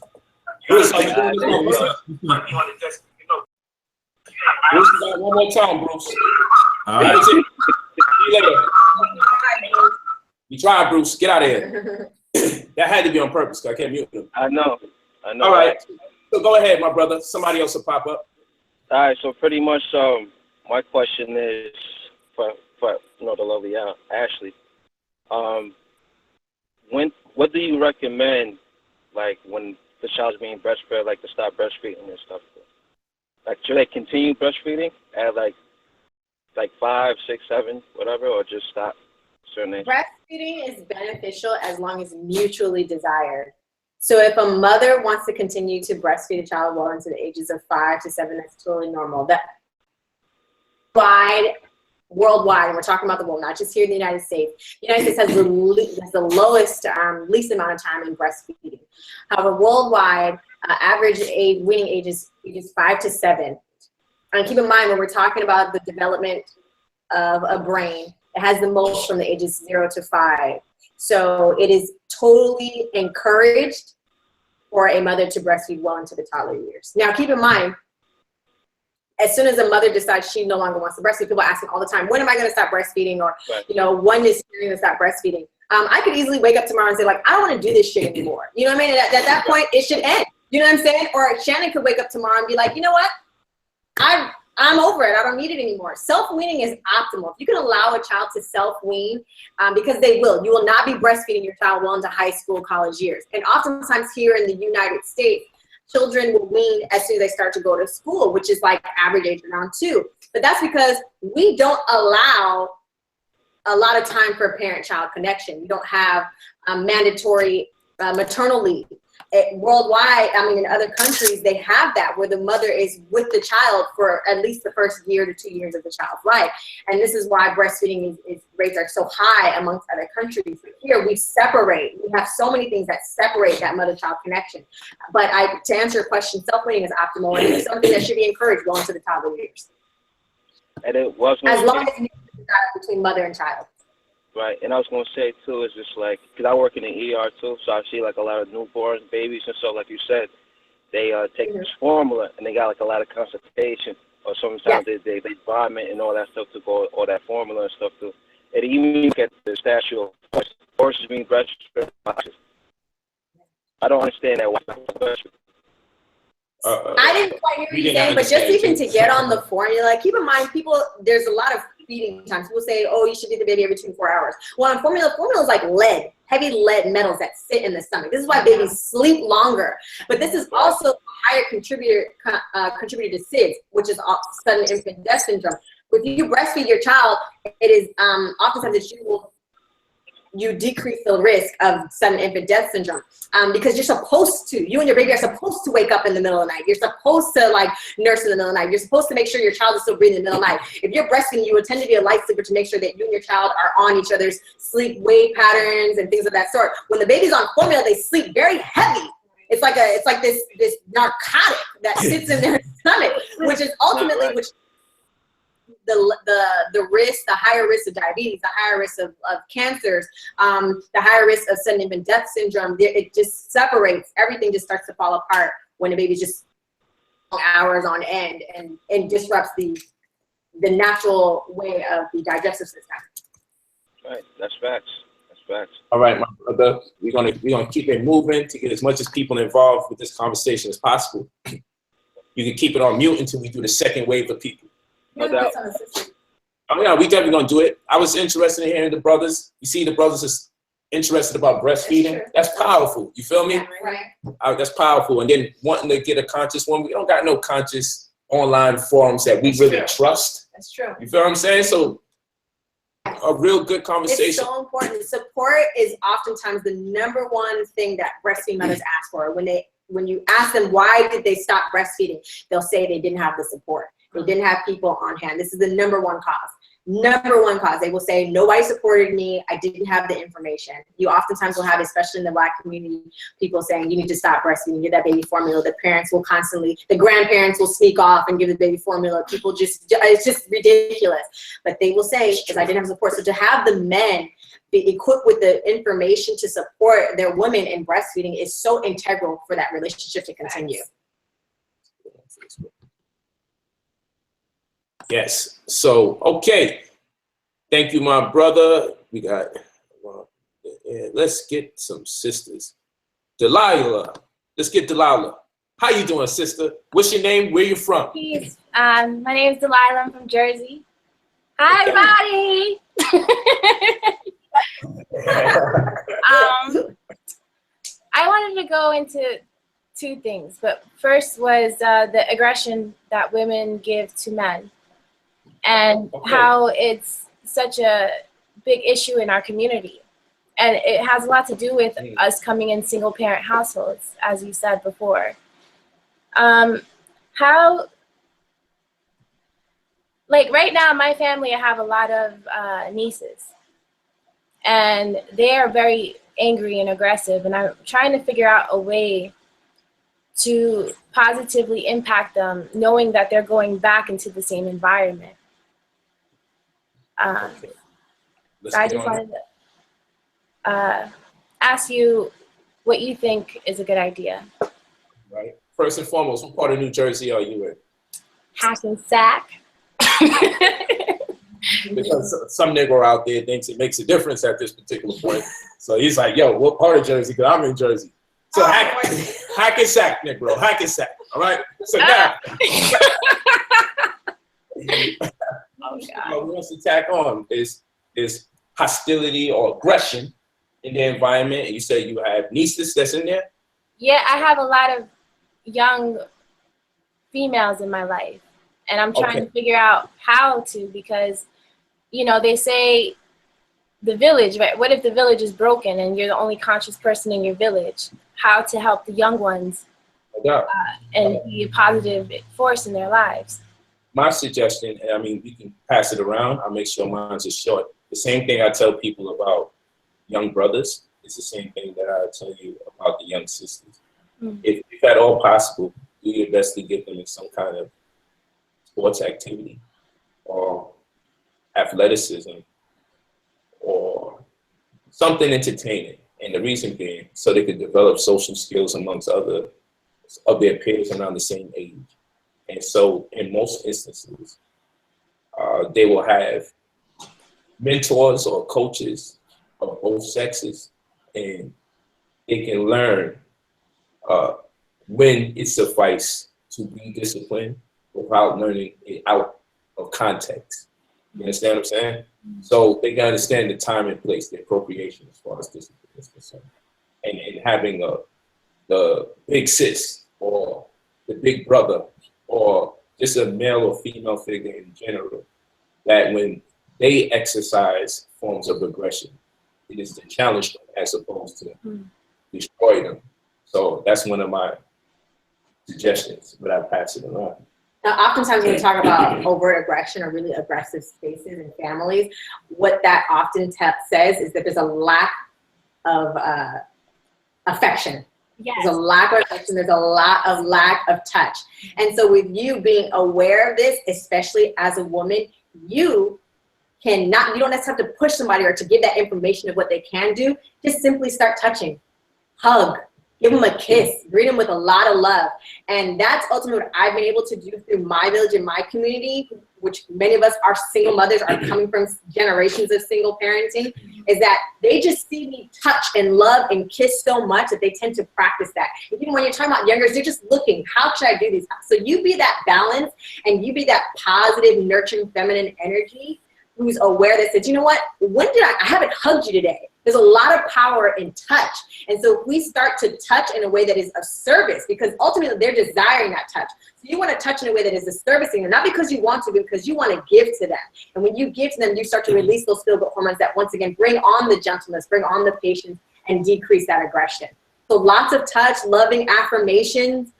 Bruce, are you doing this one? What's up? He on the desk taking notes. Bruce, you got it one more time, Bruce. All right. That's it. See you later. You tried, Bruce. Get out of here. That had to be on purpose, because I can't mute him. I know. All right. So go ahead, my brother. Somebody else will pop up. All right. So pretty much, my question is for the lovely Ashley. What do you recommend, like when the child's being breastfed, like to stop breastfeeding and stuff? Like, should they continue breastfeeding at like 5, 6, 7, whatever, or just stop? Certain age? Breastfeeding is beneficial as long as mutually desired. So if a mother wants to continue to breastfeed a child well into the ages of 5 to 7, that's totally normal. That worldwide, and we're talking about the world, not just here in the United States. The United States has the lowest, least amount of time in breastfeeding. However, worldwide, average weaning age is 5 to 7. And keep in mind, when we're talking about the development of a brain, it has the most from the ages 0 to 5. So it is totally encouraged for a mother to breastfeed well into the toddler years. Now, keep in mind, as soon as a mother decides she no longer wants to breastfeed, people ask me all the time, when am I going to stop breastfeeding? Or, when is she going to stop breastfeeding? I could easily wake up tomorrow and say, like, I don't want to do this shit anymore. You know what I mean? At that point, it should end. You know what I'm saying? Or Shannon could wake up tomorrow and be like, you know what? I'm over it. I don't need it anymore. Self-weaning is optimal. If you can allow a child to self-wean, because they will. You will not be breastfeeding your child well into high school, college years. And oftentimes here in the United States, children will wean as soon as they start to go to school, which is like average age around 2. But that's because we don't allow a lot of time for parent-child connection. We don't have mandatory maternal leave. Worldwide, in other countries, they have that where the mother is with the child for at least the first year to 2 years of the child's life. And this is why breastfeeding rates are so high amongst other countries. Here, we separate. We have so many things that separate that mother-child connection. But to answer your question, self-weaning is optimal, and it's something that should be encouraged well into the toddler years. And it was as long as it's between mother and child. Right, and I was going to say, too, is just like, because I work in the ER, too, so I see, like, a lot of newborn babies, and so, like you said, they take this formula, and they got, like, a lot of constipation, or sometimes they vomit and all that stuff to go, all that formula and stuff, too. And even get the statue of horses being breastfed. I don't understand that. I didn't quite hear what you're saying, but just even to get on the formula, keep in mind, there's a lot of feeding times. People say, oh, you should feed the baby every 24 hours. Well, on formula is like lead, heavy lead metals that sit in the stomach. This is why babies sleep longer. But this is also a higher contributor to SIDS, which is sudden infant death syndrome. If you breastfeed your child, it is oftentimes you decrease the risk of sudden infant death syndrome because you and your baby are supposed to wake up in the middle of the night. You're supposed to nurse in the middle of the night. You're supposed to make sure your child is still breathing in the middle of the night. If you're breastfeeding, you would tend to be a light sleeper to make sure that you and your child are on each other's sleep wave patterns and things of that sort. When the baby's on formula, they sleep very heavy. It's like this narcotic that sits in their stomach, which is ultimately the higher risk of diabetes, the higher risk of cancers, the higher risk of sudden infant death syndrome. It just separates. Everything just starts to fall apart when the baby's just hours on end and disrupts the natural way of the digestive system. Right, that's facts. All right, my brother, we're gonna keep it moving to get as much as people involved with this conversation as possible. You can keep it on mute until we do the second wave of people. No doubt. Oh yeah, we definitely gonna do it. I was interested in hearing the brothers. You see, the brothers is interested about breastfeeding. That's powerful. You feel me? Right. That's powerful. And then wanting to get a conscious one. We don't got no conscious online forums that we really trust. That's true. You feel what I'm saying? So a real good conversation. It's so important. Support is oftentimes the number one thing that breastfeeding mothers ask for. When you ask them why did they stop breastfeeding, they'll say they didn't have the support. They didn't have people on hand. This is the number one cause. Number one cause. They will say, nobody supported me. I didn't have the information. You oftentimes will have, especially in the Black community, people saying you need to stop breastfeeding, get that baby formula. The parents will constantly, the grandparents will sneak off and give the baby formula. People just, it's just ridiculous. But they will say, because I didn't have support. So to have the men be equipped with the information to support their women in breastfeeding is so integral for that relationship to continue. Yes. So, okay. Thank you, my brother. We got, let's get some sisters. Delilah. Let's get Delilah. How you doing, sister? What's your name? Where you from? Peace. My name is Delilah. I'm from Jersey. Hi, everybody. I wanted to go into two things, but first was the aggression that women give to men. And how it's such a big issue in our community. And it has a lot to do with us coming in single parent households, as you said before. How, like right now, my family, I have a lot of nieces. And they are very angry and aggressive. And I'm trying to figure out a way to positively impact them, knowing that they're going back into the same environment. So I just wanted to ask you what you think is a good idea. Right. First and foremost, what part of New Jersey are you in? Hackensack. Because some nigga out there thinks it makes a difference at this particular point. So he's like, yo, what part of Jersey? Because I'm in Jersey. So Hackensack, Negro, Hackensack. All right? So now. Oh, what we want to tack on is hostility or aggression in the environment. And you say you have nieces that's in there? Yeah, I have a lot of young females in my life. And I'm trying to figure out how to, because, you know, they say the village, right? What if the village is broken and you're the only conscious person in your village? How to help the young ones and be a positive force in their lives. My suggestion, I mean, we can pass it around. I'll make sure mine's is short. The same thing I tell people about young brothers is the same thing that I tell you about the young sisters. If at all possible, do your best to get them in some kind of sports activity or athleticism or something entertaining. And the reason being, so they could develop social skills amongst other of their peers around the same age. And so in most instances, they will have mentors or coaches of both sexes, and they can learn when it suffices to be disciplined without learning it out of context. You understand what I'm saying? So they can understand the time and place, the appropriation as far as discipline is concerned. And having the big sis or the big brother or just a male or female figure in general, that when they exercise forms of aggression, it is to challenge them as opposed to destroy them. So that's one of my suggestions, but I pass it along. Now, oftentimes when we talk about overt aggression or really aggressive spaces in families, what that often says is that there's a lack of affection. Yes. There's a lack of affection. There's a lot of lack of touch. And so with you being aware of this, especially as a woman, you don't necessarily have to push somebody or to give that information of what they can do. Just simply start touching, hug, give them a kiss, greet them with a lot of love. And that's ultimately what I've been able to do through my village and my community, which many of us are single mothers, are coming from generations of single parenting. is that they just see me touch and love and kiss so much that they tend to practice that. Even when you're talking about youngers, they're just looking, how should I do these? So you be that balance and you be that positive, nurturing, feminine energy who's aware that says, you know what, I haven't hugged you today. There's a lot of power in touch. And so if we start to touch in a way that is of service, because ultimately they're desiring that touch. So you want to touch in a way that is a servicing, not because you want to, but because you want to give to them. And when you give to them, you start to release those feel-good hormones that once again bring on the gentleness, bring on the patience, and decrease that aggression. So lots of touch, loving affirmations,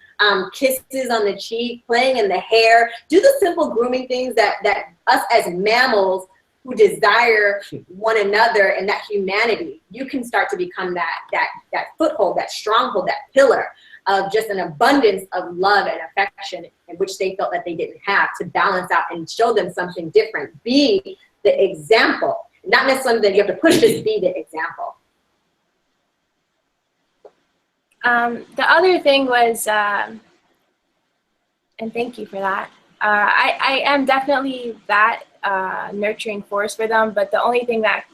kisses on the cheek, playing in the hair. Do the simple grooming things that us as mammals who desire one another and that humanity, you can start to become that foothold, that stronghold, that pillar of just an abundance of love and affection in which they felt that they didn't have, to balance out and show them something different. Be the example, not necessarily that you have to push, just be the example. The other thing was, and thank you for that, I am definitely that nurturing force for them, but the only thing that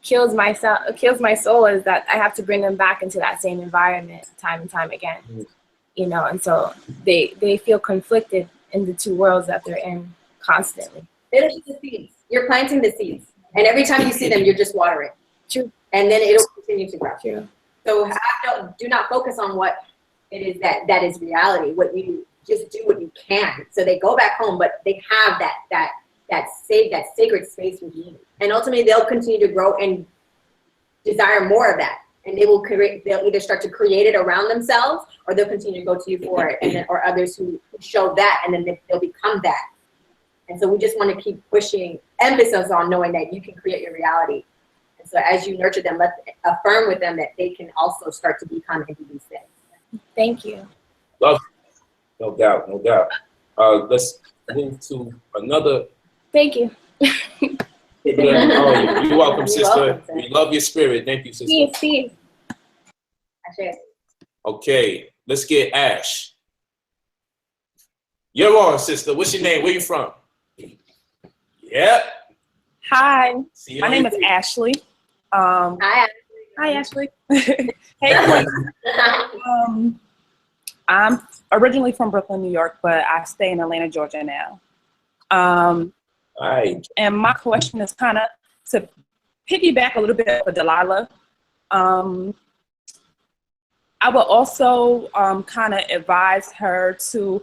kills my soul is that I have to bring them back into that same environment time and time again, you know, and so they feel conflicted in the two worlds that they're in constantly. It'll be the seeds. You're planting the seeds, and every time you see them, you're just watering. True. And then it'll continue to grow. True. So do not focus on what it is that is reality. What you just do what you can. So they go back home, but they have that sacred space with you. And ultimately they'll continue to grow and desire more of that. And they'll either start to create it around themselves, or they'll continue to go to you for it, and then, or others who show that, and then they'll become that. And so we just want to keep pushing emphasis on knowing that you can create your reality. And so as you nurture them, affirm with them that they can also start to become into these things. Thank you. Love. No doubt, no doubt. Let's move to another. Thank you. You're welcome, sister. Welcome, we love your spirit. Thank you, sister. Steve. Okay, let's get Ash. You're on, sister. What's your name? Where you from? Yep. Hi, See you my name is Ashley. Hi. Hi, Ashley. Hey, I'm originally from Brooklyn, New York, but I stay in Atlanta, Georgia now. Right. And my question is kind of to piggyback a little bit with Delilah. I would also kind of advise her to,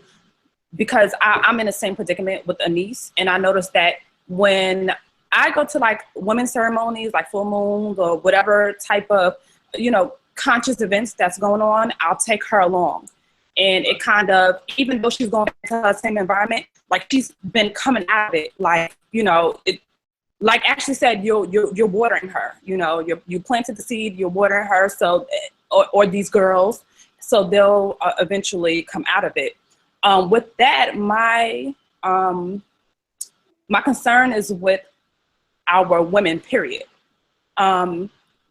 because I'm in the same predicament with a niece, and I noticed that when I go to like women's ceremonies, like full moons or whatever type of, conscious events that's going on, I'll take her along. And it kind of, even though she's going to the same environment, like she's been coming out of it, like, like Ashley said, you're watering her, you planted the seed, you're watering her, so, or these girls, so they'll eventually come out of it. With that, my concern is with our women, period.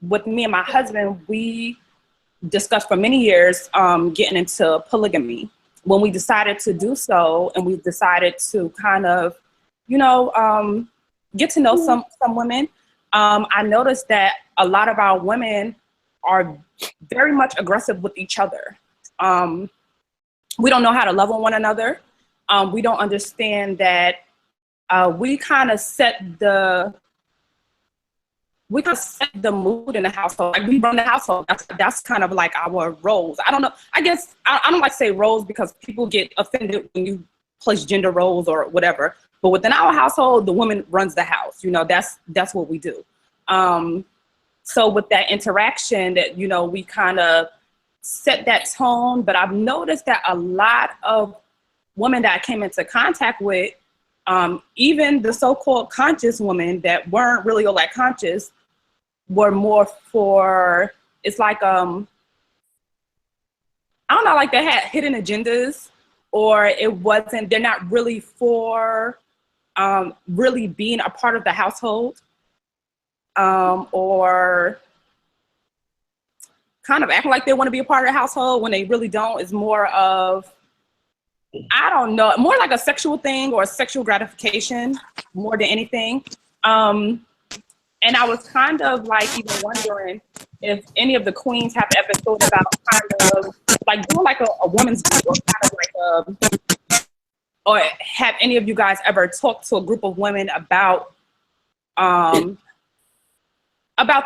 With me and my husband, we discussed for many years getting into polygamy. When we decided to do so, and we decided to kind of, get to know some women, I noticed that a lot of our women are very much aggressive with each other. We don't know how to love on one another. We don't understand that we kind of set the mood in the household. Like, we run the household. That's kind of like our roles. I don't know. I guess I don't like to say roles because people get offended when you place gender roles or whatever. But within our household, the woman runs the house. That's what we do. So with that interaction, that we kind of set that tone. But I've noticed that a lot of women that I came into contact with, even the so-called conscious women that weren't really all that conscious, were more for, it's like, I don't know, like they had hidden agendas, or they're not really for really being a part of the household, or kind of acting like they want to be a part of the household when they really don't. It's more of, I don't know, more like a sexual thing or a sexual gratification more than anything. And I was kind of like even wondering if any of the queens have ever thought about kind of like doing like a woman's group, or kind of like or have any of you guys ever talked to a group of women about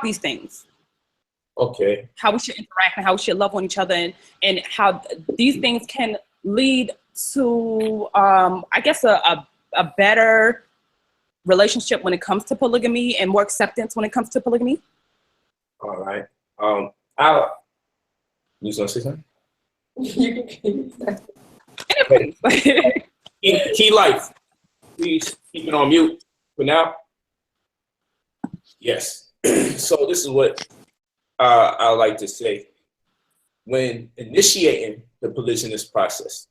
these things? Okay. How we should interact and how we should love on each other, and how these things can lead to, I guess, a better relationship when it comes to polygamy, and more acceptance when it comes to polygamy. All right. You was gonna say something? Key life. Please keep it on mute for now. Yes. So this is what I like to say. When initiating the polygynous process,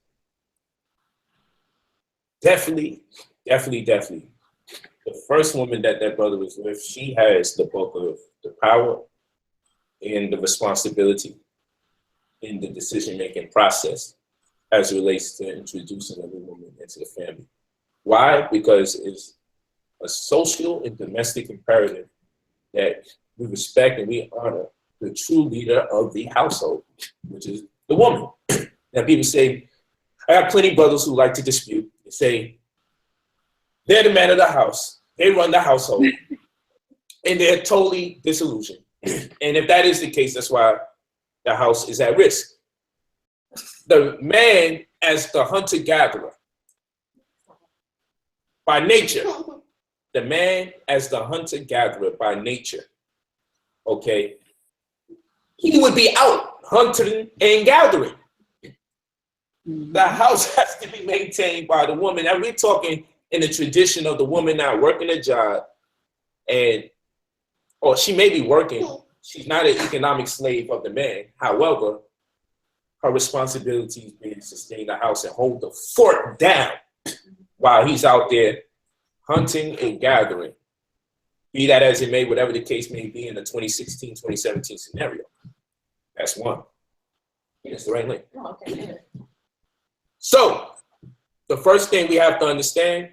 definitely, the first woman that brother was with, she has the bulk of the power and the responsibility in the decision-making process as it relates to introducing a new woman into the family. Why? Because it's a social and domestic imperative that we respect and we honor the true leader of the household, which is the woman. Now people say, I have plenty of brothers who like to dispute and say, they're the man of the house, they run the household, and they're totally disillusioned. And if that is the case, that's why the house is at risk. The man as the hunter-gatherer, by nature, the man as the hunter-gatherer by nature, okay, he would be out hunting and gathering. The house has to be maintained by the woman. And we're talking in the tradition of the woman not working a job, or she may be working, she's not an economic slave of the man. However, her responsibility is being to sustain the house and hold the fort down while he's out there hunting and gathering. Be that as it may, whatever the case may be in the 2016, 2017 scenario. That's one. That's the right link. Oh, okay. So, the first thing we have to understand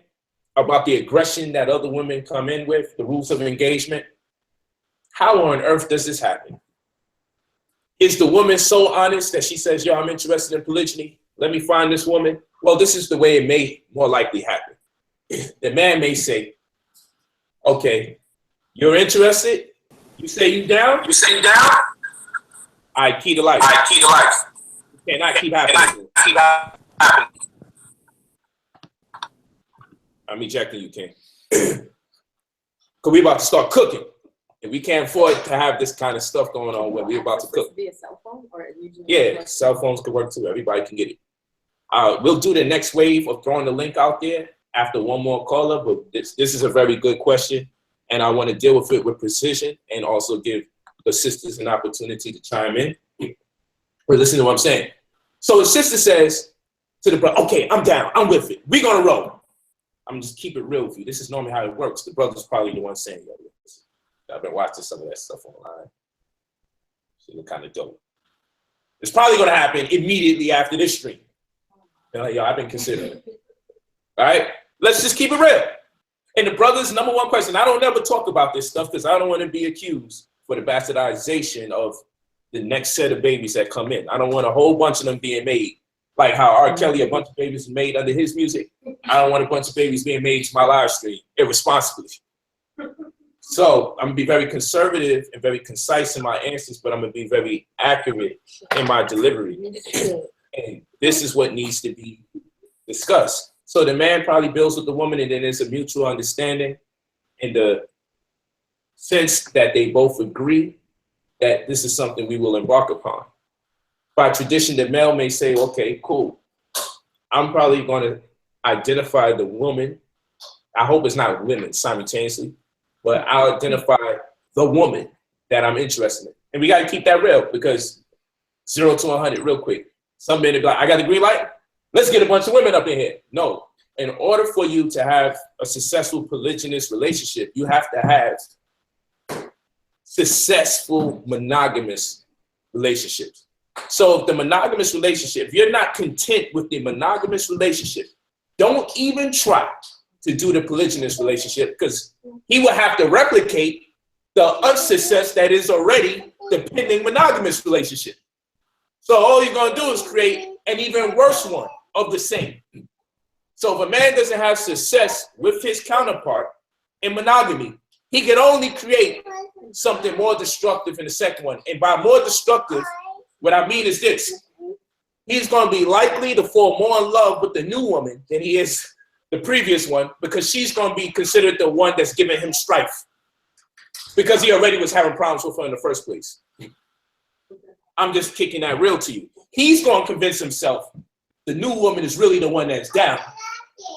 about the aggression that other women come in with, the rules of engagement, how on earth does this happen? Is the woman so honest that she says, yo, I'm interested in polygyny, let me find this woman? Well, this is the way it may more likely happen. The man may say, okay, you're interested? You say you down? You say you down? All right, key to life. All right, key to life. You cannot keep happening. I'm ejecting you, King. Because we're about to start cooking. And we can't afford to have this kind of stuff going on when we're about to cook. Be a cell phone, or yeah, cell phones could work too. Everybody can get it. We'll do the next wave of throwing the link out there after one more caller, but this is a very good question, and I want to deal with it with precision and also give the sisters an opportunity to chime in. But listen to what I'm saying. So the sister says to the brother, okay, I'm down, I'm with it. We're gonna roll. I'm just keep it real with you. This is normally how it works. The brother's probably the one saying that. I've been watching some of that stuff online. She look kind of dope. It's probably gonna happen immediately after this stream. They're like, yo, I've been considering it. All right, let's just keep it real. And the brother's number one question, I don't ever talk about this stuff because I don't want to be accused for the bastardization of the next set of babies that come in. I don't want a whole bunch of them being made. Like how R. Kelly, a bunch of babies made under his music. I don't want a bunch of babies being made to my live stream irresponsibly. So I'm gonna be very conservative and very concise in my answers, but I'm gonna be very accurate in my delivery. And this is what needs to be discussed. So the man probably builds with the woman, and then there's a mutual understanding in the sense that they both agree that this is something we will embark upon. By tradition, the male may say, okay, cool. I'm probably gonna identify the woman. I hope it's not women simultaneously, but I'll identify the woman that I'm interested in. And we gotta keep that real, because 0 to 100 real quick. Some men are like, I got the green light, let's get a bunch of women up in here. No, in order for you to have a successful polygynous relationship, you have to have successful monogamous relationships. So if the monogamous relationship, if you're not content with the monogamous relationship, don't even try to do the polygynous relationship, because he will have to replicate the unsuccess that is already the pending monogamous relationship. So all you're going to do is create an even worse one of the same. So if a man doesn't have success with his counterpart in monogamy, he can only create something more destructive in the second one. And by more destructive, what I mean is this. He's going to be likely to fall more in love with the new woman than he is the previous one, because she's going to be considered the one that's giving him strife, because he already was having problems with her in the first place. I'm just kicking that real to you. He's going to convince himself the new woman is really the one that's down,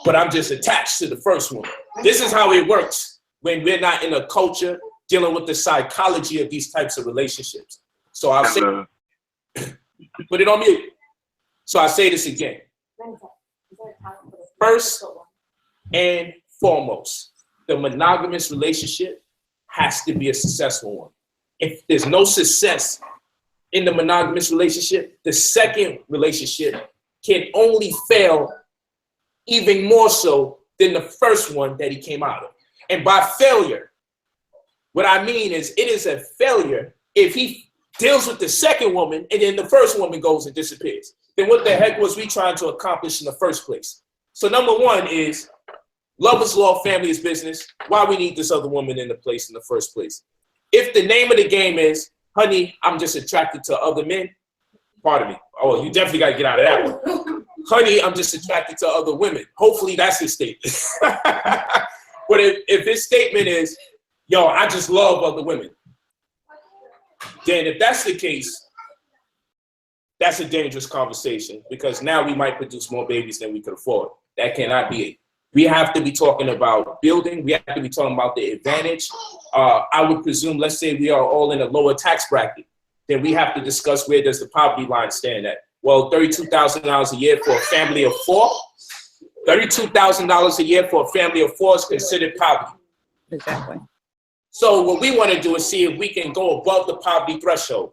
but I'm just attached to the first one. This is how it works when we're not in a culture dealing with the psychology of these types of relationships. So I'll say, put it on mute. So I say this again. First and foremost, the monogamous relationship has to be a successful one. If there's no success in the monogamous relationship, the second relationship can only fail even more so than the first one that he came out of. And by failure, what I mean is it is a failure if he deals with the second woman and then the first woman goes and disappears. Then what the heck was we trying to accomplish in the first place? So number one is love is law, family is business. Why we need this other woman in the place in the first place? If the name of the game is, honey, I'm just attracted to other men, pardon me. Oh, you definitely got to get out of that one. Honey, I'm just attracted to other women. Hopefully that's his statement. But if his statement is, yo, I just love other women, then if that's the case, that's a dangerous conversation, because now we might produce more babies than we could afford. That cannot be it. We have to be talking about building. We have to be talking about the advantage. I would presume, let's say we are all in a lower tax bracket, then we have to discuss where does the poverty line stand at. Well, $32,000 a year for a family of four. $32,000 a year for a family of four is considered poverty. Exactly. So what we want to do is see if we can go above the poverty threshold.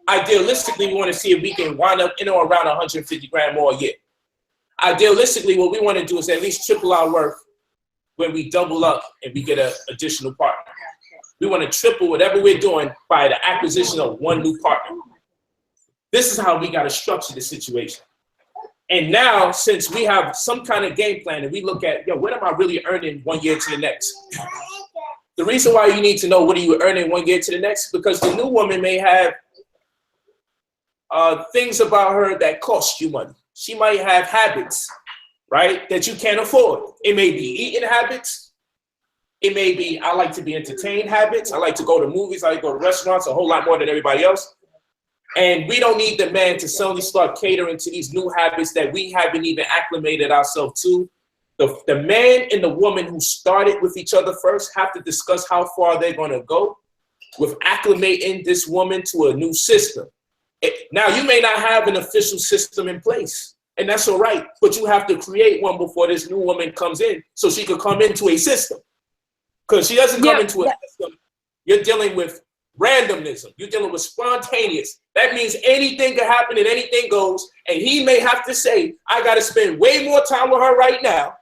Idealistically, we want to see if we can wind up in or around 150 grand more a year. Idealistically, what we want to do is at least triple our worth when we double up and we get an additional partner. We want to triple whatever we're doing by the acquisition of one new partner. This is how we got to structure the situation. And now, since we have some kind of game plan and we look at, yo, what am I really earning 1 year to the next? The reason why you need to know what are you earning 1 year to the next, because the new woman may have things about her that cost you money. She might have habits, right, that you can't afford. It may be eating habits. It may be, I like to be entertained habits. I like to go to movies. I like to go to restaurants a whole lot more than everybody else. And we don't need the man to suddenly start catering to these new habits that we haven't even acclimated ourselves to. The man and the woman who started with each other first have to discuss how far they're going to go with acclimating this woman to a new system. Now, you may not have an official system in place, and that's all right, but you have to create one before this new woman comes in so she could come into a system. Because she doesn't come into a system. You're dealing with randomnism. You're dealing with spontaneous. That means anything can happen and anything goes, and he may have to say, I got to spend way more time with her right now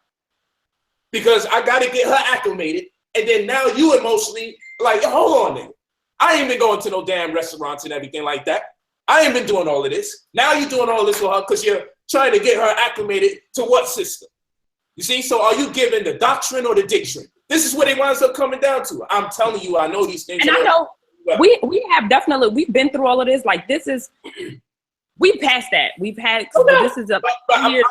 because I got to get her acclimated. And then now you emotionally like, hold on, nigga. I ain't been going to no damn restaurants and everything like that. I ain't been doing all of this. Now you're doing all this for her because you're trying to get her acclimated to what system? You see? So are you giving the doctrine or the diction? This is what it winds up coming down to. I'm telling you, I know these things. And I know we have definitely, we've been through all of this. Like this is, we passed that. We've had, this is a years.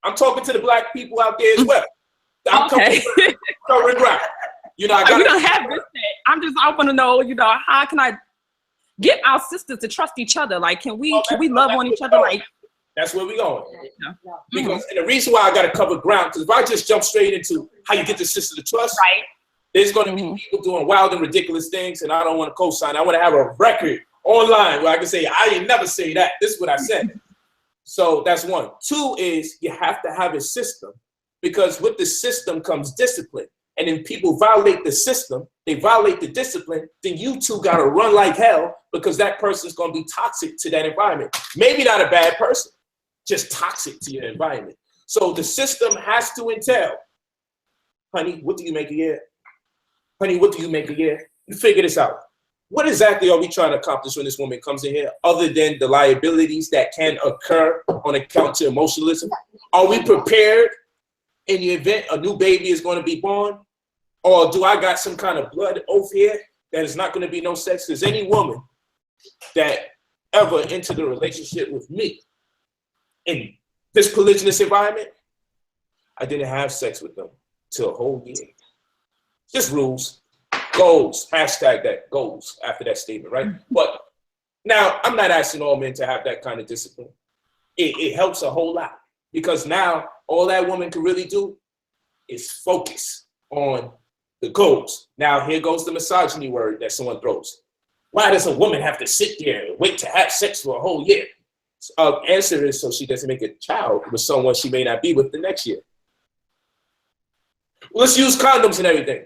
I'm talking to the black people out there as well. I'm okay. Covering ground. You know, we don't have this thing. I'm just, I want to know, you know, how can I get our sisters to trust each other? Like, can we love on each other? Like, that's where we going. Because and the reason why I got to cover ground, because if I just jump straight into how you get the sister to trust, right? There's going to be people doing wild and ridiculous things, and I don't want to co-sign. I want to have a record online where I can say, I ain't never say that. This is what I said. So that's one. Two is you have to have a system, because with the system comes discipline. And if people violate the system, they violate the discipline, then you two got to run like hell, because that person's going to be toxic to that environment. Maybe not a bad person, just toxic to your environment. So the system has to entail, honey, what do you make a year? honey, what do you make a year? You figure this out. What exactly are we trying to accomplish when this woman comes in here, other than the liabilities that can occur on account to emotionalism? Are we prepared in the event a new baby is going to be born? Or do I got some kind of blood oath here that is not going to be no sex? Because any woman that ever entered a relationship with me in this polygynous environment, I didn't have sex with them till a whole year. Just rules. Goals, hashtag that, goals after that statement, right? But now I'm not asking all men to have that kind of discipline. It helps a whole lot, because now all that woman can really do is focus on the goals. Now here goes the misogyny word that someone throws. Why does a woman have to sit there and wait to have sex for a whole year? Answer is so she doesn't make a child with someone she may not be with the next year. Let's use condoms and everything.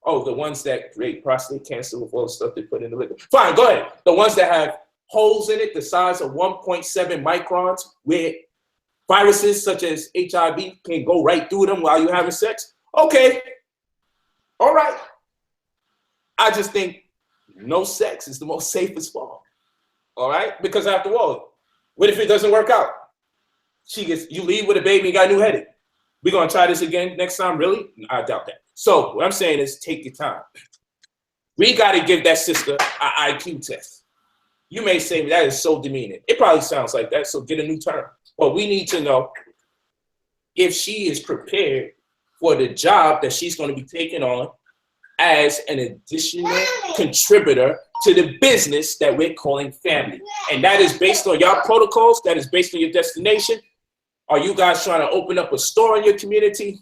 The ones that create prostate cancer with all the stuff they put in the liquid. Fine, go ahead. The ones that have holes in it the size of 1.7 microns, where viruses such as HIV can go right through them while you're having sex. Okay. All right. I just think no sex is the most safest form. All right? Because after all, what if it doesn't work out? You leave with a baby and got a new headache. We're going to try this again next time? Really? I doubt that. So what I'm saying is take your time. We got to give that sister an IQ test. You may say that is so demeaning. It probably sounds like that, so get a new term. But we need to know if she is prepared for the job that she's going to be taking on as an additional contributor to the business that we're calling family. And that is based on your protocols. That is based on your destination. Are you guys trying to open up a store in your community?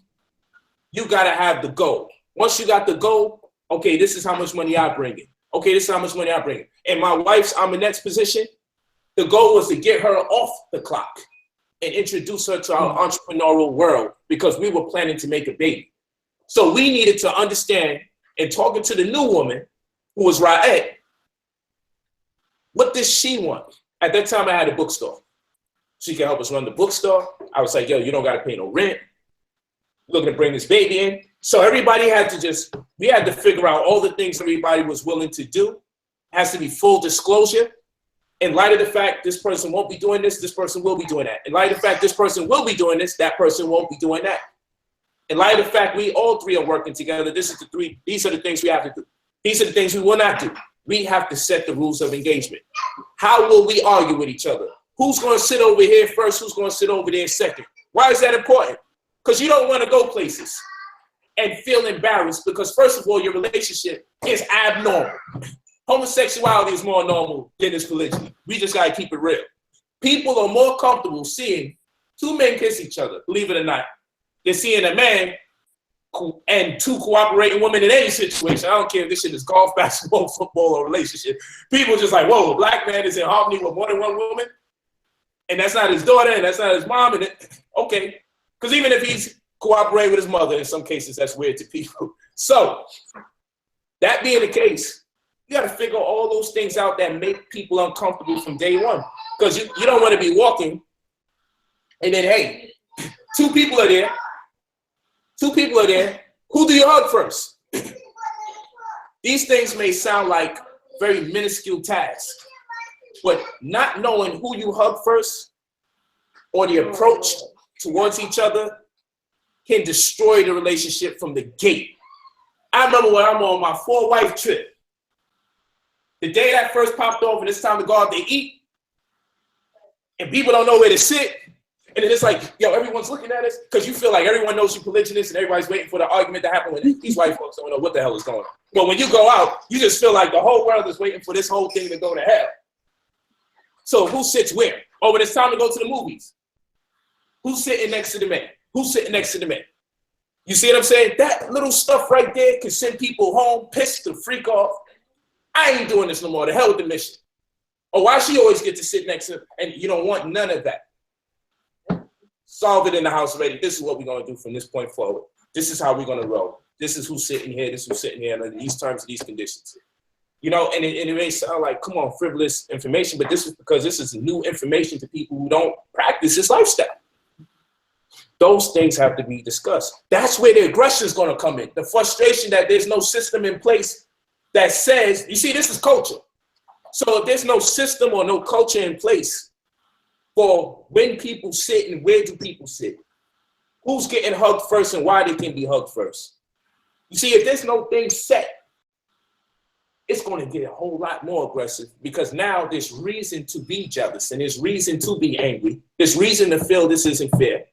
You got to have the goal. Once you got the goal, okay, this is how much money I bring in. Okay, this is how much money I bring in. In my wife's Aminette's position, the goal was to get her off the clock and introduce her to our entrepreneurial world, because we were planning to make a baby. So we needed to understand, and talking to the new woman, who was Raed, what does she want? At that time, I had a bookstore. She could help us run the bookstore. I was like, yo, you don't got to pay no rent. Looking to bring this baby in. So everybody had to we had to figure out all the things everybody was willing to do. It has to be full disclosure. In light of the fact this person won't be doing this person will be doing that. In light of the fact this person will be doing this, that person won't be doing that. In light of the fact we all three are working together, these are the things we have to do. These are the things we will not do. We have to set the rules of engagement. How will we argue with each other? Who's going to sit over here first? Who's going to sit over there second? Why is that important? Because you don't want to go places and feel embarrassed, because first of all, your relationship is abnormal. Homosexuality is more normal than this polygyny. We just got to keep it real. People are more comfortable seeing two men kiss each other, believe it or not, than seeing a man and two cooperating women in any situation. I don't care if this shit is golf, basketball, football, or relationship. People just like, whoa, a black man is in harmony with more than one woman, and that's not his daughter, and that's not his mom, and okay. Because even if he's cooperating with his mother, in some cases, that's weird to people. So, that being the case, you got to figure all those things out that make people uncomfortable from day one. Because you don't want to be walking, and then, hey, two people are there. Who do you hug first? These things may sound like very minuscule tasks, but not knowing who you hug first or the approach towards each other can destroy the relationship from the gate. I remember when I'm on my 4-wife trip. The day that first popped off and it's time to go out to eat, and people don't know where to sit, and then it's like, yo, everyone's looking at us, because you feel like everyone knows you're polygynous and everybody's waiting for the argument to happen when these white folks don't know what the hell is going on. But when you go out, you just feel like the whole world is waiting for this whole thing to go to hell. So who sits where? Oh, when it's time to go to the movies, who's sitting next to the man? Who's sitting next to the man? You see what I'm saying? That little stuff right there can send people home pissed to freak off. I ain't doing this no more. The hell with the mission. Oh, why she always get to sit next to him? And you don't want none of that. Solve it in the house already. This is what we're going to do from this point forward. This is how we're going to roll. This is who's sitting here. This is who's sitting here under these terms, these conditions. You know, and it may sound like, come on, frivolous information, but this is because this is new information to people who don't practice this lifestyle. Those things have to be discussed. That's where the aggression is going to come in. The frustration that there's no system in place that says, you see, this is culture. So if there's no system or no culture in place for when people sit and where do people sit, who's getting hugged first and why they can be hugged first. You see, if there's no thing set, it's going to get a whole lot more aggressive because now there's reason to be jealous and there's reason to be angry. There's reason to feel this isn't fair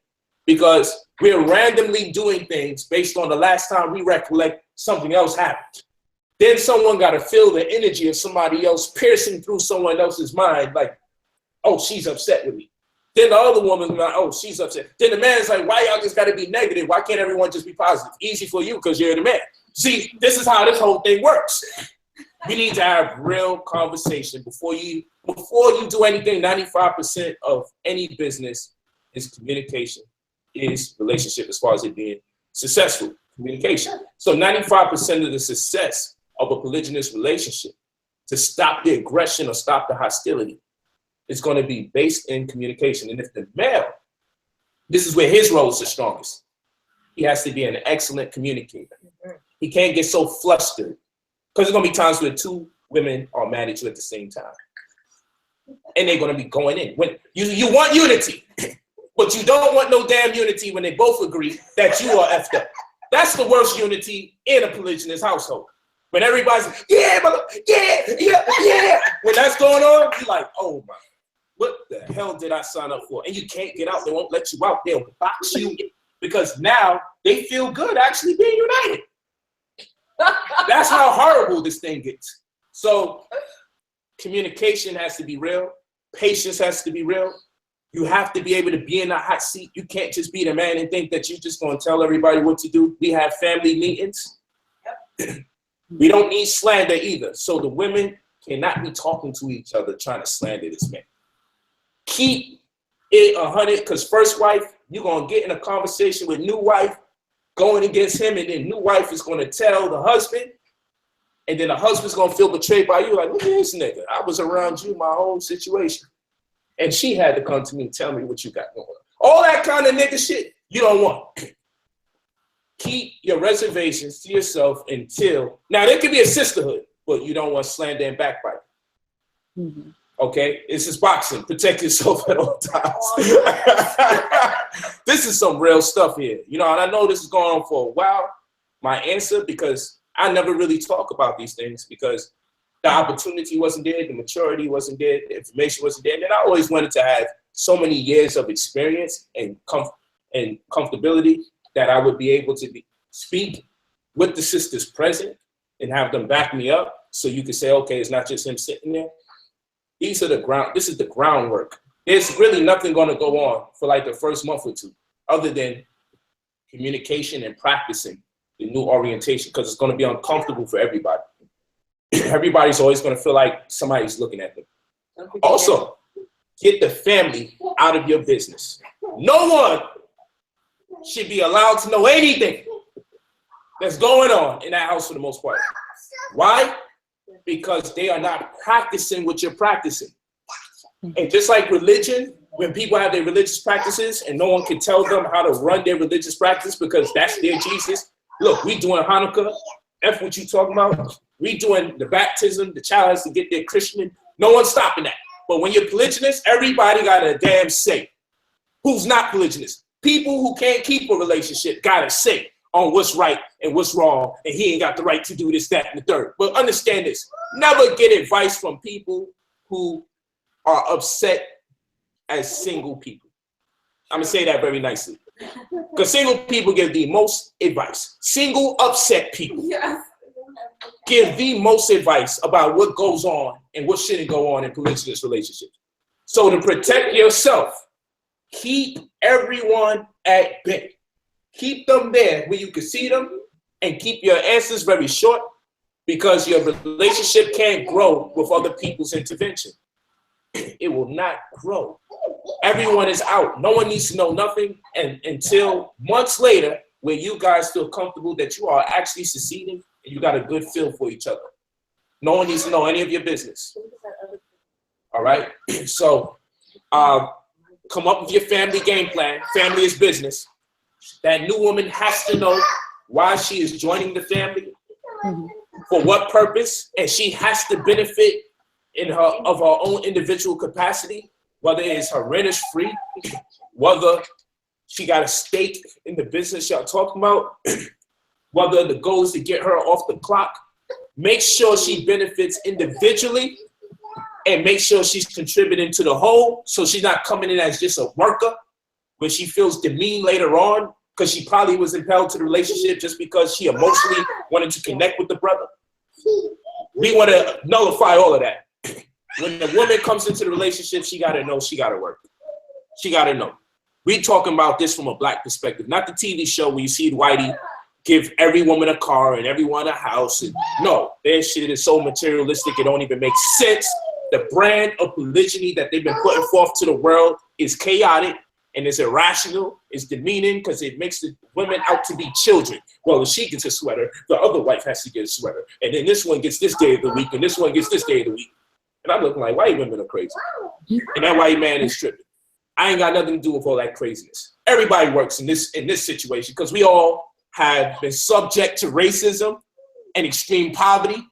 because we're randomly doing things based on the last time we recollect something else happened. Then someone got to feel the energy of somebody else piercing through someone else's mind like, oh, she's upset with me. Then the other woman's like, oh, she's upset. Then the man's like, why y'all just got to be negative? Why can't everyone just be positive? Easy for you because you're the man. See, this is how this whole thing works. We need to have real conversation before you do anything. 95% of any business is communication, is relationship as far as it being successful, communication. So 95% of the success of a polygynous relationship to stop the aggression or stop the hostility is going to be based in communication. And if the male, this is where his role is the strongest. He has to be an excellent communicator. He can't get so flustered. Because there's going to be times where two women are mad at you at the same time. And they're going to be going in. When you want unity, but you don't want no damn unity when they both agree that you are effed up. That's the worst unity in a polygynous household. When everybody's like, yeah, brother, yeah. When that's going on, you're like, oh my, what the hell did I sign up for? And you can't get out. They won't let you out. They'll box you because now they feel good actually being united. That's how horrible this thing gets. So communication has to be real. Patience has to be real. You have to be able to be in a hot seat. You can't just be the man and think that you're just going to tell everybody what to do. We have family meetings. We don't need slander either. So the women cannot be talking to each other trying to slander this man. Keep it 100 because first wife, you're going to get in a conversation with new wife, going against him, and then new wife is going to tell the husband, and then the husband's going to feel betrayed by you. Like, look at this nigga. I was around you my whole situation. And she had to come to me and tell me what you got going on. All that kind of nigga shit you don't want. Keep your reservations to yourself until, now there could be a sisterhood, but you don't want slander and backbite. Mm-hmm. Okay, this is boxing. Protect yourself at all times. This is some real stuff here. You know, and I know this is going on for a while. My answer, because I never really talk about these things because the opportunity wasn't there, the maturity wasn't there, the information wasn't there. And then I always wanted to have so many years of experience and comfortability that I would be able to speak with the sisters present and have them back me up so you could say, okay, it's not just him sitting there. This is the groundwork. There's really nothing going to go on for like the first month or two other than communication and practicing the new orientation because it's going to be uncomfortable for everybody. Everybody's always going to feel like somebody's looking at them. Also, get the family out of your business. No one should be allowed to know anything that's going on in that house for the most part. Why? Because they are not practicing what you're practicing. And just like religion, when people have their religious practices and no one can tell them how to run their religious practice because that's their Jesus. Look, we doing Hanukkah. F what you talking about. We doing the baptism. The child has to get their Christian. No one's stopping that. But when you're polygynous, everybody got a damn say. Who's not polygynous? People who can't keep a relationship got a say on what's right and what's wrong, and he ain't got the right to do this, that, and the third. But understand this, never get advice from people who are upset as single people. I'm gonna say that very nicely. Because single people give the most advice. Single upset people give the most advice about what goes on and what shouldn't go on in polygynous relationships. So to protect yourself, keep everyone at bay. Keep them there where you can see them and keep your answers very short because your relationship can't grow with other people's intervention. It will not grow. Everyone is out. No one needs to know nothing and until months later where you guys feel comfortable that you are actually succeeding and you got a good feel for each other. No one needs to know any of your business. All right? So come up with your family game plan. Family is business. That new woman has to know why she is joining the family, for what purpose, and she has to benefit of her own individual capacity, whether it's her rent is free, whether she got a stake in the business y'all talking about, whether the goal is to get her off the clock. Make sure she benefits individually and make sure she's contributing to the whole, so she's not coming in as just a worker where she feels demeaned later on because she probably was impelled to the relationship just because she emotionally wanted to connect with the brother. We want to nullify all of that. When the woman comes into the relationship, she got to know she got to work. She got to know. We talking about this from a Black perspective, not the TV show where you see Whitey give every woman a car and everyone a house. And no, their shit is so materialistic, it don't even make sense. The brand of polygyny that they've been putting forth to the world is chaotic and it's irrational, it's demeaning because it makes the women out to be children. Well, if she gets a sweater, the other wife has to get a sweater. And then this one gets this day of the week and this one gets this day of the week. And I'm looking like, white women are crazy. And that white man is tripping. I ain't got nothing to do with all that craziness. Everybody works in this situation because we all have been subject to racism and extreme poverty.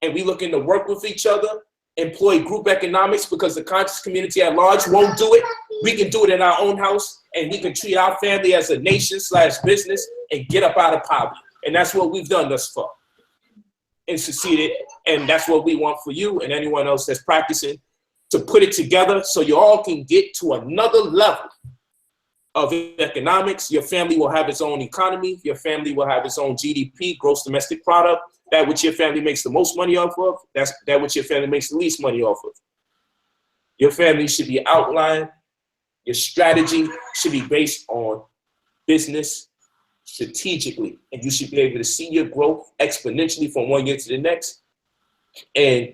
And we looking to work with each other, employ group economics because the conscious community at large won't do it. We can do it in our own house and we can treat our family as a nation/business and get up out of poverty. And that's what we've done thus far and succeeded. And that's what we want for you and anyone else that's practicing, to put it together so you all can get to another level of economics. Your family will have its own economy. Your family will have its own GDP, gross domestic product. That which your family makes the most money off of, that's that which your family makes the least money off of. Your family should be outlined. Your strategy should be based on business strategically. And you should be able to see your growth exponentially from one year to the next and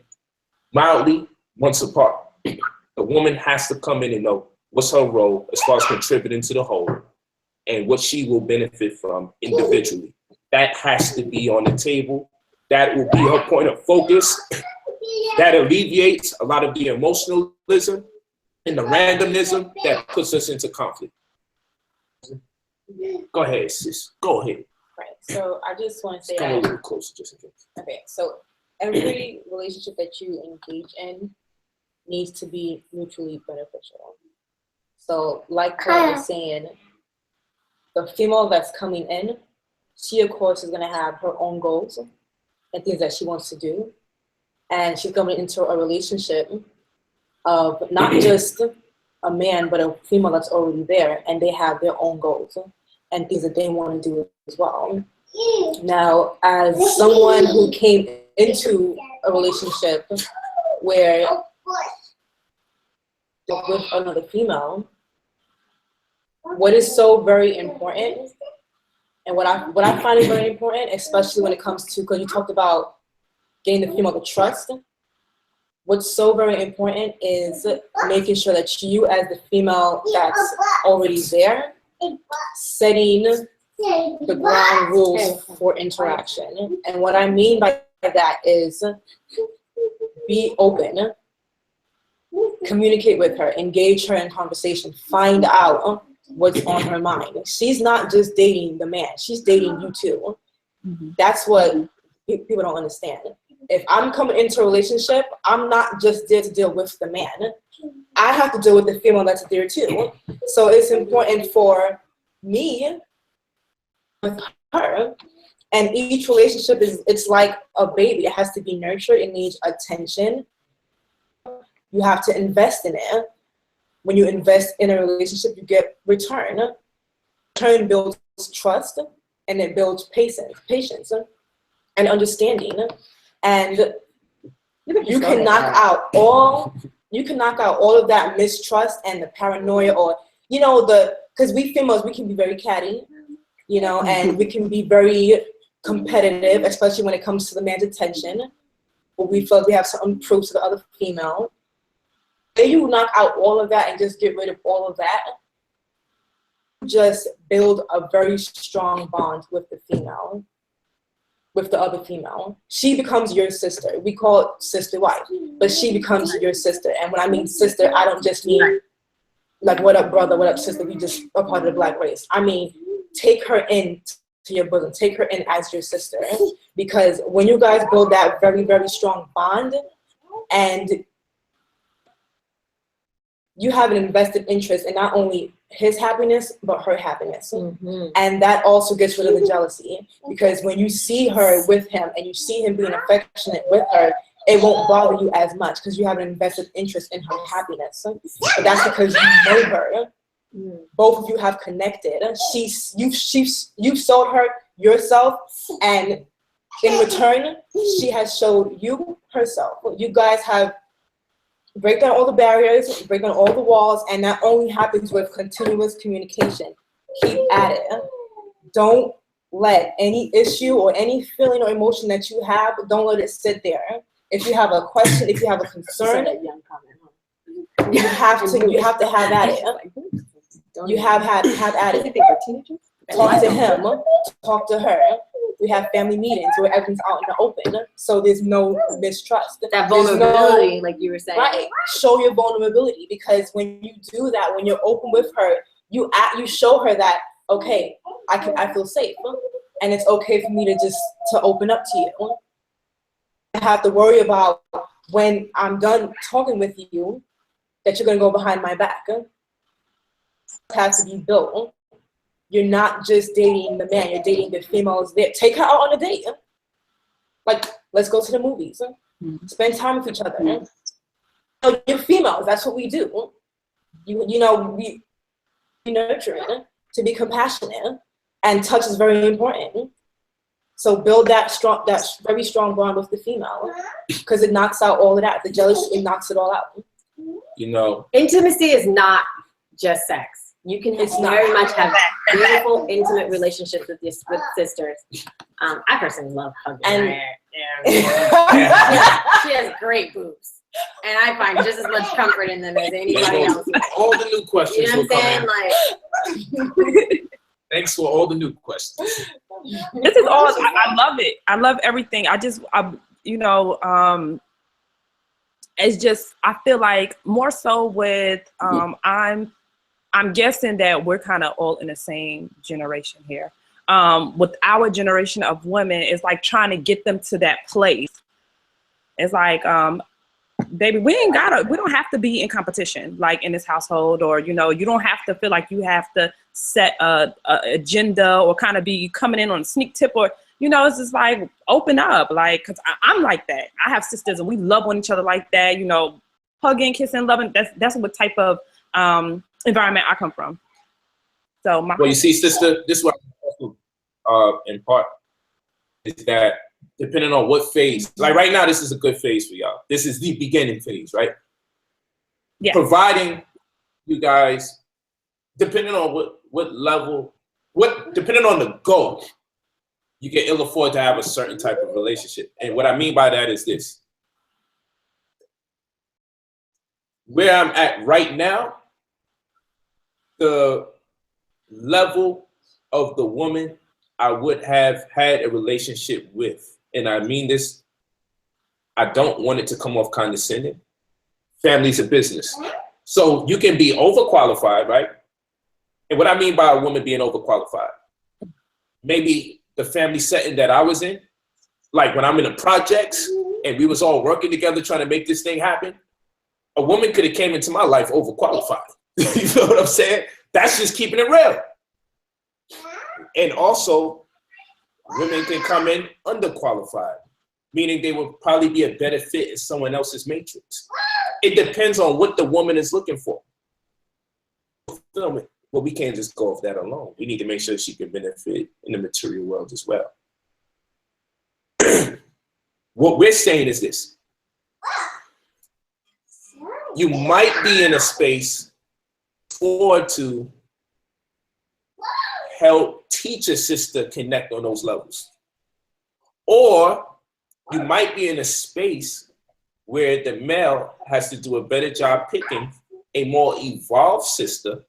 mildly months apart. The woman has to come in and know what's her role as far as contributing to the whole and what she will benefit from individually. That has to be on the table. That will be her point of focus. That alleviates a lot of the emotionalism and the randomism that puts us into conflict. Go ahead, sis. Go ahead. Right. So I just want to say Come a little closer, just in case. Okay. So every relationship that you engage in needs to be mutually beneficial. So like Paul was saying, the female that's coming in, she of course is going to have her own goals and things that she wants to do. And she's coming into a relationship of not just a man, but a female that's already there, and they have their own goals and things that they want to do as well. Now, as someone who came into a relationship where with another female, what is so very important, and what I find is very important, especially when it comes to, because you talked about getting the female to trust, what's so very important is making sure that you as the female that's already there, setting the ground rules for interaction. And what I mean by that is be open, communicate with her, engage her in conversation, find out what's on her mind. She's not just dating the man, she's dating you too. That's what people don't understand. If I'm coming into a relationship, I'm not just there to deal with the man. I have to deal with the female that's there too. So it's important for me with her. And each relationship it's like a baby. It has to be nurtured. It needs attention. You have to invest in it. When you invest in a relationship, you get return. Return builds trust, and it builds patience and understanding. And you can knock out all of that mistrust and the paranoia, or because we females, we can be very catty, and we can be very competitive, especially when it comes to the man's attention. But we feel we have something to prove to the other female. Then you knock out all of that and just get rid of all of that. Just build a very strong bond with the female. With the other female. She becomes your sister. We call it sister wife, but she becomes your sister. And when I mean sister, I don't just mean like, what up, brother, what up, sister, we just a part of the Black race. I mean, take her in to your bosom, take her in as your sister, because when you guys build that very, very strong bond, and you have an invested interest in not only his happiness, but her happiness. Mm-hmm. And that also gets rid of the jealousy, because when you see her with him and you see him being affectionate with her, it won't bother you as much because you have an invested interest in her happiness. But that's because you know her. Both of you have connected. You've showed her yourself, and in return, she has showed you herself. You guys have break down all the barriers, break down all the walls, and that only happens with continuous communication. Keep at it. Don't let any issue or any feeling or emotion that you have, don't let it sit there. If you have a question, if you have a concern, you have to have at it. You have at it. Talk to him, talk to her. We have family meetings where everything's out in the open, so there's no mistrust. That vulnerability, like you were saying. Right. Show your vulnerability, because when you do that, when you're open with her, you show her that, okay, I feel safe, and it's okay for me to open up to you. I have to worry about when I'm done talking with you that you're gonna go behind my back. It has to be built. You're not just dating the man, you're dating the females there. Take her out on a date. Like, let's go to the movies. Spend time with each other. You're females, that's what we do. We nurture it, to be compassionate, and touch is very important. So build that very strong bond with the female, because it knocks out all of that. The jealousy, it knocks it all out. Intimacy is not just sex. You can very much have beautiful, intimate relationships with sisters. I personally love hugging her. She has great boobs, and I find just as much comfort in them as anybody else. All the new questions. You know what I'm saying? Thanks for all the new questions. This is all. I love it. I love everything. It's just, I feel like more so with I'm guessing that we're kind of all in the same generation here. With our generation of women, it's like trying to get them to that place. It's like, baby, we don't have to be in competition, like in this household, or, you don't have to feel like you have to set a agenda or kind of be coming in on a sneak tip, or, it's just like, open up, like, cause I'm like that. I have sisters and we love on each other like that, hugging, kissing, loving. That's what type of, environment I come from. So well, you see, sister, this is what in part is that depending on what phase, like right now, this is a good phase for y'all. This is the beginning phase, right? Yeah. Providing you guys, depending on what level, depending on the goal, you can ill afford to have a certain type of relationship. And what I mean by that is this: where I'm at right now, the level of the woman I would have had a relationship with, and I mean this, I don't want it to come off condescending. Family's a business. So you can be overqualified, right? And what I mean by a woman being overqualified, maybe the family setting that I was in, like when I'm in the projects and we was all working together trying to make this thing happen, a woman could have came into my life overqualified. You know what I'm saying? That's just keeping it real. And also, women can come in underqualified, meaning they would probably be a better fit in someone else's matrix. It depends on what the woman is looking for. Fulfillment. Well, we can't just go off that alone. We need to make sure she can benefit in the material world as well. What we're saying is this: you might be in a space or to help teach a sister connect on those levels. Or you might be in a space where the male has to do a better job picking a more evolved sister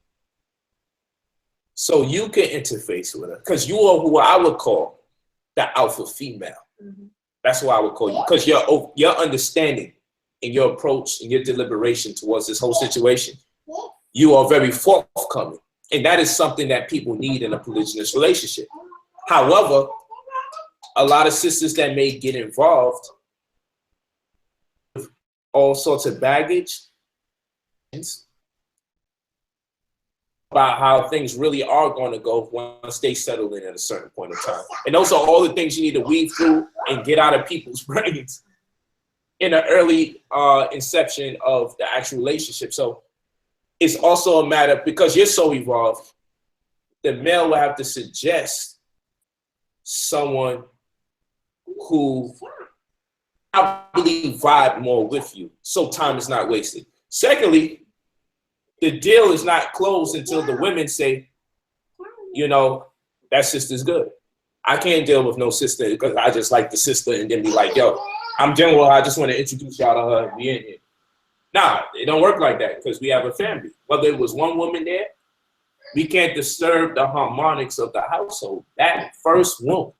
so you can interface with her. Because you are who I would call the alpha female. Mm-hmm. That's what I would call you. Because your understanding and your approach and your deliberation towards this whole situation, you are very forthcoming. And that is something that people need in a polygynous relationship. However, a lot of sisters that may get involved with all sorts of baggage about how things really are going to go once they settle in at a certain point in time. And those are all the things you need to weave through and get out of people's brains in the early inception of the actual relationship. So it's also a matter, because you're so evolved, the male will have to suggest someone who I believe vibe more with you, so time is not wasted. Secondly, the deal is not closed until the women say, you know, that sister's good. I can't deal with no sister because I just like the sister and then be like, yo, I'm dealing with her, I just want to introduce y'all to her and be in here. Nah, it don't work like that because we have a family. Whether it was one woman there, we can't disturb the harmonics of the household. That first woman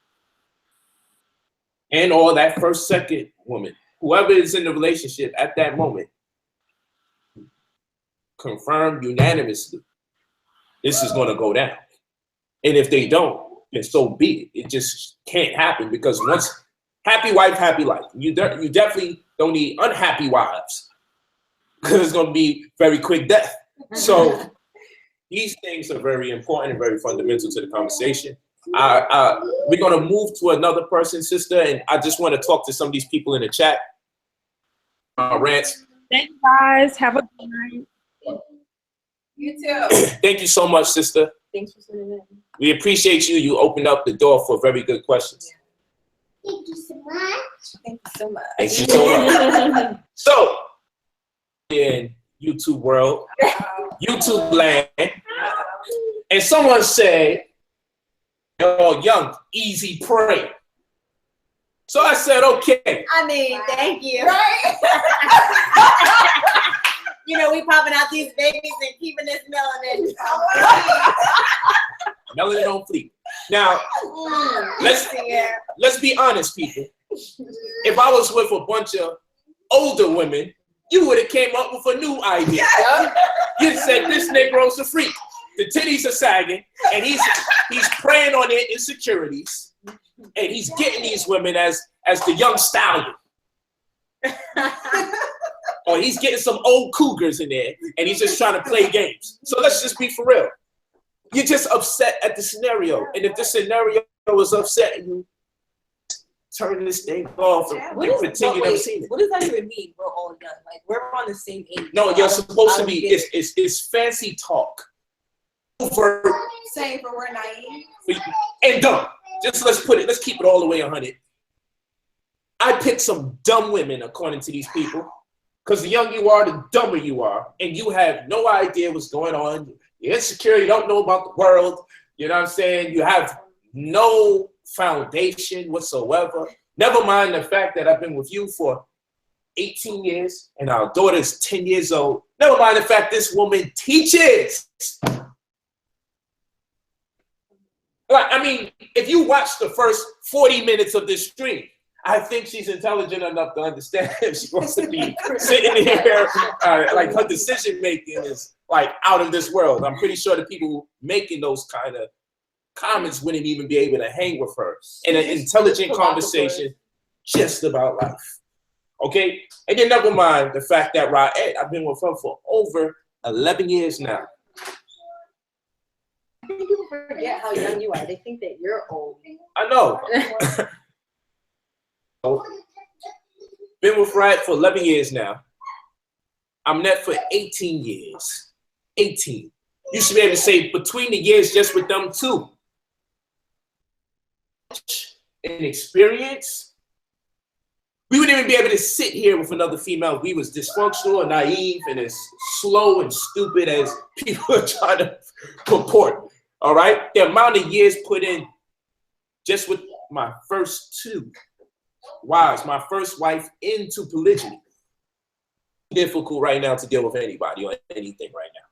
and or that first, second woman, whoever is in the relationship at that moment, confirm unanimously, this is going to go down. And if they don't, then so be it. It just can't happen because once happy wife, happy life. You definitely don't need unhappy wives because it's going to be very quick death. So these things are very important and very fundamental to the conversation. We're going to move to another person, sister, and I just want to talk to some of these people in the chat. Rants. Thanks, guys. Have a good night. You too. Thank you so much, sister. Thanks for sending in. We appreciate you. You opened up the door for very good questions. Thank you so much. Thank you so much. Thank you so much. So, in YouTube world, YouTube land, and someone said, "You're young, easy prey." So I said, "Okay." I mean, thank you. You know, we popping out these babies and keeping this melanin. Melanin on fleek. Now, let's be honest, people. If I was with a bunch of older women, you would have came up with a new idea. You said this Negro's a freak. The titties are sagging, and he's preying on their insecurities, and he's getting these women as the young stallion. Or he's getting some old cougars in there, and he's just trying to play games. So let's just be for real. You're just upset at the scenario, and if the scenario is upsetting you, turn this thing off and pretend you never seen it. What does that even mean? We're all young. Like we're on the same age. No, you're supposed to be. It's fancy talk. Over Saying for we're naive. and dumb. Just let's keep it all the way 100. I picked some dumb women according to these people. Because the younger you are, the dumber you are. And you have no idea what's going on. You're insecure. You don't know about the world. You know what I'm saying? You have no foundation whatsoever. Never mind the fact that I've been with you for 18 years and our daughter's 10 years old. Never mind the fact this woman teaches. I mean, if you watch the first 40 minutes of this stream, I think she's intelligent enough to understand if she wants to be sitting here, like her decision making is like out of this world. I'm pretty sure the people making those kind of comments wouldn't even be able to hang with her in an intelligent conversation just about life. Okay? And then never mind the fact that I've been with her for over 11 years now. I think people forget how young you are. They think that you're old. I know. Been with Rad for 11 years now. I'm net for 18 years. 18. You should be able to say between the years just with them two. In experience, we wouldn't even be able to sit here with another female if we was dysfunctional or naive and as slow and stupid as people are trying to purport. All right? The amount of years put in just with my first two wives, my first wife into polygyny. Difficult right now to deal with anybody or anything right now.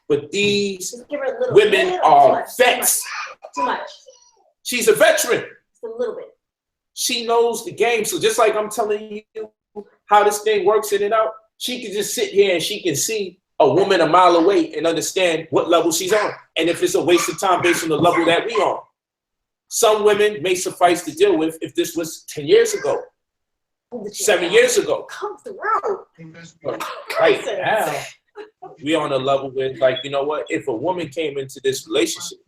But these women are vets. Too much. She's a veteran. Just a little bit. She knows the game. So just like I'm telling you how this thing works in and out, she can just sit here and she can see, a woman a mile away and understand what level she's on. And if it's a waste of time based on the level that we on. Some women may suffice to deal with if this was 10 years ago, 7 years ago. Right now, we on a level with, like, you know what? If a woman came into this relationship,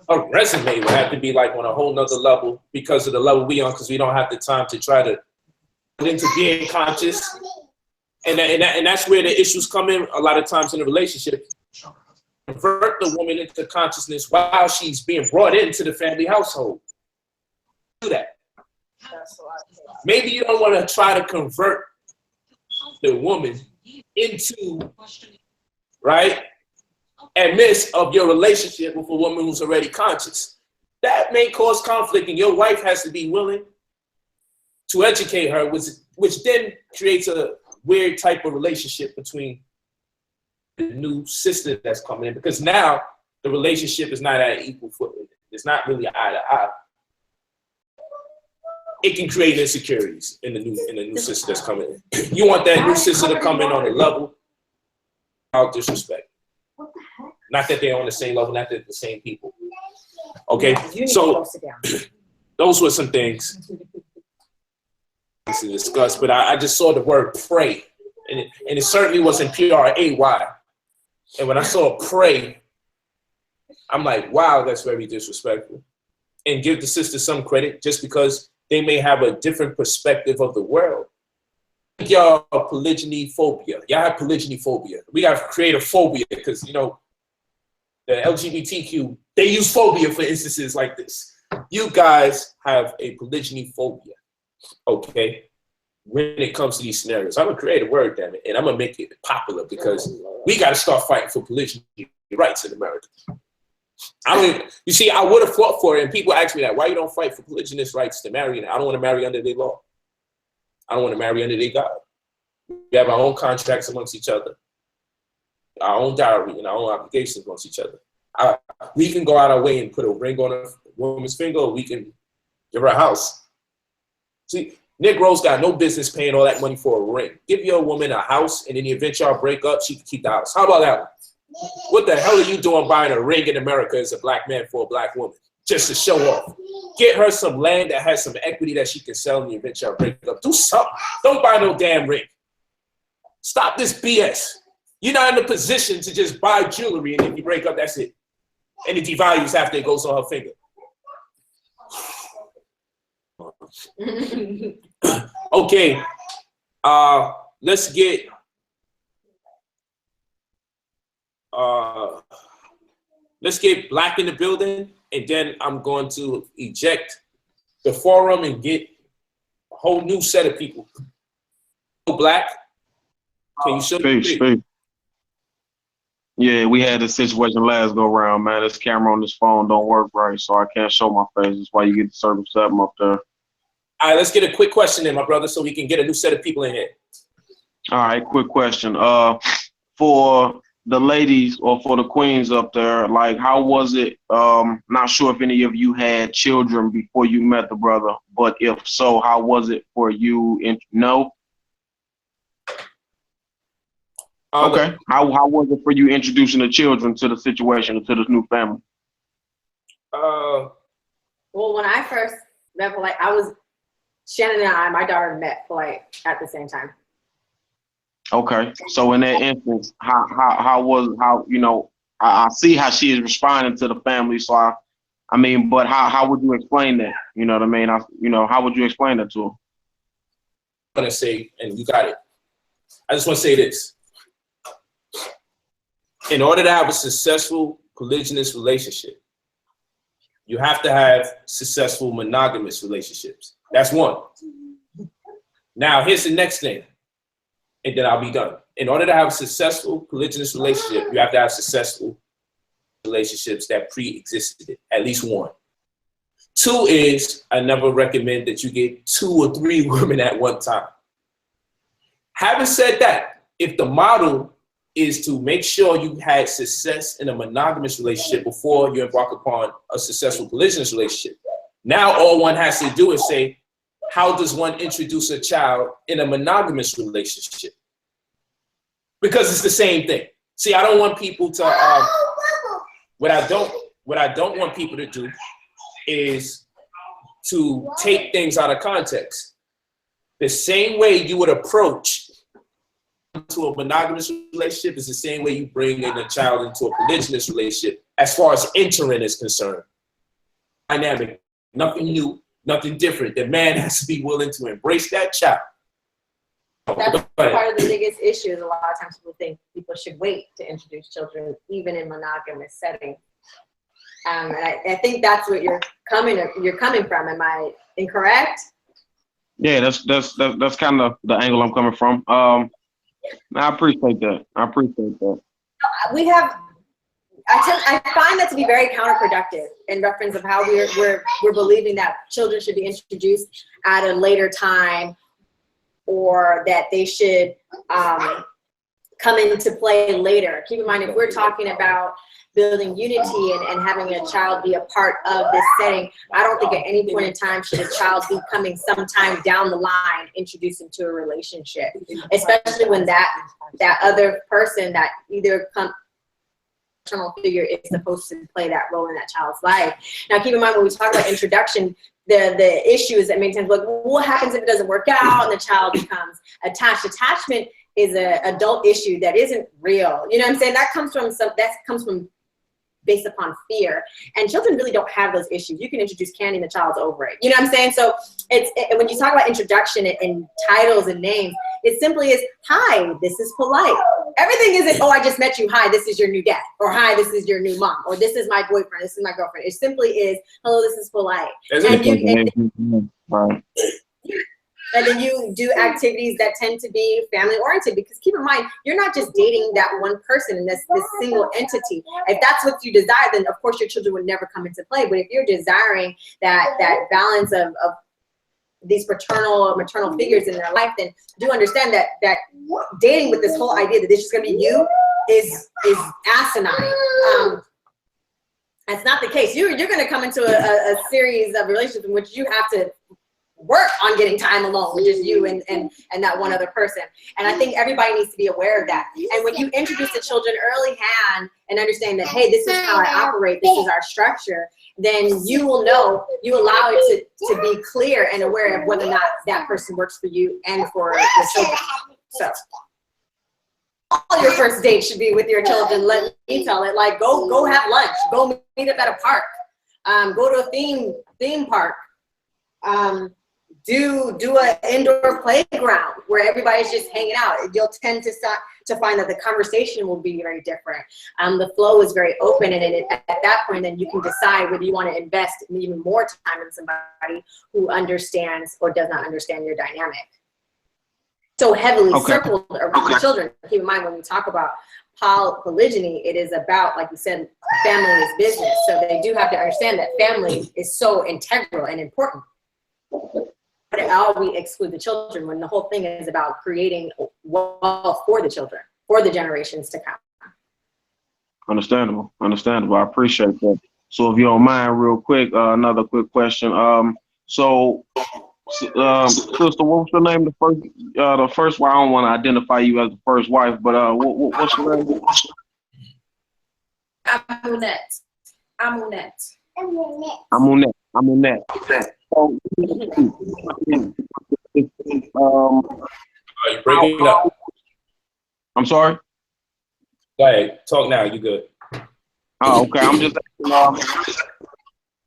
her resume would have to be like on a whole nother level because of the level we on, because we don't have the time to try to get into being conscious. And that's where the issues come in a lot of times in a relationship. Convert the woman into consciousness while she's being brought into the family household. Do that. Maybe you don't want to try to convert the woman into, right, a midst of your relationship with a woman who's already conscious. That may cause conflict, and your wife has to be willing to educate her, which then creates a weird type of relationship between the new sister that's coming in, because now the relationship is not at equal footing. It's not really eye to eye. It can create insecurities in the new sister that's coming in. You want that new sister to come in on a level without disrespect. Not that they're on the same level, not that they're the same people. Okay, so those were some things to discuss, but I just saw the word pray, and it certainly wasn't P-R-A-Y. And when I saw pray, I'm like, wow, that's very disrespectful. And give the sister some credit just because they may have a different perspective of the world. Y'all polygyny phobia. Y'all have polygyny phobia. We have creative phobia because, you know, the LGBTQ, they use phobia for instances like this. You guys have a polygyny phobia, okay? When it comes to these scenarios, I'm gonna create a word, damn it, and I'm gonna make it popular because we gotta start fighting for polygyny rights in America. I mean, you see, I would have fought for it, and people ask me that, why you don't fight for polygynous rights to marry? I don't want to marry under their law. I don't want to marry under their God. We have our own contracts amongst each other, our own dowry, and our own obligations amongst each other. We can go out our way and put a ring on a woman's finger, or we can give her a house. See, Negroes got no business paying all that money for a ring. Give your woman a house, and in the event y'all break up, she can keep the house. How about that one? What the hell are you doing buying a ring in America as a black man for a black woman? Just to show off. Get her some land that has some equity that she can sell in the event y'all break up. Do something. Don't buy no damn ring. Stop this BS. You're not in a position to just buy jewelry, and if you break up, that's it. And it devalues after it goes on her finger. Okay, let's get Black in the building, and then I'm going to eject the forum and get a whole new set of people. Black, can you show me? Yeah, we had this situation last go round, man. This camera on this phone don't work right, so I can't show my face. That's why you get the service up there. All right, let's get a quick question in, my brother, so we can get a new set of people in here. All right, quick question. For the ladies or for the queens up there, like, how was it? Not sure if any of you had children before you met the brother, but if so, how was it for you? No? Okay. How was it for you introducing the children to the situation, to this new family? Well, when I first met Polite, Shannon and my daughter met Polite at the same time. Okay. So in that instance, how you know, I see how she is responding to the family. So I mean, but how would you explain that? You know what I mean? How would you explain that to her? I'm gonna say, and you got it. I just want to say this. In order to have a successful polygynous relationship, you have to have successful monogamous relationships. That's one. Now, here's the next thing, and then I'll be done. In order to have a successful polygynous relationship, you have to have successful relationships that pre-existed it, at least one. Two is, I never recommend that you get 2 or 3 women at one time. Having said that, if the model is to make sure you had success in a monogamous relationship before you embark upon a successful polygynous relationship, now all one has to do is say, how does one introduce a child in a monogamous relationship? Because it's the same thing. See, I don't want people to, what I don't want people to do is to take things out of context. The same way you would approach to a monogamous relationship is the same way you bring in a child into a polygynous relationship as far as entering is concerned. Dynamic, nothing new, nothing different. The man has to be willing to embrace that child. That's part of the biggest issue. Is a lot of times people think people should wait to introduce children, even in monogamous settings. And I think that's what you're coming from. Am I incorrect? Yeah, that's kind of the angle I'm coming from. I appreciate that. I find that to be very counterproductive in reference of how we're believing that children should be introduced at a later time, or that they should come into play later. Keep in mind, if we're talking about building unity and having a child be a part of this setting, I don't think at any point in time should a child be coming sometime down the line introduced into a relationship, especially when that other person, that either paternal figure, is supposed to play that role in that child's life. Now, keep in mind, when we talk about introduction, the issue is that many times, like, what happens if it doesn't work out and the child becomes attached? Attachment is an adult issue that isn't real. You know what I'm saying? That comes from based upon fear, and children really don't have those issues. You can introduce candy and the child's over it. You know what I'm saying? So when you talk about introduction and titles and names, it simply is, hi, this is polite. Everything isn't, oh, I just met you, hi, this is your new dad, or hi, this is your new mom, or this is my boyfriend, this is my girlfriend. It simply is, hello, this is polite. And then you do activities that tend to be family oriented, because keep in mind, you're not just dating that one person and this single entity. If that's what you desire, then of course your children would never come into play. But if you're desiring that balance of these paternal or maternal figures in their life, then do understand that dating with this whole idea that this is going to be you is asinine. That's not the case. You're going to come into a series of relationships in which you have to work on getting time alone with just you and that one other person. And I think everybody needs to be aware of that. And when you introduce the children early hand and understand that, hey, this is how I operate, this is our structure, then you will know, you allow it to be clear and aware of whether or not that person works for you and for your children. So all your first dates should be with your children. Let me tell it, like, go have lunch, go meet up at a park, go to a theme park, do an indoor playground where everybody's just hanging out. You'll tend to find that the conversation will be very different. The flow is very open, and at that point, then you can decide whether you want to invest even more time in somebody who understands or does not understand your dynamic. So heavily circled around children. Keep in mind, when we talk about polygyny, it is about, like you said, family is business. So they do have to understand that family is so integral and important. But how we exclude the children when the whole thing is about creating wealth for the children, for the generations to come. Understandable. I appreciate that. So if you don't mind, real quick, another quick question. Sister, what was your name? The first wife. I don't want to identify you as the first wife, but what's your name? Amunette. So, you're breaking up. I'm sorry? Go ahead. Talk now. You good. Oh, okay. I'm just asking,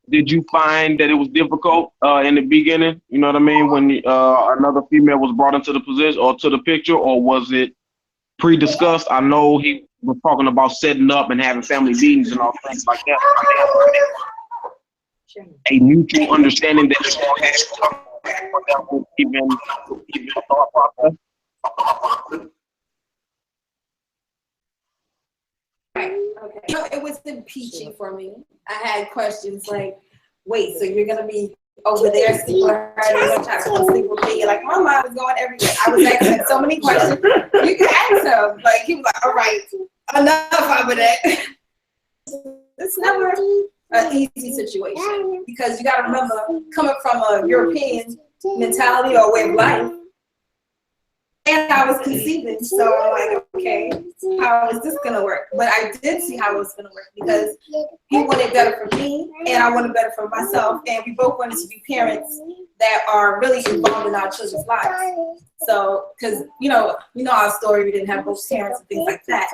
did you find that it was difficult in the beginning? You know what I mean? When another female was brought into the position or to the picture, or was it pre-discussed? I know he was talking about setting up and having family meetings and all things like that. A mutual understanding that it's going to even a thought process. Right. Okay. You know, it was impeaching for me. I had questions like, wait, so you're gonna be over there sleeping with her, you're gonna try to come sleep with me? Like, my mind was going everywhere. I was asking so many questions. You can ask him. Like, he was like, all right, enough of that. It's never an easy situation, because you got to remember, coming from a European mentality or way of life, and I was conceiving, so I'm like, okay, how is this gonna work? But I did see how it was gonna work because he wanted better for me, and I wanted better for myself, and we both wanted to be parents that are really involved in our children's lives. So, because you know our story, we didn't have both parents and things like that.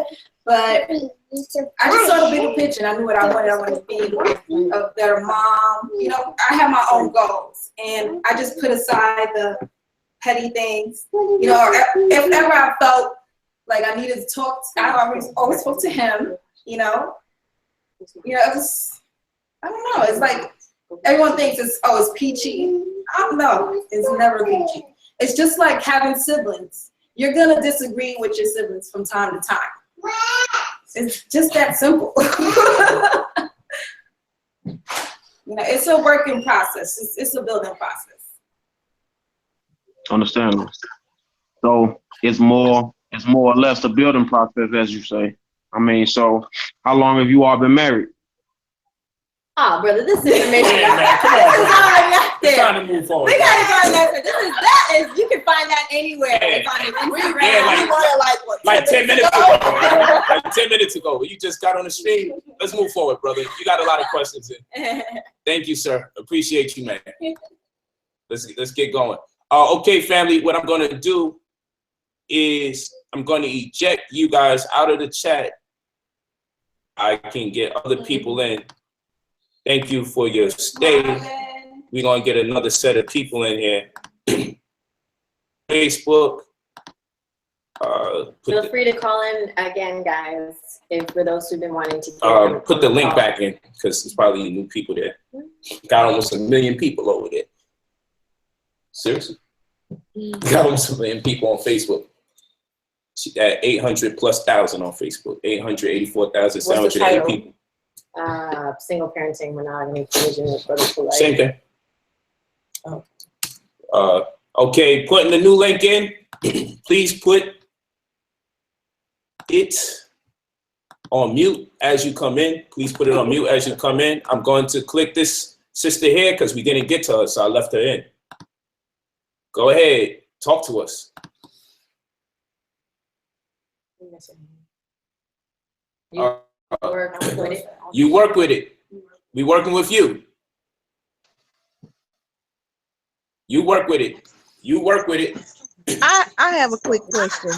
But I just saw the bigger picture, and I knew what I wanted. I wanted to be a better mom. You know, I have my own goals, and I just put aside the petty things. You know, if ever I felt like I needed to talk, I always spoke to him. You know, it was, I don't know. It's like everyone thinks it's peachy. I don't know. It's never peachy. It's just like having siblings. You're gonna disagree with your siblings from time to time. It's just that simple. You know, it's a working process. It's a building process. Understandable. So it's more or less a building process, as you say. I mean, so how long have you all been married? Oh, brother, this information. It's time to move forward. We gotta go on that. You can find that anywhere. It's on Instagram. Yeah, like 10 minutes ago. Like 10 minutes ago. You just got on the stream. Let's move forward, brother. You got a lot of questions in. Thank you, sir. Appreciate you, man. Let's get going. Okay, family, what I'm gonna do is I'm gonna eject you guys out of the chat. I can get other people in. Thank you for your stay. We're gonna get another set of people in here. Facebook. Feel free to call in again, guys, for those who've been wanting to put the link back in because there's probably new people there. Got almost 1 million people over there. Seriously? Got almost 1 million people on Facebook. At 800,000+ on Facebook. 884,780 people. Single parenting, monogamy, polygyny, POLIGHT. Same thing. Okay, putting the new link in. Please put it on mute as you come in. Please put it on mute as you come in. I'm going to click this sister here because we didn't get to her, so I left her in. Go ahead, talk to us. You work with it. We working with you. You work with it. You work with it. I have a quick question.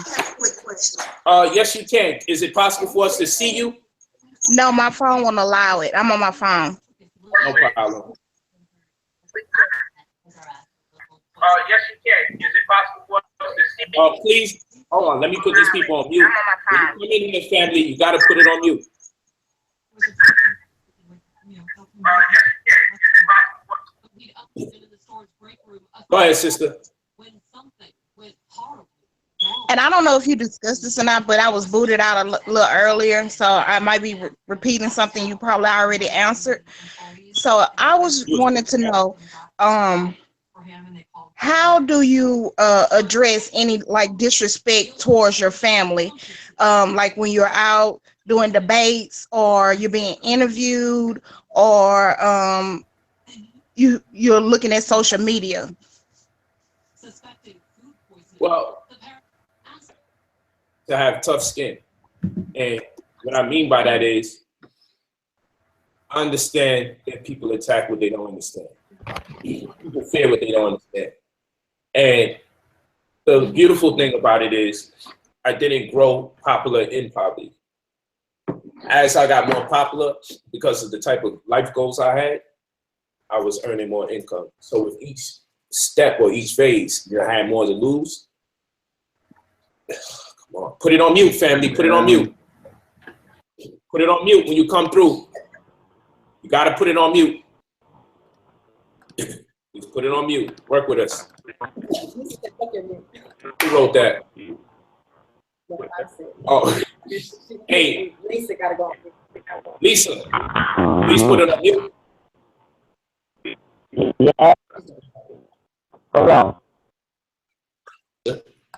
Yes, you can. Is it possible for us to see you? No, my phone won't allow it. I'm on my phone. No problem. Yes, you can. Is it possible for us to see you? Please, hold on. Let me put these people on mute. When you come in here, family, you got to put it on mute. Go ahead, sister. And I don't know if you discussed this or not, but I was booted out a little earlier, so I might be repeating something you probably already answered. So I was wanting to know, how do you address any like disrespect towards your family, like when you're out doing debates or you're being interviewed or you're looking at social media? Well, to have tough skin. And what I mean by that is, I understand that people attack what they don't understand. People fear what they don't understand. And the beautiful thing about it is, I didn't grow popular in poverty. As I got more popular, because of the type of life goals I had, I was earning more income. So with each step or each phase, I had more to lose. Come on, put it on mute, family. Put it on mute. Put it on mute when you come through. You got to put it on mute. Please put it on mute. Work with us. Who wrote that? Oh, hey. Lisa gotta go. Lisa, please put it on mute. Yeah. Hold on.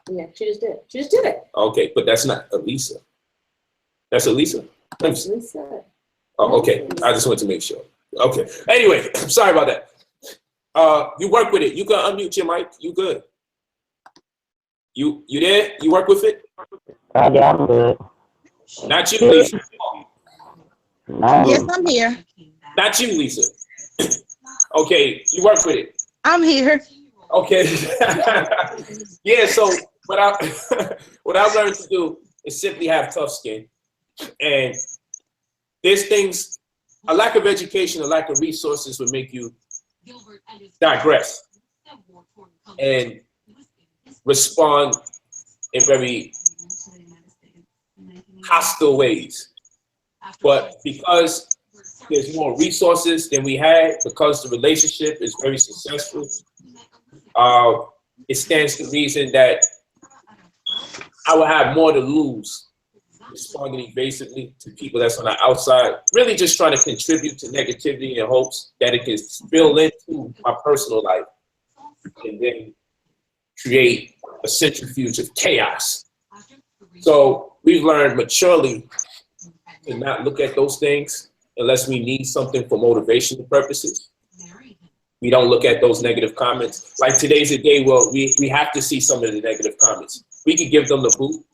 Yeah, she just did. She just did it. Okay, but that's not Elisa. That's Elisa? Lisa. Oh, okay. I just want to make sure. Okay. Anyway, I'm sorry about that. You work with it. You can unmute your mic. You good. You there? You work with it? Yeah, I'm good. Not you, Lisa. Yes, I'm here. Not you, Lisa. Okay, you work with it. I'm here. Okay. Yeah, so what I've learned to do is simply have tough skin. And there's things, a lack of education, a lack of resources would make you digress and respond in very hostile ways. But because there's more resources than we had, because the relationship is very successful, it stands to reason that I will have more to lose responding evasively to people that's on the outside, really just trying to contribute to negativity in hopes that it can spill into my personal life and then create a centrifuge of chaos. So we've learned maturely to not look at those things unless we need something for motivational purposes. We don't look at those negative comments. Like today's a day where we have to see some of the negative comments. We can give them the boot.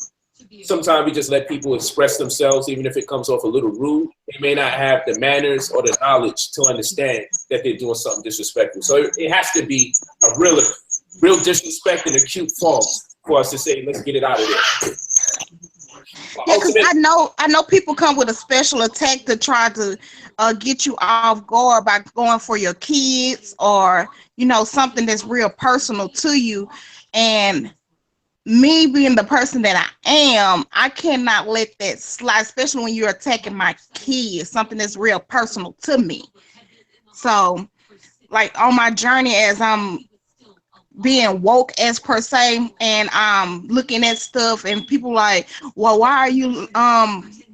Sometimes we just let people express themselves, even if it comes off a little rude. They may not have the manners or the knowledge to understand that they're doing something disrespectful. So it has to be a real disrespect in a cute form for us to say, let's get it out of there. Yeah, because I know people come with a special attack to try to get you off guard by going for your kids or, you know, something that's real personal to you. And me being the person that I am, I cannot let that slide, especially when you're attacking my kids, something that's real personal to me. So, like on my journey as I'm being woke as per se, and I'm looking at stuff and people like, well, why are you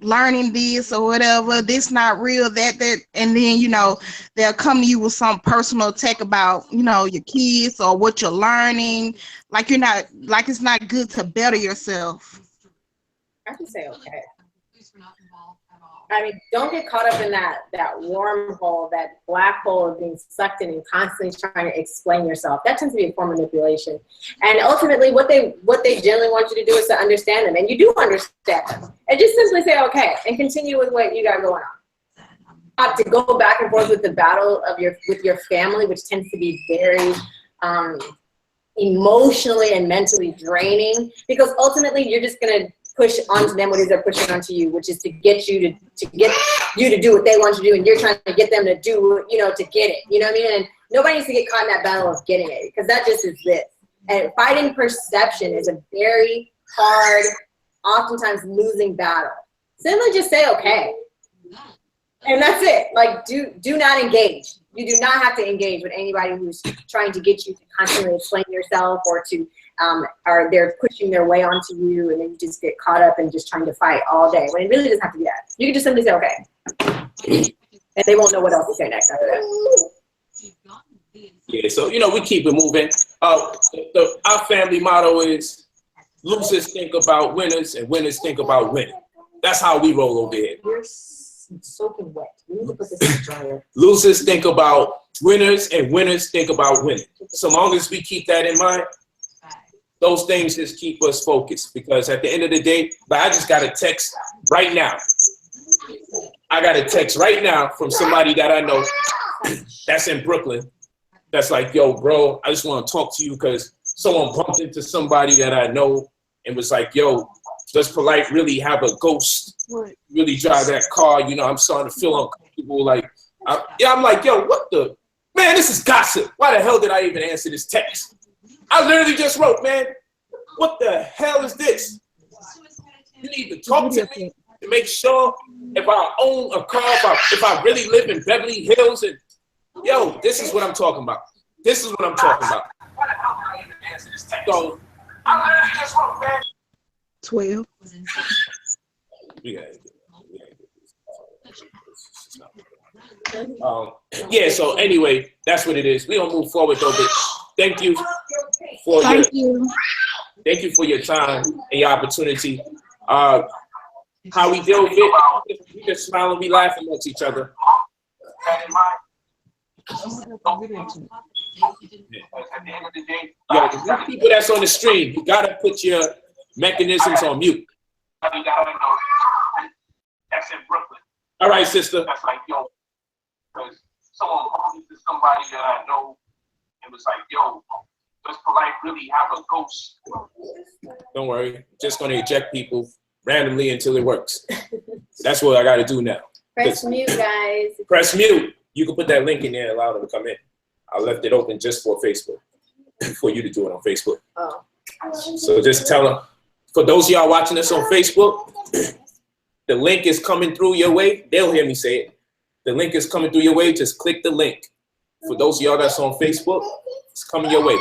learning this or whatever? This not real, that, and then, you know, they'll come to you with some personal attack about, you know, your kids or what you're learning. Like you're not, like it's not good to better yourself. I can say okay. I mean, don't get caught up in that wormhole, that black hole of being sucked in and constantly trying to explain yourself. That tends to be a form of manipulation. And ultimately, what they generally want you to do is to understand them, and you do understand them, and just simply say okay and continue with what you got going on. To go back and forth with the battle of with your family, which tends to be very emotionally and mentally draining, because ultimately you're just gonna push onto them what it is they're pushing onto you, which is to get you to do what they want you to do, and you're trying to get them to do, you know, to get it. You know what I mean? And nobody needs to get caught in that battle of getting it, because that just is this. And fighting perception is a very hard, oftentimes losing battle. Simply just say okay. And that's it. Like, do not engage. You do not have to engage with anybody who's trying to get you to constantly explain yourself or to or they're pushing their way onto you, and then you just get caught up in just trying to fight all day. When it really doesn't have to be that. You can just simply say okay, and they won't know what else to say next after that. Yeah, so you know we keep it moving. Our family motto is losers think about winners and winners think about winning. That's how we roll over here. You're soaking wet. We need to put this in the dryer. Losers think about winners and winners think about winning. So long as we keep that in mind, those things just keep us focused, because at the end of the day, but I just got a text right now. I got a text right now from somebody that I know that's in Brooklyn. That's like, yo, bro, I just want to talk to you because someone bumped into somebody that I know and was like, yo, does Polite really have a ghost? Really drive that car? You know, I'm starting to feel uncomfortable. Like, I'm like, yo, what the? Man, this is gossip. Why the hell did I even answer this text? I literally just wrote, man, what the hell is this? You need to talk to me to make sure if I own a car, if I really live in Beverly Hills, and yo, this is what I'm talking about. This is what I'm talking about. Why the hell did I even answer this text? So I literally just wrote, man. 12. Yeah, so anyway, that's what it is. We're gonna move forward though, but thank you for your time and your opportunity. How we deal with it, we just smile and we laugh amongst each other. Yo, the people that's on the stream, you gotta put your mechanisms on mute. That's in Brooklyn. All right, sister. That's like, yo, because somebody that I know, it was like, yo, does Polite really have a ghost? Don't worry. Just gonna eject people randomly until it works. That's what I gotta do now. Press mute, guys. Press mute. You can put that link in there and allow them to come in. I left it open just for Facebook, for you to do it on Facebook. Oh. So just tell them, for those of y'all watching us on Facebook, the link is coming through your way. They'll hear me say it. The link is coming through your way. Just click the link. For those of y'all that's on Facebook, it's coming your way.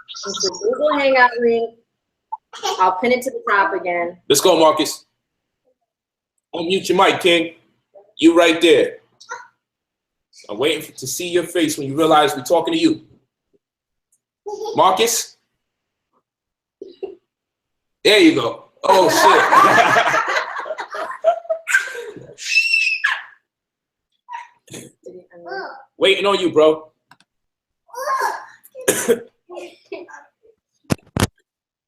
It's a Google Hangout link. I'll pin it to the top again. Let's go, Marcus. Unmute your mic, King. You right there. I'm waiting to see your face when you realize we're talking to you. Marcus? There you go. Oh, shit. Waiting on you, bro.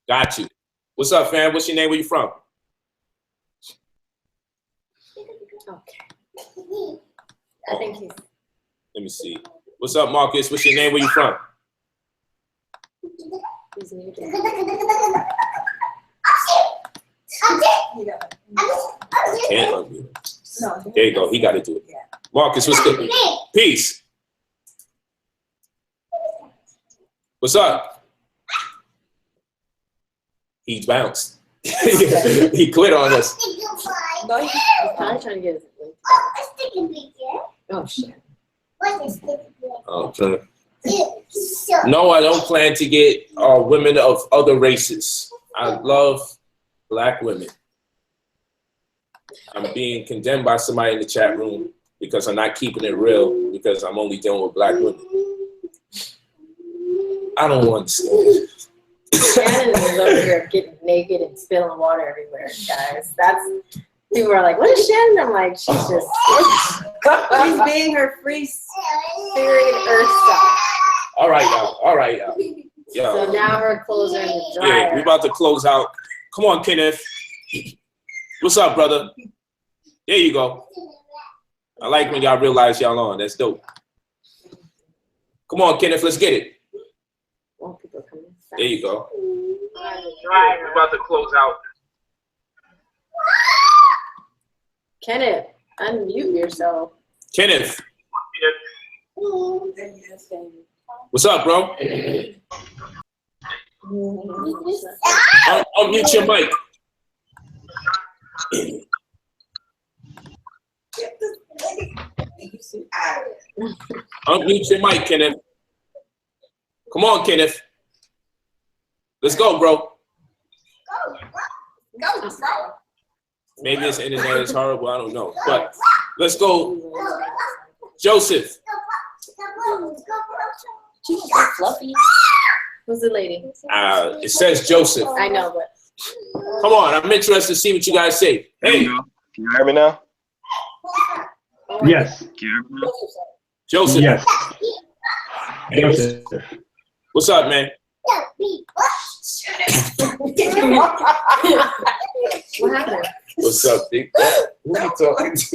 Got you. What's up, fam? What's your name? Where you from? Okay. I think he's... Let me see. What's up, Marcus? What's your name? Where you from? He's muted. Can't unmute. There you go. He got to do it. Marcus, what's good? Peace. What's up? He bounced. He quit on us. No, he's probably trying to get his link. Oh, shit. Okay. No, I don't plan to get women of other races. I love Black women. I'm being condemned by somebody in the chat room because I'm not keeping it real because I'm only dealing with Black women. I don't understand. Shannon is over here getting naked and spilling water everywhere, guys. People are like, what is Shannon? I'm like, she's being her free spirit earth self. All right, y'all. All right, y'all. So now her clothes are in the dryer. Yeah, we about to close out. Come on, Kenneth. What's up, brother? There you go. I like when y'all realize y'all on. That's dope. Come on, Kenneth. Let's get it. There you go. We're about to close out. Kenneth, unmute yourself. Kenneth. What's up, bro? Unmute your mic. Unmute your mic, Kenneth. Come on, Kenneth. Let's go, bro. Go, bro. Maybe this internet is horrible. I don't know. But let's go. Joseph. She's so fluffy. Who's the lady? It says Joseph. I know, but. Come on. I'm interested to see what you guys say. Hey. Can you hear me now? Yes. Can you hear me now? Joseph. Yes. Joseph. What's up, man? What happened? What's up, Dick? Who are you talking to?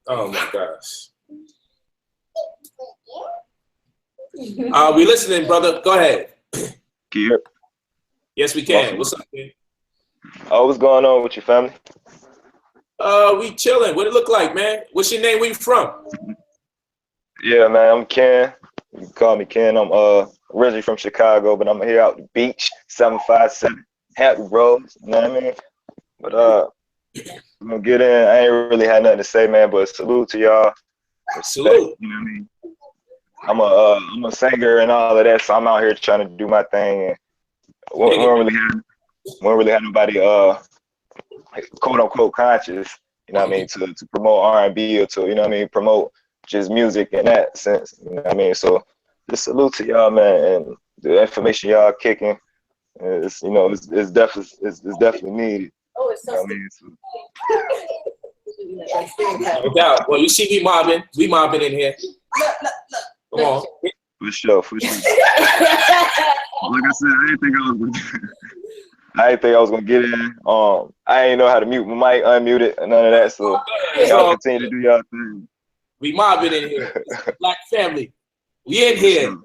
Oh my gosh. We listening, brother. Go ahead. Can you hear? Yes, we can. What's up, man? Oh, what's going on with your family? We chilling. What it look like, man? What's your name? Where you from? Yeah, man, I'm Ken. You can call me Ken. I'm originally from Chicago, but I'm here out the beach, 757 Hampton Roads. You know what I mean? But I'm gonna get in. I ain't really had nothing to say, man. But salute to y'all. Salute. You know what I mean? I'm a singer and all of that, so I'm out here trying to do my thing. And we don't really have nobody quote unquote conscious. You know what I mean? To promote R&B or to, you know what I mean, promote just music in that sense. You know what I mean? So just salute to y'all, man, and the information y'all kicking. It's it's definitely needed. Oh, it's so I mean, No doubt. Well, you see we mobbing in here. Come on. for sure. Like I said, I didn't think I was gonna get in. I ain't know how to mute my mic, unmute it, and none of that. So y'all continue to do y'all thing. We mobbing in here. Black family. We in here.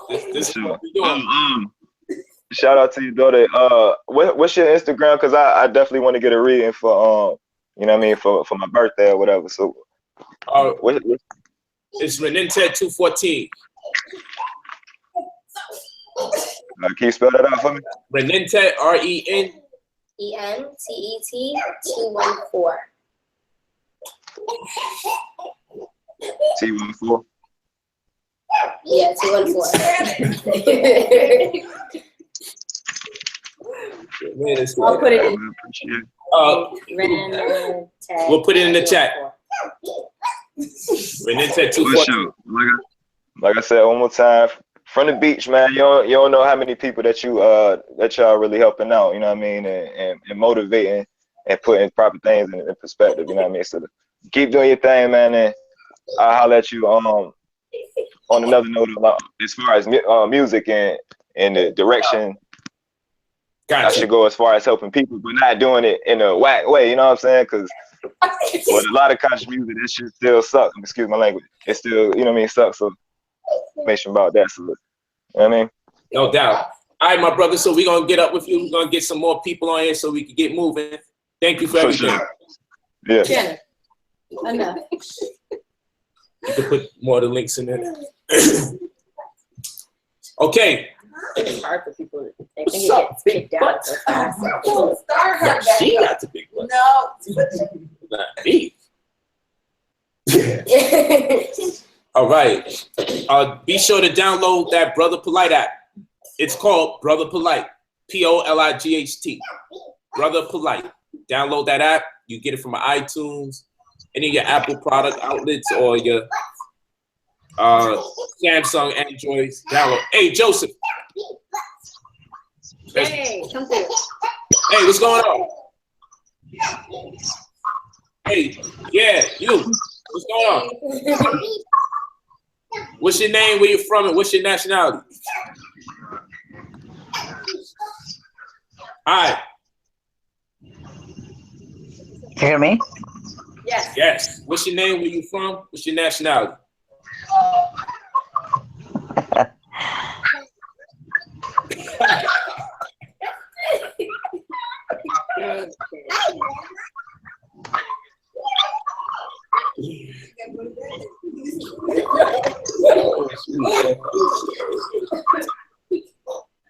This is what we doing. Shout out to your daughter. What's your Instagram? Because I definitely want to get a reading for you know what I mean, for my birthday or whatever. So it's Renented 214. Can you spell that out for me? Renented, RENENTET 214. T14. Yeah, 214. I'll put it in. We'll put it in the chat. Renented 214. Like I said, one more time. From the beach, man, you don't know how many people that y'all really helping out, you know what I mean, and motivating and putting proper things in perspective, you know what I mean. So keep doing your thing, man, and I'll holler at you on another note as far as music and the direction I should go as far as helping people, but not doing it in a whack way, you know what I'm saying? Because with a lot of conscious music, this shit still sucks. Excuse my language. It still, you know what I mean, sucks. So information about that. So, you know what I mean? No doubt. All right, my brother. So we're gonna get up with you. We're gonna get some more people on here so we can get moving. Thank you for everything. Sure. Yeah. Jenna, enough. You can put more of the links in there. Okay. It's hard for people. They think it gets kicked out so fast. She got the big one. No. Not me. All right. Be sure to download that Brother Polite app. It's called Brother Polite. POLIGHT. Brother Polite. Download that app. You get it from iTunes, any of your Apple product outlets, or your Samsung Androids. Download. Hey, Joseph. Hey, come through. Hey, what's going on? Hey, yeah, you. What's going on? What's your name? Where you from? And what's your nationality? All right. Hear me? Yes. Yes. What's your name? Where you from? What's your nationality?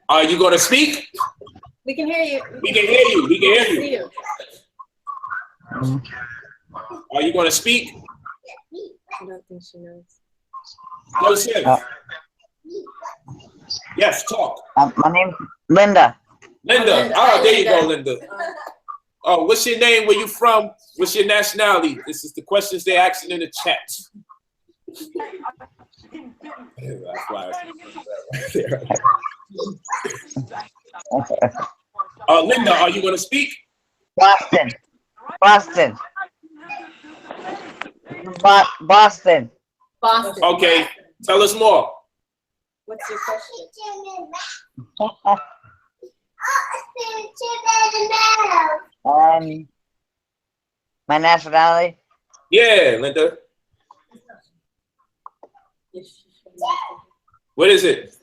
Are you going to speak? We can hear you. We can hear you. We can hear you. Are you going to speak? I don't think she knows. No, sir. Yes, talk. My name's Linda. Linda. Oh, there you go, Linda. Oh, what's your name? Where you from? What's your nationality? This is the questions they're asking in the chat. Linda, are you going to speak? Boston. Okay, tell us more. What's your question? My nationality? Yeah, Linda. What is it?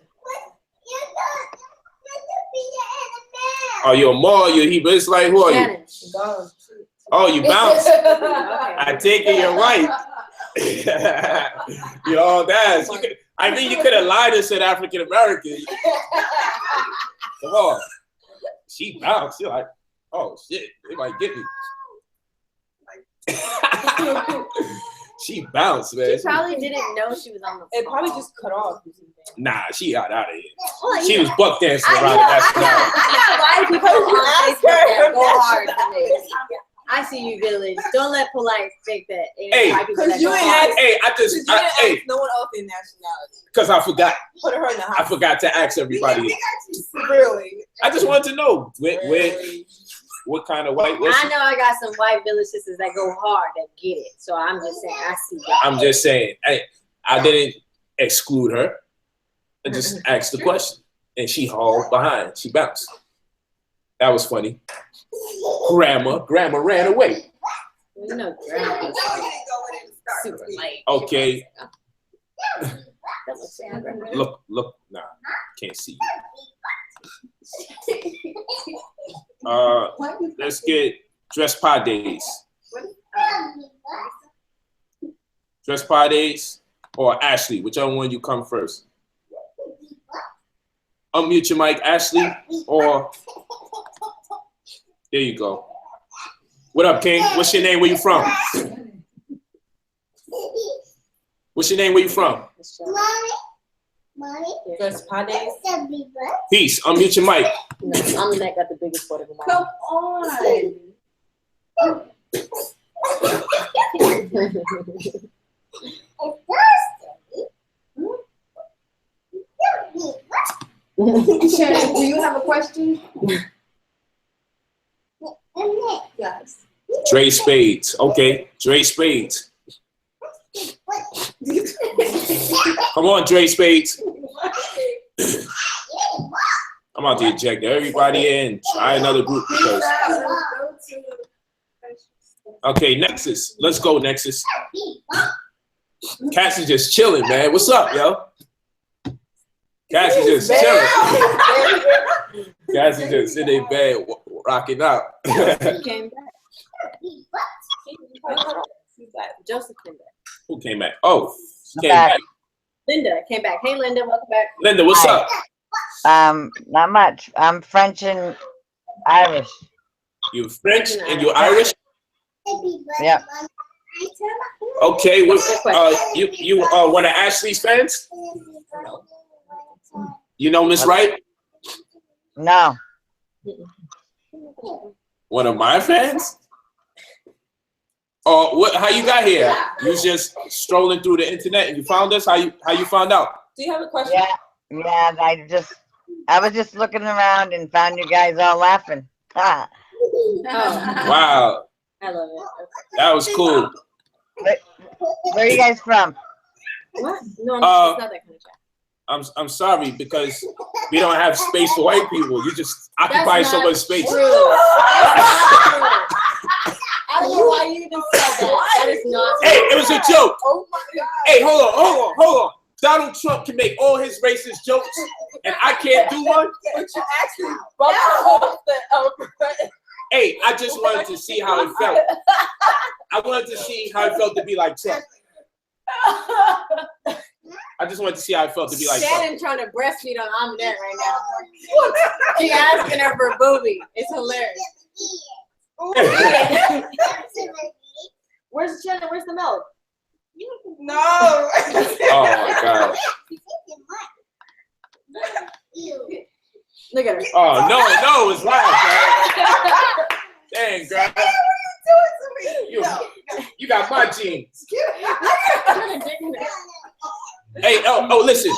Are you a Mar? You a Hebrew Israelite? Who are you? Oh, you bounce. I take it you're right. You're all that. I mean, you could have lied and said African American. Come on. She bounced. You're like, oh shit, they might get me. She bounced, man. She probably didn't know she was on the phone. It probably just cut off. Nah, she got out of here. Well, She yeah. was buck dancing around the nationality. I got white people on Facebook that go hard for me. I see you, Village. Don't let Polite think that. Hey, white people that you go ain't hard. Hey, I just, hey, no one else in nationality. Because I forgot. Put her in the house. I forgot to ask everybody. Really? I just wanted to know what kind of white was I know I got some white village sisters that go hard that get it. So I'm just saying, I see that. I'm just saying, I didn't exclude her. I just asked the question. And she hauled behind. She bounced. That was funny. Grandma ran away. You know, grandma is super light. Okay. Look, nah, can't see you. Let's get dress pod days. Dress pod days or Ashley, whichever one you come first. Unmute your mic, Ashley, or there you go. What up, King? What's your name? Where you from? What's your name? Where you from? Mommy. Dress pod days. Peace. Unmute your mic. No, I'm the that got the biggest foot of them all. Come on. Shannon, do you have a question? Yes. Dre Spades. Okay, Dre Spades. Come on, Dre Spades. I'm about to eject everybody in. Try another group because. Okay, Nexus. Let's go, Nexus. Cass is just chilling, man. What's up, yo? Cass is just chilling. Cass is just in their bed, rocking out. He came back. Joseph came back. Who came back? Oh, she came back. Linda came back. Hey, Linda, welcome back. Linda, what's up? Not much. I'm French and Irish. You French and you Irish? Yeah. Okay, you one of Ashley's fans? You know Miss Wright? No. One of my fans? Oh, what? How you got here? You was just strolling through the internet and you found us. How you found out? Do you have a question? Yeah. I was just looking around and found you guys all laughing. Wow, I love it. that was cool. Where are you guys from? What? No, it's not that kind of chat. I'm sorry because we don't have space for white people. You just occupy so much space. I don't know why you even said that. That is not. Hey, it was a joke. Oh my God. Hey, hold on. Donald Trump can make all his racist jokes, and I can't do one. But you actually bumped off the. Hey, I just wanted to see how it felt. I wanted to see how it felt to be like Trump. I just wanted to see how it felt to be like Shannon Trump. trying to breastfeed on Aminette right now. She asking her for a booby. It's hilarious. Where's Shannon? Where's the milk? No. Oh my God. Look at her. Oh no, it's live, man. Dang, girl. You got my genes. Hey, listen.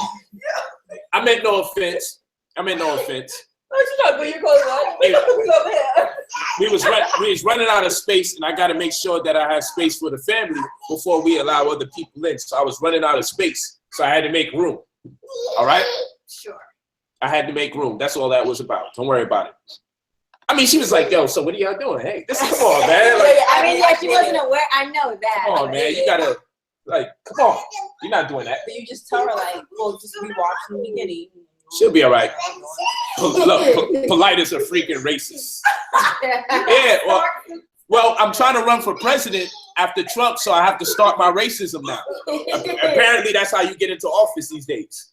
I meant no offense. We was running out of space, and I got to make sure that I have space for the family before we allow other people in. So I was running out of space, so I had to make room. All right? Sure. I had to make room. That's all that was about. Don't worry about it. I mean, she was like, "Yo, so what are y'all doing? Hey, come on, man." Like, I mean, yeah, she wasn't aware. I know that. come on, man. You gotta, come on. You're not doing that. But you just tell her well, just rewatch from the beginning. She'll be all right. Look, Polite is a freaking racist. Yeah, well, I'm trying to run for president after Trump, so I have to start my racism now. Apparently, that's how you get into office these days.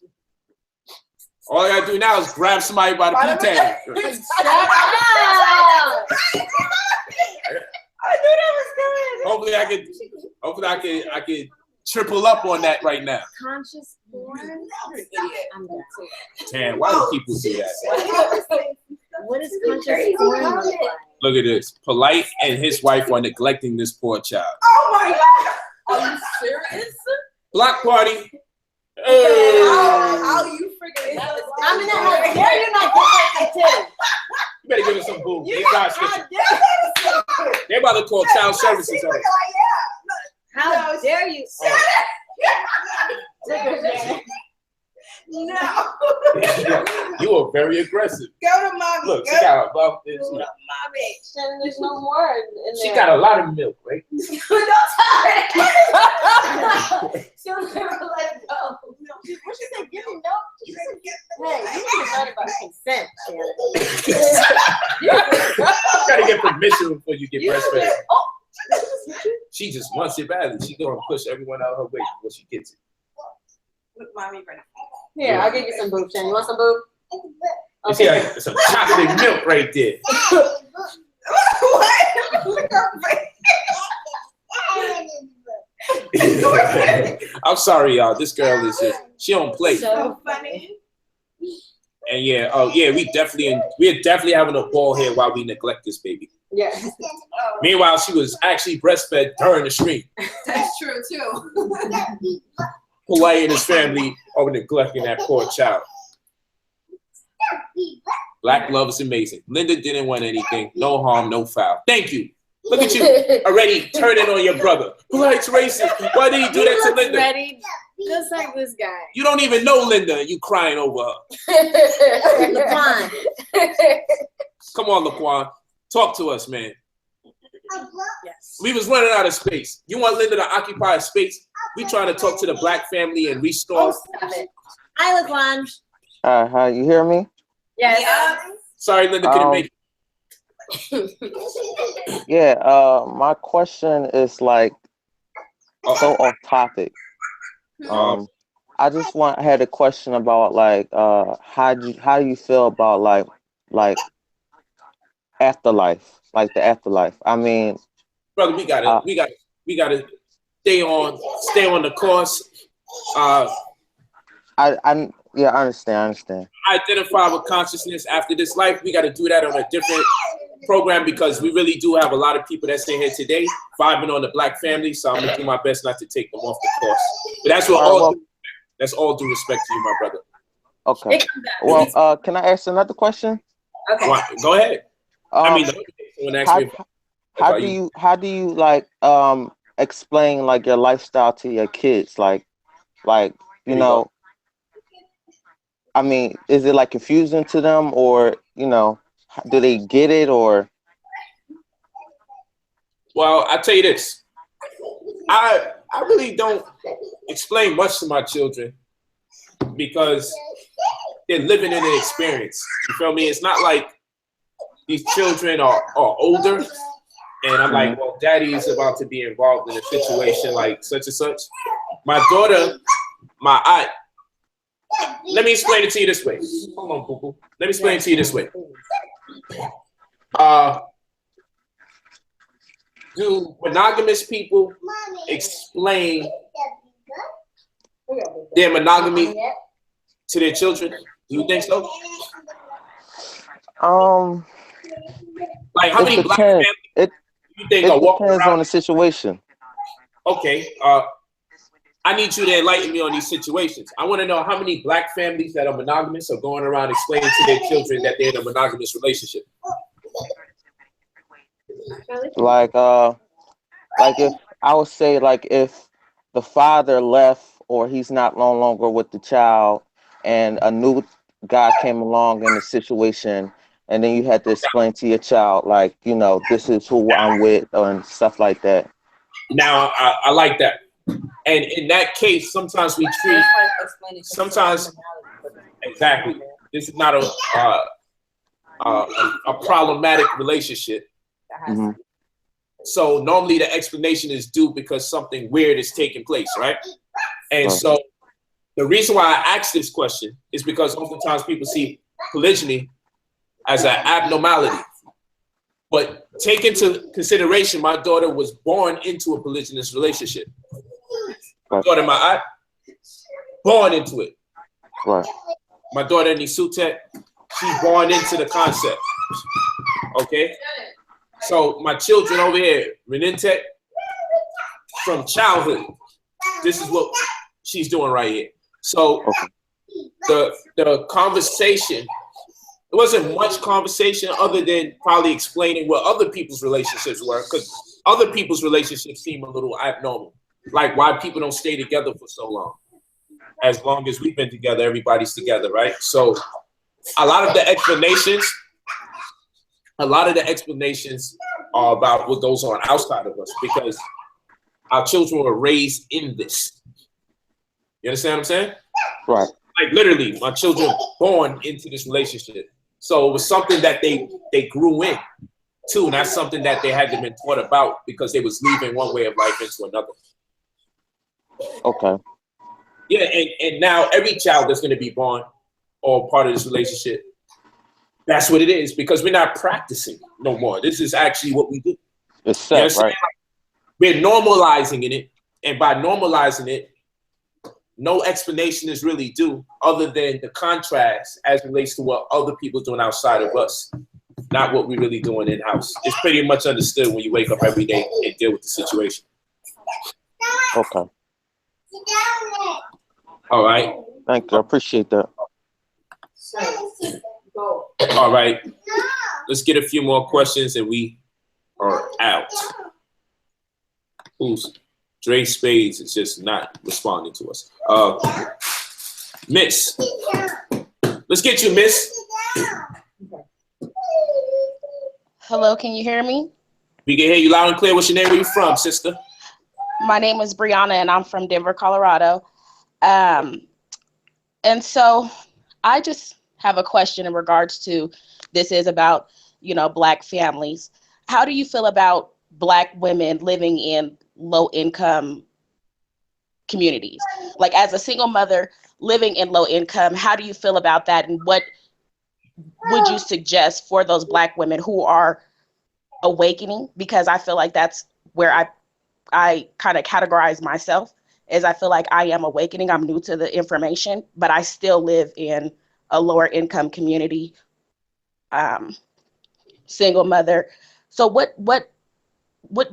All I gotta do now is grab somebody by the poo-tang. Shut up! I knew that was good. Hopefully I could triple up on that right now. Conscious porn? I'm done. Man, why do people do that? What is conscious porn look like? Look at this. Polite and his wife are neglecting this poor child. Oh my God. Are you serious? Block party. How you freaking know? I'm in that. Dare you not get like that too? You better give us some boo. They're about to call child services on us. How dare you? No. You are very aggressive. Go to mommy. Look, she got a buff. Mommy. There's no more in She there. got a lot of milk, right? Don't tell her. She'll never let it go. What she said? Give me milk. She said, hey, you need to learn about consent, Shannon. You gotta get permission before you get breastfed. She just wants it badly. She gonna push everyone out of her way before she gets it. Look, mommy, right. Here, I'll give you some boob, Shannon. You want some boob? You see, like, some chocolate milk right there. What? Look her face. I'm sorry, y'all. This girl is she don't play. So funny. And yeah, we're definitely having a ball here while we neglect this baby. Yeah. Meanwhile, she was actually breastfed during the stream. That's true too. Hawaii and his family are neglecting that poor child. Black love is amazing. Linda didn't want anything. No harm, no foul. Thank you. Look at you already turning on your brother. Polight's racist. Why did he do that to Linda? Ready, just like this guy. You don't even know Linda and you crying over her. Laquan. Come on, Laquan. Talk to us, man. Yes. We was running out of space. You want Linda to occupy a space? We trying to talk to the black family and restore. Stop it. Hi, Laquan. Hi, you hear me? Yes. Sorry, Linda couldn't make it. Yeah, my question is like so off topic. I had a question about like how do you feel about like afterlife, like the afterlife? I mean, Brother, we gotta stay on the course. I understand. Identify with consciousness after this life. We got to do that on a different program because we really do have a lot of people that's in here today vibing on the black family. So I'm gonna do my best not to take them off the course. But that's all due respect to you, my brother. Okay. Well, can I ask another question? Okay. Go ahead. How do you like explain like your lifestyle to your kids? Like you know. I mean, is it like confusing to them, or do they get it, or? Well, I tell you this, I really don't explain much to my children because they're living in an experience. You feel me? It's not like these children are older, and I'm like, well, daddy is about to be involved in a situation like such and such. My daughter, my aunt. Let me explain it to you this way. Hold on, boo-boo. Let me explain it to you this way. Do monogamous people explain their monogamy to their children? Do you think so? Like how many black families do you think are walking around? It depends on the situation. Okay. I need you to enlighten me on these situations. I want to know how many black families that are monogamous are going around explaining to their children that they're in a monogamous relationship. Like if I would say like if the father left or he's no longer with the child and a new guy came along in the situation and then you had to explain to your child like, this is who I'm with and stuff like that. Now I like that. And in that case, sometimes we treat, exactly. This is not a problematic relationship. Mm-hmm. So normally the explanation is due because something weird is taking place, right? And so the reason why I ask this question is because oftentimes people see polygyny as an abnormality. But take into consideration, my daughter was born into a polygynous relationship. My daughter, my aunt, born into it. Right. My daughter, Nisutet, she's born into the concept. Okay? So my children over here, Renintet, from childhood, this is what she's doing right here. So the conversation, it wasn't much conversation other than probably explaining what other people's relationships were, because other people's relationships seem a little abnormal. Like why people don't stay together for so long. As long as we've been together, everybody's together, right? So a lot of the explanations are about what goes on outside of us, because our children were raised in this. You understand what I'm saying? Right. Like literally, my children born into this relationship. So it was something that they grew in too, not something that they had been taught about because they was leaving one way of life into another. Okay. Yeah, and now every child that's going to be born or part of this relationship, that's what it is, because we're not practicing no more. This is actually what we do. It's set, right? We're normalizing it, and by normalizing it, no explanation is really due other than the contrast as relates to what other people doing outside of us, not what we're really doing in-house. It's pretty much understood when you wake up every day and deal with the situation. Okay. All right. Thank you. I appreciate that. All right. Let's get a few more questions and we are out. Who's Dre Spades is just not responding to us. Miss. Let's get you, Miss. Hello, can you hear me? We can hear you loud and clear. What's your name? Where you from, sister? My name is Brianna and I'm from Denver, Colorado. And so I just have a question in regards to, this is about, you know, Black families. How do you feel about Black women living in low income communities? Like as a single mother living in low income, how do you feel about that? And what would you suggest for those Black women who are awakening? Because I feel like that's where I kind of categorize myself, is I feel like I am awakening. I'm new to the information, but I still live in a lower income community, single mother. So what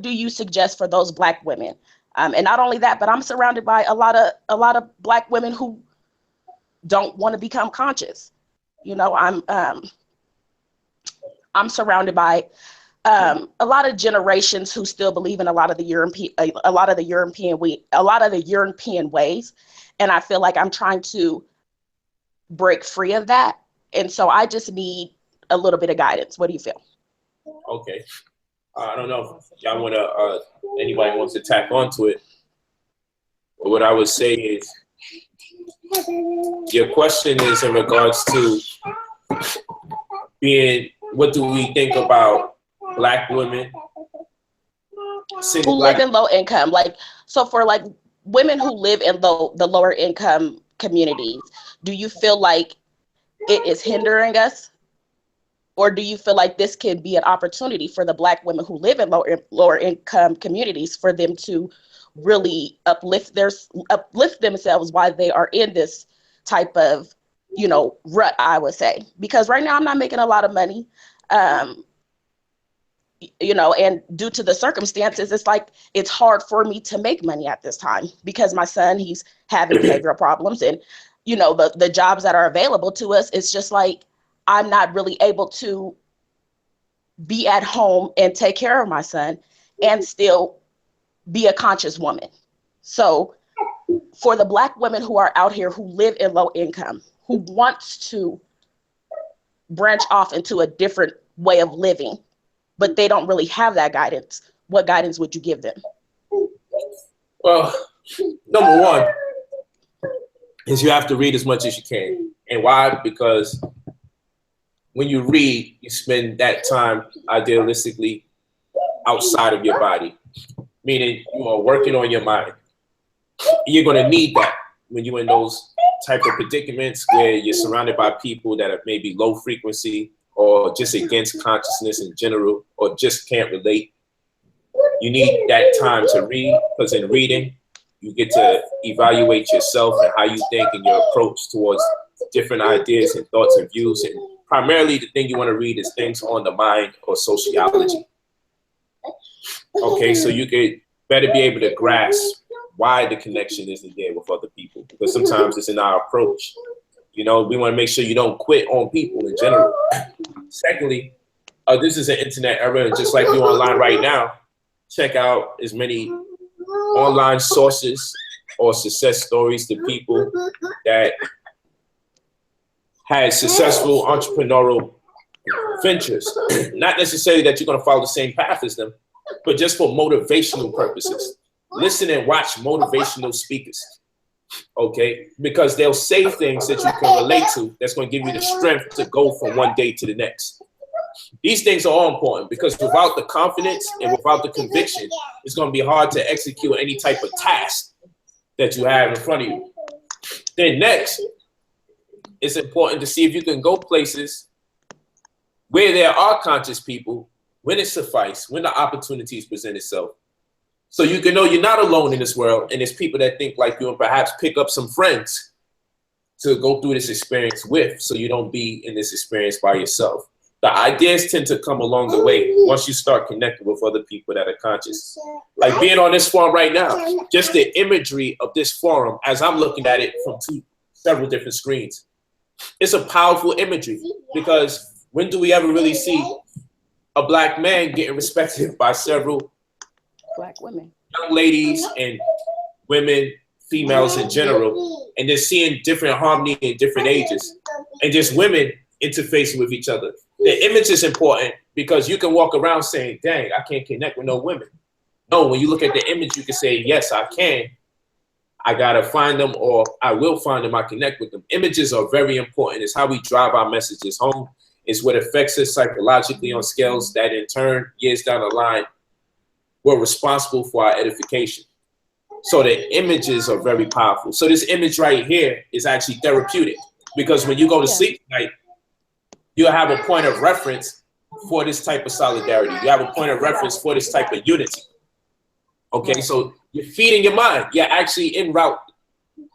do you suggest for those Black women? And not only that, but I'm surrounded by a lot of Black women who don't want to become conscious. You know, I'm surrounded by a lot of generations who still believe in a lot of the European ways, and I feel like I'm trying to break free of that, and so I just need a little bit of guidance. What do you feel? Okay, I don't know if y'all want to. Anybody wants to tack onto it, but what I would say is, your question is in regards to being. What do we think about Black women who live in low income? Like, so for like women who live in the lower income communities, do you feel like it is hindering us? Or do you feel like this could be an opportunity for the Black women who live in lower income communities for them to really uplift themselves while they are in this type of, you know, rut, I would say? Because right now I'm not making a lot of money. You know, and due to the circumstances, it's like it's hard for me to make money at this time because my son, he's having behavioral problems, and you know, the jobs that are available to us, it's just like I'm not really able to be at home and take care of my son and still be a conscious woman. So for the Black women who are out here who live in low income, who wants to branch off into a different way of living, but they don't really have that guidance, what guidance would you give them? Well, number one is you have to read as much as you can. And why? Because when you read, you spend that time idealistically outside of your body, meaning you are working on your mind. You're going to need that when you're in those type of predicaments where you're surrounded by people that are maybe low frequency or just against consciousness in general, or just can't relate. You need that time to read, because in reading, you get to evaluate yourself and how you think and your approach towards different ideas and thoughts and views. And primarily the thing you want to read is things on the mind or sociology. Okay, so you could better be able to grasp why the connection isn't there with other people, because sometimes it's in our approach. You know, we want to make sure you don't quit on people in general. Secondly, this is an internet era, and just like you're online right now, check out as many online sources or success stories to people that had successful entrepreneurial ventures. Not necessarily that you're going to follow the same path as them, but just for motivational purposes. Listen and watch motivational speakers, okay? Because they'll say things that you can relate to that's going to give you the strength to go from one day to the next. These things are all important, because without the confidence and without the conviction, it's going to be hard to execute any type of task that you have in front of you. Then next, it's important to see if you can go places where there are conscious people, when it suffices, when the opportunities present itself. So you can know you're not alone in this world, and there's people that think like you, and perhaps pick up some friends to go through this experience with, so you don't be in this experience by yourself. The ideas tend to come along the way once you start connecting with other people that are conscious. Like being on this forum right now, just the imagery of this forum, as I'm looking at it from several different screens, it's a powerful imagery, because when do we ever really see a Black man getting respected by several Black women, young ladies and women, females in general, and just seeing different harmony in different ages, and just women interfacing with each other? The image is important, because you can walk around saying, dang, I can't connect with no women. No, when you look at the image, you can say, yes, I can. I gotta find them, or I will find them, I connect with them. Images are very important. It's how we drive our messages home. It's what affects us psychologically on scales that in turn, years down the line, we're responsible for our edification. So the images are very powerful. So this image right here is actually therapeutic, because when you go to sleep tonight, you'll have a point of reference for this type of solidarity. You have a point of reference for this type of unity. Okay, so you're feeding your mind. You're actually en route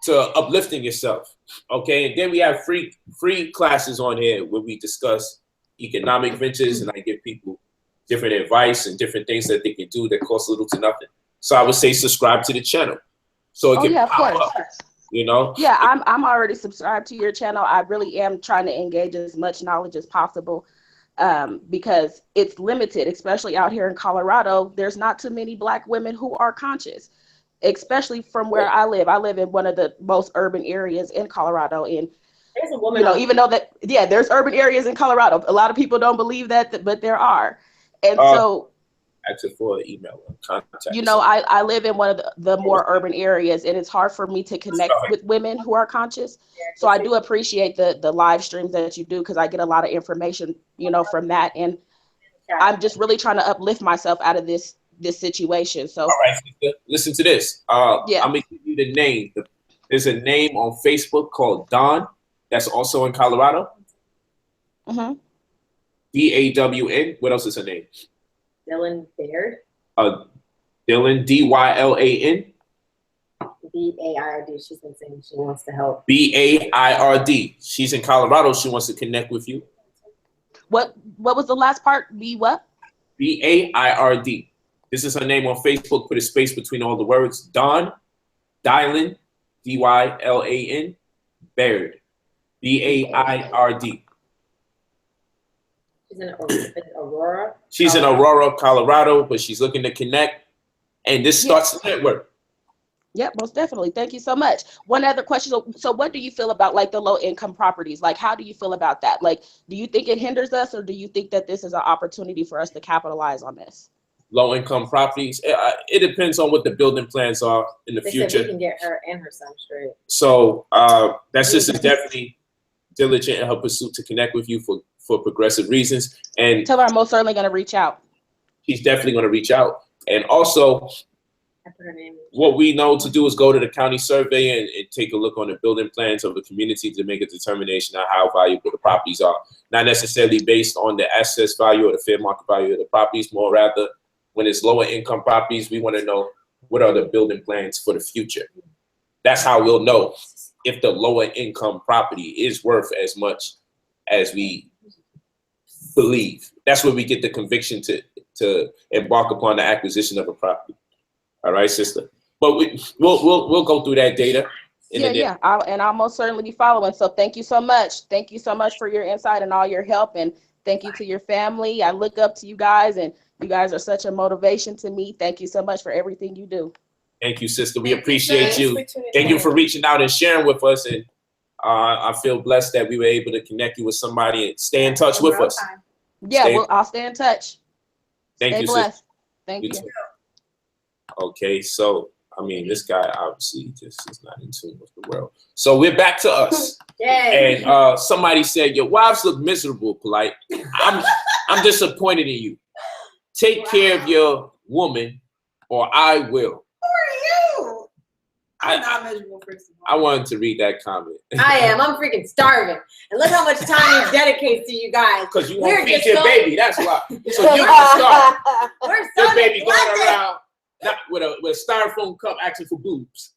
to uplifting yourself. Okay, and then we have free classes on here where we discuss economic ventures, and I give people different advice and different things that they can do that cost little to nothing. So I would say subscribe to the channel, so it can of pop course. up, you know? Yeah, I'm already subscribed to your channel. I really am trying to engage as much knowledge as possible, because it's limited, especially out here in Colorado. There's not too many Black women who are conscious, especially from where I live. I live in one of the most urban areas in Colorado, and there's a woman, even though that, yeah, there's urban areas in Colorado. A lot of people don't believe that, but there are. And so, actually, for the email contact. I live in one of the more urban areas, and it's hard for me to connect with women who are conscious. So I do appreciate the live streams that you do, because I get a lot of information, from that. And I'm just really trying to uplift myself out of this situation. So, all right, sister, listen to this. I'm gonna give you the name. There's a name on Facebook called Dawn, that's also in Colorado. Mm-hmm. DAWN. What else is her name? Dylan Baird. Dylan, DYLAN. BAIRD. She's been saying she wants to help. BAIRD. She's in Colorado. She wants to connect with you. What was the last part? B what? BAIRD. This is her name on Facebook. Put a space between all the words. Dawn, Dylan, DYLAN, Baird. BAIRD. She's in Aurora. She's in Aurora, Colorado, but she's looking to connect, and this starts the network. Yeah, most definitely. Thank you so much. One other question. So what do you feel about like the low income properties? Like, how do you feel about that? Like, do you think it hinders us, or do you think that this is an opportunity for us to capitalize on this? Low income properties. It depends on what the building plans are in the future. Said we can get her and her son straight. So that sister is definitely diligent in her pursuit to connect with you for progressive reasons. And tell her I'm most certainly going to reach out. She's definitely going to reach out. And also, what we know to do is go to the county survey and take a look on the building plans of the community to make a determination on how valuable the properties are. Not necessarily based on the assessed value or the fair market value of the properties, more rather, when it's lower income properties, we want to know what are the building plans for the future. That's how we'll know if the lower income property is worth as much as we believe. That's where we get the conviction to embark upon the acquisition of a property. All right, sister. But we'll go through that data. Yeah. I'll most certainly be following. So thank you so much. Thank you so much for your insight and all your help. And thank you to your family. I look up to you guys, and you guys are such a motivation to me. Thank you so much for everything you do. Thank you, sister. We appreciate you. Thank you for reaching out and sharing with us. And I feel blessed that we were able to connect you with somebody and stay in touch with us. Yeah, I'll stay in touch. Thank Stay you, blessed. sister. Thank you. Okay, so I mean, this guy obviously just is not in tune with the world. So we're back to us. Yay. And somebody said, your wives look miserable, Polite. I'm disappointed in you. Take care of your woman or I will. Who are you? I'm not miserable, first of all. I wanted to read that comment. I am. I'm freaking starving. And look how much time he dedicates to you guys. Because you want to feed your baby, that's why. So you can start. We're Your baby going around not with a styrofoam cup asking for boobs.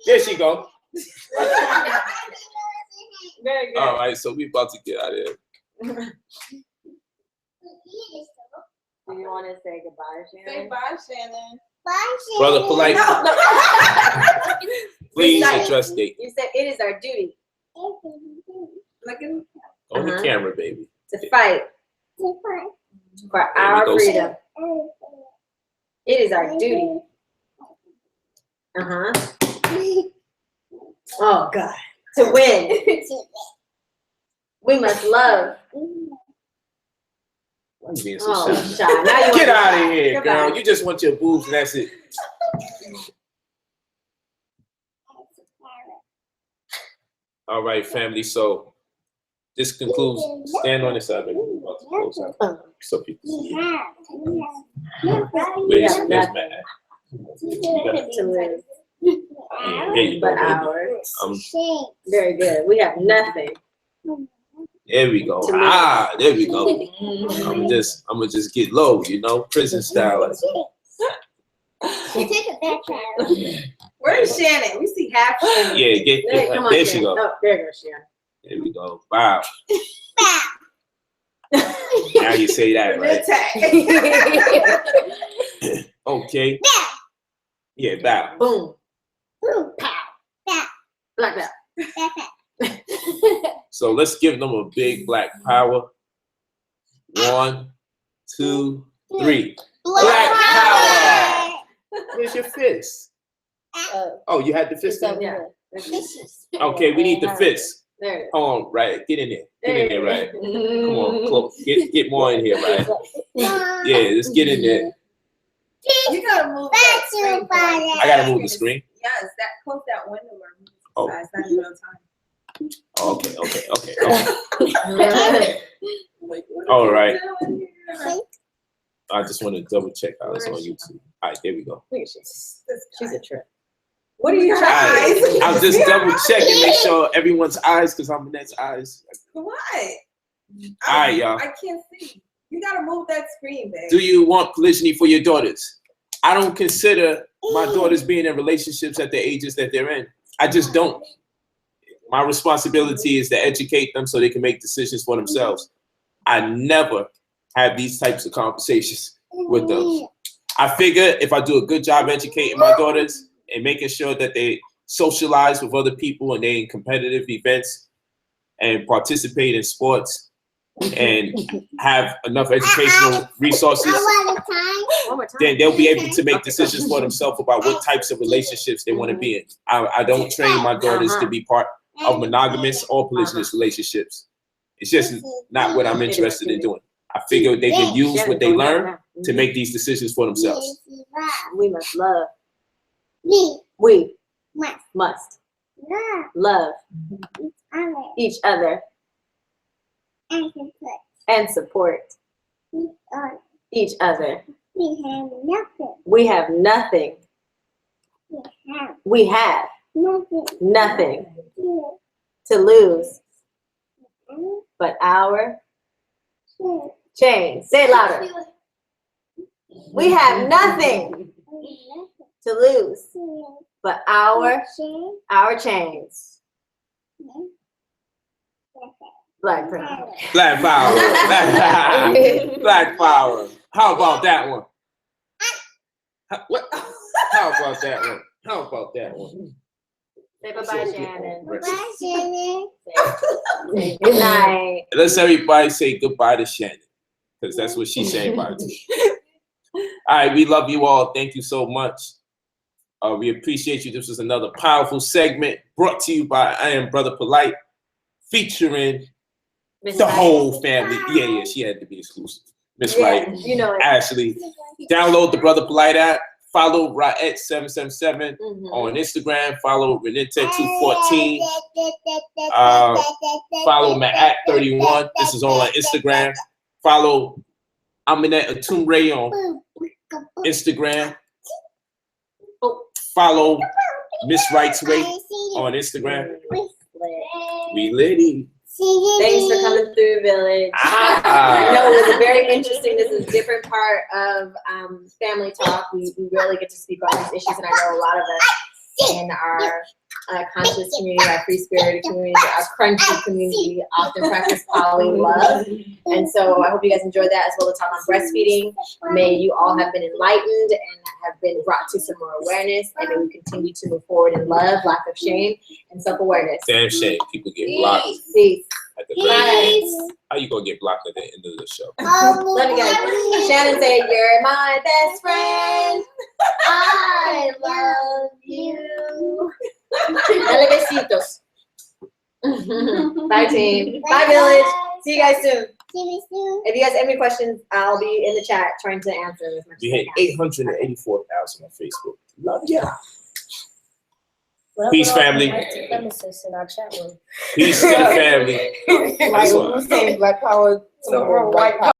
There she go. Very good. All right, so we about to get out of here. Do you want to say goodbye, Shannon? Say bye, Shannon. Bye, Brother Polite, No. please address date. You said it is our duty Look at On the camera, baby. to fight for our go, freedom. It is our duty. Oh God. To win. We must love. I'm being so Oh, shy. shy. Now you Get want out to of here, Goodbye. girl. You just want your boobs and that's it. All right, family. So this concludes. Stand on this side, baby. We're about to close out. So people see. Where's Matt? To live. There you go, But baby. ours. Very good. We have nothing. There we go. Ah, there we go. I'm gonna just get low, you know, prison style. Where's Shannon? We see half Shannon. Yeah, Come on, there she Shannon. go. Oh, there goes Shannon. There we go. Wow. Now you say that, right? Okay. Yeah, bow. Boom. Boom. Pow. Pow. Black belt. So let's give them a big black power. 1, 2, 3. Black power. Where's your fist? Oh, you had the fist in there? Okay, we need the fist. There. Hold on, right. Get in there. Get in there, right. Come on, close. Get more in here, right. Yeah, let's get in there. You gotta move that screen. I gotta move the screen. Yes, that close that window or move it Oh. aside. It's not in real time. Okay. All right. I just want to double check how it's on YouTube. All right, there we go. Look at she's a trip. What are you trying? I'm just double checking, make sure everyone's eyes, because I'm Annette's eyes. What? All right, y'all. I can't see. You gotta move that screen, babe. Do you want polygyny for your daughters? I don't consider my daughters being in relationships at the ages that they're in. I just don't. My responsibility is to educate them so they can make decisions for themselves. I never have these types of conversations with them. I figure if I do a good job educating my daughters and making sure that they socialize with other people and they in competitive events and participate in sports and have enough educational resources, then they'll be able to make decisions for themselves about what types of relationships they want to be in. I don't train my daughters to be part of monogamous or polygynous relationships. It's just not what I'm interested in doing. I figure they can use what they learn to make these decisions for themselves. We must love. We must love each other and support each other. We have nothing. We have nothing to lose but our chains. Say it louder. We have nothing to lose but our chains. Black power. Black power. Black power. How about that one? What? How about that one? How about that one? Say bye-bye, Shannon. Bye, Shannon. Say good night. Let's everybody say goodbye to Shannon, because that's what she's saying bye to. All right, we love you all. Thank you so much. We appreciate you. This was another powerful segment brought to you by I Am Brother Polite, featuring the whole family. Yeah, she had to be exclusive. Miss Wright, you know it. Ashley. Download the Brother Polite app. Follow Raet777 on Instagram. Follow Renente214. Follow Maat31. This is all on Instagram. Follow Aminette Atumre on Instagram. Follow Miss Wright's Way on Instagram. We litty. Thanks for coming through, Village. I know it was a very interesting. This is a different part of family talk. We really get to speak on these issues, and I know a lot of us in our conscious community, our free spirited community, our crunchy community often practice poly love. And so I hope you guys enjoyed that, as well as talk on breastfeeding. May you all have been enlightened and have been brought to some more awareness, and may we continue to move forward in love, lack of shame, and self-awareness. Damn shame. People get blocked. Peace. At the very How you gonna get blocked at the end of the show? Love you guys. Shannon said, "You're my best friend. I love you." Dale besitos. Bye, team. Bye, Village. See you guys soon. If you guys have any questions, I'll be in the chat trying to answer as much We as I hit can. 884,000 on Facebook. Love ya. What Peace, about family. white supremacists in our chat room? Peace to the family. Like, who's saying black power? So we're white power.